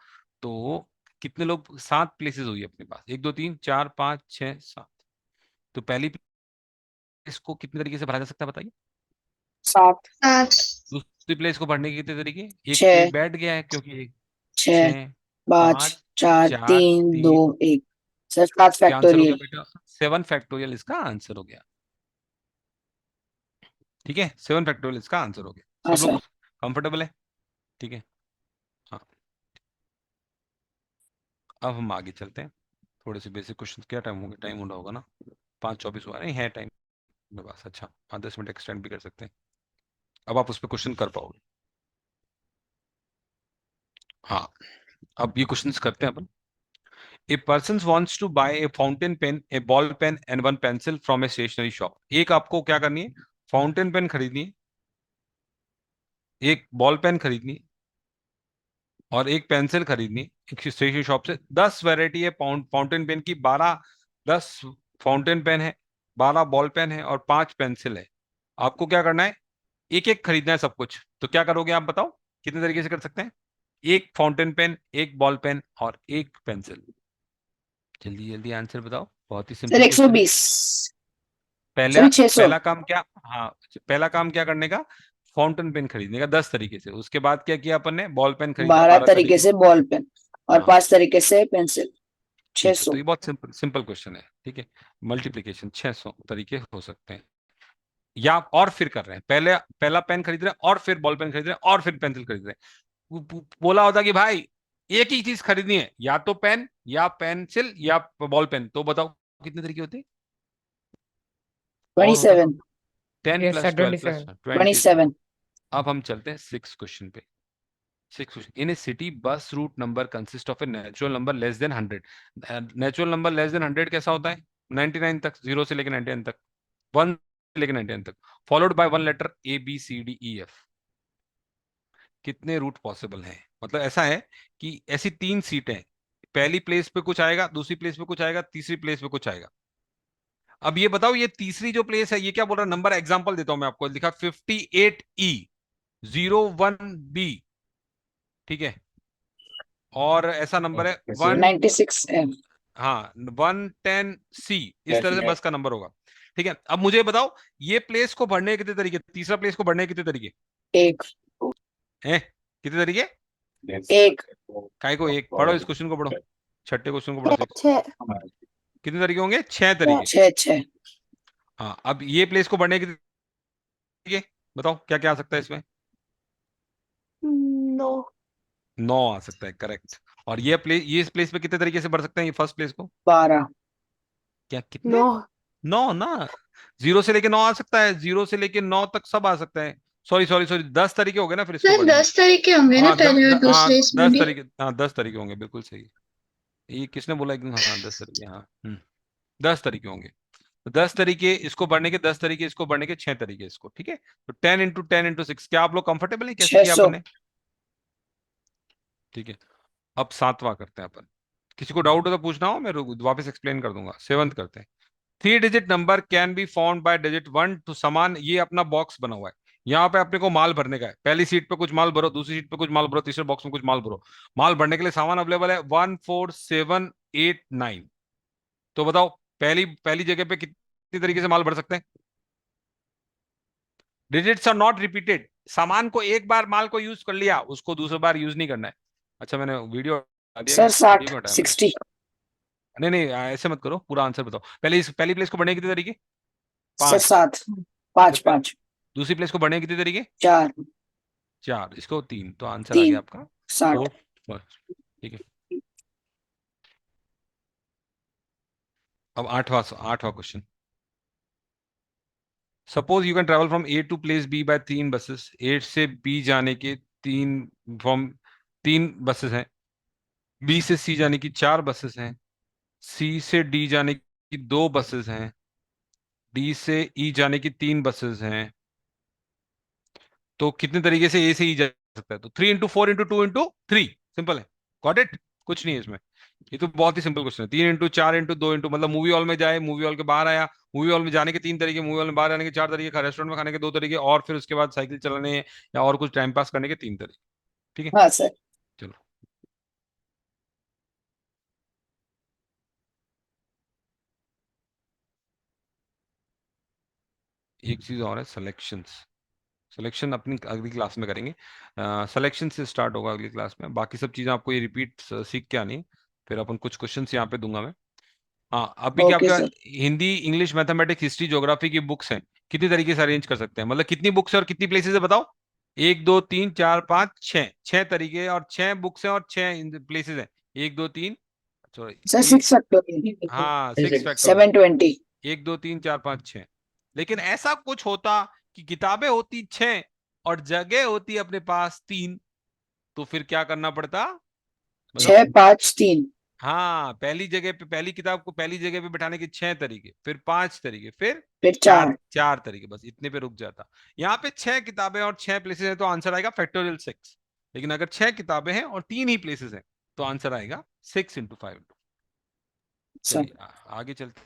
Speaker 1: तो कितने लोग, 7 प्लेसेस हुई अपने पास, 1 2 3 4 5 6 7। तो पहली प्लेस को कितने तरीके से भरा जा सकता है बताइए?
Speaker 3: 7।
Speaker 5: 7
Speaker 1: दूसरी प्लेस को भरने के कितने तरीके? एक तो ये
Speaker 3: 6।
Speaker 1: बैठ गया है क्योंकि
Speaker 3: 6।
Speaker 1: 6
Speaker 3: 5।
Speaker 1: 5
Speaker 3: 4
Speaker 1: 4
Speaker 3: 3 2
Speaker 1: 3।
Speaker 3: 1। सर 7
Speaker 1: क्या आंसर हो गया
Speaker 3: फैक्टोरियल।
Speaker 1: बेटा? 7 फैक्टोरियल इसका आंसर हो गया, ठीक है। 7 फैक्टोरियल इसका आंसर हो गया।
Speaker 3: हाँ
Speaker 1: सब
Speaker 3: सर।
Speaker 1: लोग कंफर्टेबल है, ठीक है। हाँ, अब हम आगे चलते हैं। थोड़े से बेसिक क्वेश्चन। क्या टाइम हो गया? टाइम हो रहा होगा ना, 5:24 हुआ नहीं है टाइम मेरे पास। अच्छा, 5-10 मिनट एक्सटेंड भी कर सकते हैं। अब आप उस पर क्वेश्चन कर पाओगे। हाँ, अब ये क्वेश्चंस करते हैं अपन। A person wants to buy a fountain pen, a ball pen and one pencil from a stationery shop. एक आपको क्या करनी है? फाउंटेन पेन खरीदनी है, एक बॉल पेन खरीदनी है और एक पेंसिल खरीदनी है एक स्टेशनरी शॉप से। 10 वैरायटी है फाउंटेन पेन की, 10 फाउंटेन पेन है, 12 बॉल पेन है और 5 पेंसिल है। आपको क्या करना है? एक एक खरीदना है सब कुछ। तो क्या करोगे आप बताओ? कितने तरीके से कर सकते हैं? एक फाउंटेन पेन, एक बॉल पेन और एक पेंसिल। जल्दी जल्दी आंसर बताओ, बहुत ही
Speaker 3: सर
Speaker 1: सिंपल क्वेश्चन है।
Speaker 3: 120।
Speaker 1: पहला
Speaker 3: सर 600।
Speaker 1: पहला काम क्या? हाँ, पहला काम क्या करने का? फाउंटेन पेन खरीदने का 10 तरीके से। उसके बाद क्या किया अपन ने? बॉल पेन खरीदा
Speaker 3: 12
Speaker 1: 12
Speaker 3: तरीके
Speaker 1: तरीके
Speaker 3: से
Speaker 1: से।
Speaker 3: बॉल पेन और
Speaker 1: हाँ
Speaker 3: 5 तरीके से पेंसिल।
Speaker 1: ठीक है, तो
Speaker 3: 600।
Speaker 1: ये बहुत सिंपल सिंपल क्वेश्चन है, ठीक है। मल्टीप्लीकेशन 600 तरीके हो सकते हैं। या आप और फिर कर रहे हैं, पहले पहला पेन खरीद रहे हैं और फिर बॉल पेन खरीद रहे हैं और फिर पेंसिल खरीद रहे हैं। बोला होता कि भाई एक ही चीज खरीदनी है, या तो पेन या पेंसिल या बॉल पेन, तो बताओ कितने तरीके होते? और होता
Speaker 3: 27।
Speaker 1: 10
Speaker 2: यस
Speaker 1: प्लस
Speaker 2: सर
Speaker 1: 12 प्लस
Speaker 2: 27।
Speaker 1: 27।
Speaker 3: 27।
Speaker 1: अब हम चलते हैं 6 क्वेश्चन पे। 6 question. In a city bus route number consist of a natural number less than 100। Natural number less than 100 कैसा होता है? 99 तक, 0 से लेकर 99 तक, 1 से लेकर 99 तक, followed by one letter ABCDEF। कितने रूट पॉसिबल हैं? मतलब ऐसा है कि ऐसी 3 सीटें, पहली प्लेस पे कुछ आएगा, दूसरी प्लेस पे कुछ आएगा, तीसरी प्लेस पे कुछ आएगा। अब ये बताओ, ये तीसरी जो प्लेस है ये क्या बोल रहा है? नंबर एग्जांपल देता हूं मैं आपको। लिखा 58E01B, ठीक है। और ऐसा नंबर है
Speaker 3: 96 है।
Speaker 1: हाँ 110C। इस तरह से बस का नंबर होगा, ठीक है। अब मुझे बताओ, ये प्लेस को भरने के कितने तरीके? तीसरा प्लेस को भरने के कितने तरीके
Speaker 3: एक।
Speaker 1: हैं? कितने तरीके?
Speaker 3: एक।
Speaker 1: काय को एक? पढ़ो इस क्वेश्चन को, पढ़ो छठे क्वेश्चन को पढ़ो। 6
Speaker 5: 6
Speaker 1: कितने तरीके होंगे? 6 तरीके।
Speaker 3: 6 6।
Speaker 1: हाँ, अब ये प्लेस को बढ़ने के तरीके बताओ, क्या क्या आ सकता है इसमें?
Speaker 5: 9
Speaker 1: 9 आ सकता है, करेक्ट। और ये इस प्लेस पे कितने तरीके से बढ़ सकते हैं? ये फर्स्ट प्लेस को
Speaker 3: 12।
Speaker 1: क्या कितने?
Speaker 5: 9
Speaker 1: 9 ना, 0 से लेके 9 आ सकता है, 0 से लेके 9 तक सब आ सकता है। सॉरी सॉरी सॉरी, 10 तरीके हो गए ना फिर इसको
Speaker 5: सर
Speaker 1: बढ़ने के।
Speaker 5: 10 तरीके होंगे ना
Speaker 1: हाँ
Speaker 5: पहले और दूसरे इसमें
Speaker 1: 10
Speaker 5: भी।
Speaker 1: तरीके, हाँ 10 तरीके होंगे, बिल्कुल सही। ये किसने बोला एकदम? हाँ 10 तरीके, हाँ 10 तरीके होंगे। तो 10 तरीके इसको बढ़ने के, 10 तरीके इसको बढ़ने के, 6 तरीके इसको, ठीक है। तो 10 × 10 × 6। क्या आप लोग कंफर्टेबल है कैसे किया
Speaker 3: 600।
Speaker 1: अपन ने? ठीक है। अब 7वां करते हैं अपन। किसी को डाउट हो तो पूछना हो, मैं वापस एक्सप्लेन कर दूंगा। 7th करते हैं। 3 digit number can be found by digit 1 to समान। ये अपना बॉक्स बना हुआ है, यहाँ पे अपने को माल भरने का है। पहली सीट पे कुछ माल भरो, दूसरी सीट पे कुछ माल भरो, तीसरे बॉक्स में कुछ माल भरो। माल भरने के लिए सामान अवेलेबल है 1 4 7 8 9। तो बताओ पहली पहली जगह पे कितनी तरीके से माल भर सकते हैं? Digits are not repeated. सामान को एक बार माल को यूज कर लिया, उसको दूसरी बार यूज नहीं करना है। अच्छा, मैंने वीडियो हटा दिया
Speaker 3: सर
Speaker 1: क्या?
Speaker 3: 60।
Speaker 1: वीडियो को हटाया मैंने?
Speaker 3: 60।
Speaker 1: नहीं नहीं, ऐसे मत करो, पूरा आंसर बताओ। पहली प्लेस को बढ़ने के कितने तरीके?
Speaker 3: सर
Speaker 1: 5।
Speaker 3: 7। 5 5।
Speaker 1: दूसरी प्लेस को बढ़ने के कितने तरीके?
Speaker 3: 4
Speaker 1: 4। इसको 3। तो आंसर आ
Speaker 3: 3।
Speaker 1: गया आपका
Speaker 3: 60।
Speaker 1: 4। ठीक है। अब आठवां question. Suppose you can travel from A to place B by 3 buses. A से बी जाने के 3 फ्रॉम 3 बसेस हैं। बी से सी जाने की 4 बसेस हैं। सी से डी जाने की 2 बसेस हैं। डी से ई जाने की 3 बसेस हैं। तो कितने तरीके से ए से ई जा सकता है, तो 3 into 4 into 2 into 3, सिंपल है। गॉट इट, कुछ नहीं है इसमें। ये तो बहुत ही सिंपल क्वेश्चन है। 3 into 4 into 2 into, मतलब मूवी हॉल में जाए, मूवी हॉल के बाहर आया, मूवी हॉल में जाने के 3 तरीके, मूवी हॉल में बाहर आने के 4 तरीके, रेस्टोरेंट में खाने के 2 तरीके, और फिर उसके बाद साइकिल चलाने या और कुछ टाइम पास करने के 3 तरीके। ठीक है,
Speaker 3: हाँ सर।
Speaker 1: चलो। एक चीज और है, सिलेक्शंस। सिलेक्शन अपनी अगली क्लास में करेंगे। सिलेक्शन से स्टार्ट होगा अगली क्लास में, बाकी सब चीजें आपको ये रिपीट सीख के आनी है। फिर अपन कुछ क्वेश्चंस यहाँ पे दूंगा मैं। हाँ, अभी क्या
Speaker 3: ओके
Speaker 1: आपका
Speaker 3: sir.
Speaker 1: Hindi, English, mathematics, history, geography की बुक्स हैं, कितनी तरीके से अरेंज कर सकते हैं, मतलब कितनी बुक्स है और कितनी प्लेसेस है बताओ। 1 2 3 4 5 6, 6 तरीके और 6 बुक्स हैं और 6 प्लेसेस हैं। 1 2 3, सॉरी,
Speaker 3: सर 6 फैक्टोरियल,
Speaker 1: हाँ 6 फैक्टोरियल।
Speaker 3: 720।
Speaker 1: 1 2 3 4 5 6। लेकिन ऐसा कुछ होता कि किताबें होती 6 और जगह होती अपने पास 3, तो फिर क्या करना पड़ता, बताओ।
Speaker 3: 6 5 3,
Speaker 1: हाँ, पहली जगह पे, पहली किताब को पहली जगह पे बैठाने के 6 तरीके, फिर 5 तरीके, फिर
Speaker 3: फिर
Speaker 1: चार
Speaker 3: 4।
Speaker 1: 4 तरीके, बस इतने पे रुक जाता। यहाँ पे 6 किताबें और 6 प्लेसेस हैं, तो आंसर आएगा फैक्टोरियल 6। लेकिन अगर 6 किताबें हैं और 3 ही प्लेसेस हैं, तो आंसर आएगा 6 into 5 into।
Speaker 3: सर
Speaker 1: चलिए आगे चलते।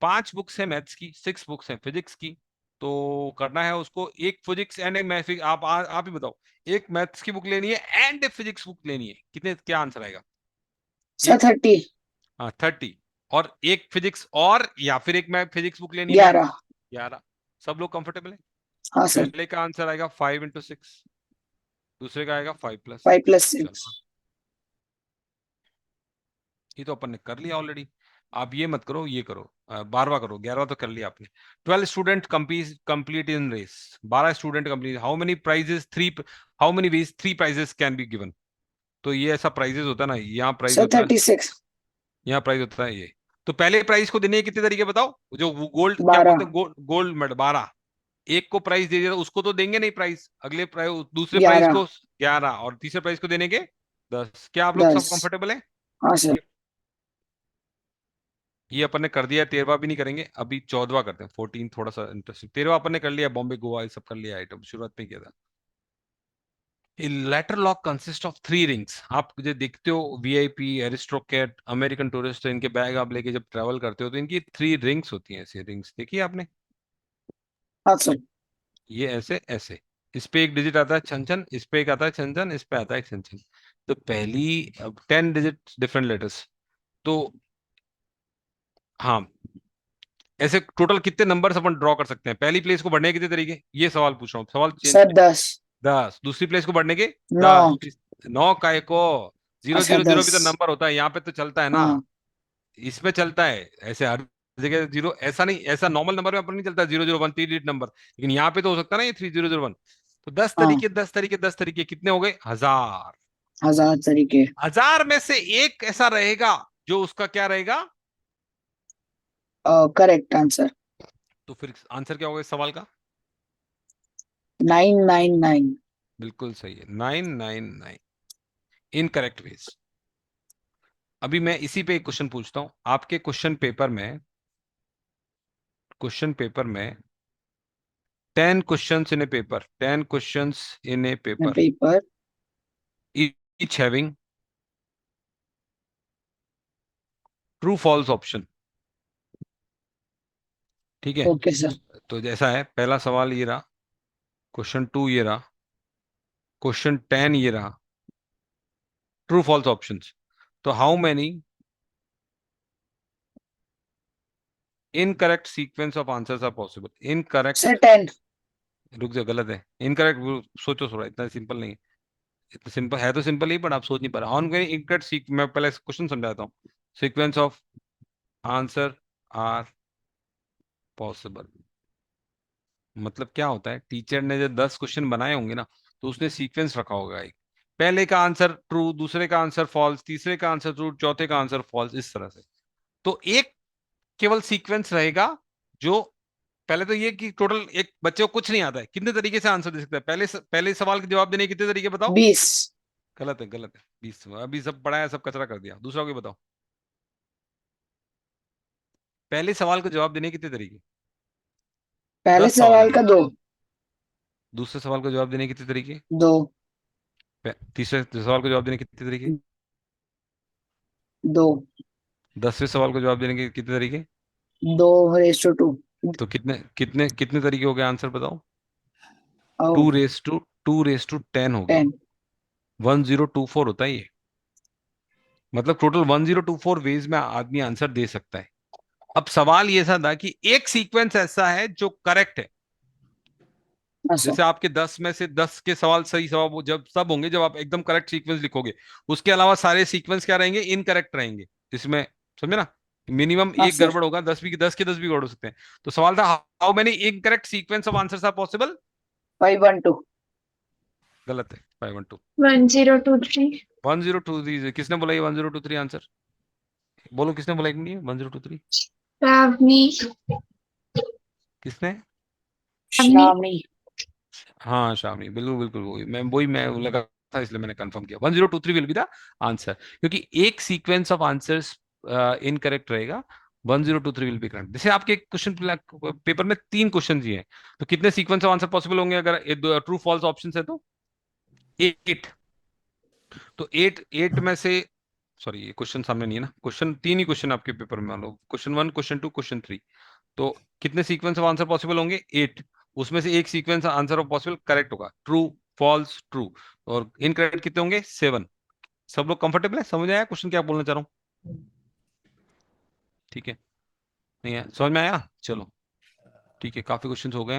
Speaker 1: 5 बुक्स है मैथ्स की, 6 बुक्स है फिजिक्स की। तो करना है उसको, एक फिजिक्स एंड एक मैथ, आप ही बताओ। एक मैथ्स की बुक लेनी है एंड एक फिजिक्स बुक लेनी है, कितने, क्या आंसर आएगा।
Speaker 3: सर
Speaker 1: एक,
Speaker 3: 30।
Speaker 1: हाँ 30, और एक फिजिक्स और या फिर एक मैथ फिजिक्स बुक लेनी है मैथ।
Speaker 3: 11।
Speaker 1: 11। सब लोग कंफर्टेबल है।
Speaker 3: हाँ सर।
Speaker 1: पहले का आंसर आएगा 5 into 6, दूसरे का आएगा 5 +
Speaker 3: 5
Speaker 1: 6।
Speaker 3: + 6।
Speaker 1: चलो, ये तो अपन ने कर लिया ऑलरेडी। आप ये मत करो, ये करो, 12वां करो, 11वां तो कर लिया आपने। 12 student complete in race, 12 student complete, how many prizes, 3, how many ways 3 prizes can be given. तो ये ऐसा प्राइजेस होता है ना, यहाँ प्राइज
Speaker 3: सर
Speaker 1: होता है,
Speaker 3: 36।
Speaker 1: यहाँ प्राइज होता है ये। तो पहले प्राइज को देने के कितने तरीके बताओ, जो गोल्ड क्या
Speaker 3: 12।
Speaker 1: बोलते हैं, गोल्ड मेडल 12। एक को प्राइज दे दिया तो उसको तो देंगे नहीं प्राइज, अगले प्राइज, दूसरे प्राइज
Speaker 3: 11।
Speaker 1: को 11, और तीसरे प्राइज को देने के 10। क्या आप लोग सब
Speaker 3: 10।
Speaker 1: कंफर्टेबल है।
Speaker 3: हाँ सर।
Speaker 1: ये अपन ने कर दिया, 13वां भी नहीं करेंगे, अभी 14वां करते हैं, 14 थोड़ा सा इंटरेस्टिंग। 13वां अपन ने कर लिया, बॉम्बे गोवा ये सब कर लिया, आइटम शुरुआत में किया था। Letter lock consist of 3 rings. आप जो देखते हो वीआईपी, एरिस्टोक्रेट, अमेरिकन टूरिस्ट, इनके बैग आप लेके जब ट्रेवल करते हो तो इनकी 3 रिंग्स होती हैं, ऐसी रिंग्स देखिए आपने।
Speaker 3: हाँ सर।
Speaker 1: ये ऐसे ऐसे, इस पे एक डिजिट आता है छन छन, इस पे एक आता है छन छन, इस पे आता है छन छन। तो पहली, अब 10 डिजिट डिफरेंट लेटर्स। तो हाँ, ऐसे टोटल कितने नंबर्स अपन ड्रॉ कर सकते हैं, पहली प्लेस को बढ़ने के कितने तरीके, ये सवाल पूछ रहा हूँ, सवाल चेंज
Speaker 3: सर
Speaker 1: किया।
Speaker 3: 10।
Speaker 1: 10, दूसरी प्लेस को बढ़ने के
Speaker 3: 9।
Speaker 1: 10, 9 काय को, जीरो
Speaker 3: अच्छा
Speaker 1: जीरो जीरो
Speaker 3: 10।
Speaker 1: भी तो नंबर होता है, यहाँ पे तो चलता है ना,
Speaker 3: हाँ।
Speaker 1: इसमें चलता है ऐसे हर जगह जीरो, ऐसा नहीं, ऐसा नॉर्मल नंबर में अपन नहीं चलता 0 0 1 3 डिजिट नंबर, लेकिन यहाँ पे तो हो सकता है ना ये 3001। तो 10 तरीके,
Speaker 3: हाँ।
Speaker 1: 10 तरीके, 10 तरीके कितने हो गए, 1000।
Speaker 3: 1000 तरीके।
Speaker 1: 1000 में से एक ऐसा रहेगा जो उसका क्या रहेगा,
Speaker 3: करेक्ट आंसर।
Speaker 1: तो फिर आंसर क्या होगा इस सवाल का।
Speaker 3: 999।
Speaker 1: बिल्कुल सही है, 999। Incorrect ways. अभी मैं इसी पे एक क्वेश्चन पूछता हूं आपके क्वेश्चन पेपर में 10 questions in a paper,
Speaker 3: paper.
Speaker 1: each having true false option। ठीक है,
Speaker 3: ओके सर।
Speaker 1: तो जैसा है, पहला सवाल ये रहा, क्वेश्चन 2 ये रहा, क्वेश्चन 10 ये रहा, ट्रू फॉल्स ऑप्शंस। तो how many incorrect sequence of answers are possible,
Speaker 3: sir
Speaker 1: incorrect.
Speaker 3: 10।
Speaker 1: रुक जाओ, गलत है, इनकरेक्ट, सोचो थोड़ा, इतना सिंपल नहीं है, इतना सिंपल है तो सिंपल ही, बट आप सोच नहीं पा रहे। ऑन गोइंग इनकरेक्ट मैं पहले क्वेश्चन समझाता हूँ। Sequence of answer are possible, मतलब क्या होता है, टीचर ने जब 10 क्वेश्चन बनाए होंगे ना, तो उसने सीक्वेंस रखा होगा, एक पहले का आंसर ट्रू, दूसरे का आंसर फॉल्स, तीसरे का आंसर ट्रू, चौथे का आंसर फॉल्स, इस तरह से। तो एक केवल सीक्वेंस रहेगा जो, पहले तो ये कि टोटल एक बच्चे को कुछ नहीं आता है, कितने तरीके से आंसर दे सकता है, पहले सवाल के जवाब देने के कितने तरीके बताओ।
Speaker 3: 20।
Speaker 1: गलत है, गलत है, 20 अभी सब पढ़ाया, सब कचरा कर दिया। दूसरा कोई बताओ, पहले सवाल का जवाब देने के कितने तरीके।
Speaker 3: पहले
Speaker 1: 10 सवाल
Speaker 3: सवाल
Speaker 1: है,
Speaker 3: का 2।
Speaker 1: दूसरे सवाल का जवाब देने के कितने तरीके?
Speaker 3: 2
Speaker 1: तीसरे सवाल का जवाब देने के कितने तरीके?
Speaker 3: 2
Speaker 1: 10वें सवाल का जवाब देने के कितने तरीके?
Speaker 3: 2:2
Speaker 1: तो कितने कितने कितने तरीके हो गए? आंसर बताओ।
Speaker 3: और
Speaker 1: 2 रेस टू 10 हो गए।
Speaker 3: 10
Speaker 1: 1024 होता है ये। मतलब टोटल 1024 वेज में आदमी आंसर दे सकता है। अब सवाल ये था कि एक सीक्वेंस ऐसा है जो करेक्ट है।
Speaker 3: अच्छा
Speaker 1: जैसे आपके 10 में से 10 के सवाल सही सवाल वो जब सब होंगे जब आप एकदम करेक्ट सीक्वेंस लिखोगे। उसके अलावा सारे सीक्वेंस क्या रहेंगे? इनकरेक्ट रहेंगे। इसमें समझे ना? मिनिमम
Speaker 3: हाँ
Speaker 1: एक
Speaker 3: सर
Speaker 1: गड़बड़ होगा, 10 के 10 गड़बड़ हो सकते हैं। तो सवाल था how many incorrect sequence of answers are possible?
Speaker 3: 512
Speaker 1: गलत है। 512
Speaker 5: 1023
Speaker 1: 1023 किसने बोला? ये 1023 आंसर बोलो, किसने बोला? 1023
Speaker 5: श्रावणी
Speaker 1: किसने?
Speaker 3: श्रावणी
Speaker 1: हाँ शामी, बिल्कुल बिल्कुल वही मैं लगा था, इसलिए मैंने कंफर्म किया 1023 विल बी द आंसर, क्योंकि एक सीक्वेंस ऑफ आंसर्स इनकरेक्ट रहेगा। 1023 विल बी करेक्ट। जैसे आपके क्वेश्चन पेपर में 3 क्वेश्चन दिए हैं, तो कितने सीक्वेंस ऑफ आंसर पॉसिबल होंगे अगर ट्रू फॉल्स ऑप्शन है? तो 8। तो 8 में से, सॉरी ये क्वेश्चन सामने नहीं है ना, क्वेश्चन 3 ही क्वेश्चन आपके पेपर में, मान लो क्वेश्चन 1 क्वेश्चन 2 क्वेश्चन 3। तो कितने सीक्वेंस ऑफ आंसर पॉसिबल होंगे? 8। उसमें से एक sequence answer of possible correct होगा, ट्रू फॉल्स ट्रू। और इनकरेक्ट कितने होंगे? 7। सब लोग कंफर्टेबल है? समझ आया क्वेश्चन क्या बोलना चाह रहा हूँ? ठीक है, नहीं है समझ में आया? चलो ठीक है, काफी क्वेश्चंस हो गए।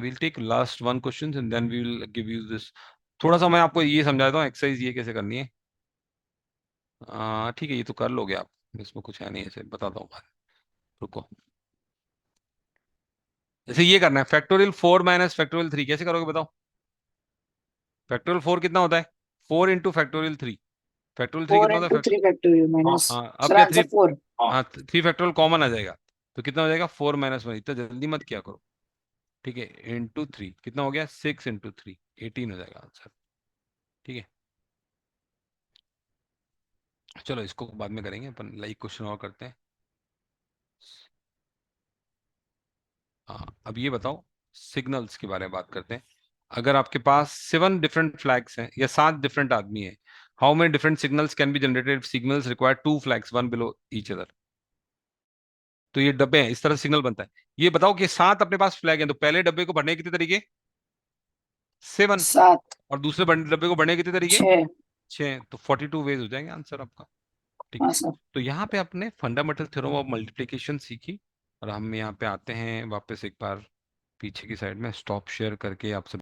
Speaker 1: Will take last 1 question and then we will give you this. थोड़ा सा मैं आपको ये समझाता हूँ एक्सरसाइज ये कैसे करनी है। ठीक है, ये तो कर लोगे आप, इसमें कुछ है नहीं, ऐसे बताता हूँ। रुको, जैसे ये करना है फैक्टोरियल 4 माइनस फैक्टोरियल 3, कैसे करोगे बताओ? फैक्टोरियल 4 कितना होता है? 4 इंटू फैक्टोरियल 3। फैक्टोरियल 3
Speaker 3: 4
Speaker 1: कितना होता है?
Speaker 3: into 3 factorial minus
Speaker 1: हाँ, अब
Speaker 3: सर
Speaker 1: क्या 3?
Speaker 3: आंसर 4
Speaker 1: हाँ, 3 फैक्टोरियल कॉमन आ जाएगा, तो कितना हो जाएगा? 4 माइनस 1। इतना जल्दी मत किया करो, ठीक है? इंटू 3 कितना हो गया? 6 इंटू 3 18 हो जाएगा आंसर। ठीक है, चलो इसको बाद में करेंगे अपन, लाइक क्वेश्चन और करते हैं। हाँ, अब ये बताओ, सिग्नल्स के बारे में बात करते हैं। अगर आपके पास 7 डिफरेंट फ्लैग्स हैं या 7 डिफरेंट आदमी हैं, how many different signals can be generated? Signals require 2 flags one below each other. तो ये डब्बे हैं, इस तरह सिग्नल बनता है। ये बताओ कि 7 अपने पास फ्लैग हैं, तो पहले डब्बे को भरने के कितने तरीके? 7।
Speaker 3: 7
Speaker 1: और दूसरे डब्बे को भरने के कितने तरीके?
Speaker 3: 6
Speaker 1: 6। तो 42 वेज हो जाएंगे आंसर आपका। ठीक
Speaker 3: हाँ
Speaker 1: है,
Speaker 3: सर
Speaker 1: तो यहाँ पे आपने फंडामेंटल थ्योरम ऑफ मल्टीप्लिकेशन सीखी, और हम यहाँ पे आते हैं वापस एक बार पीछे की साइड में, स्टॉप शेयर करके आप सब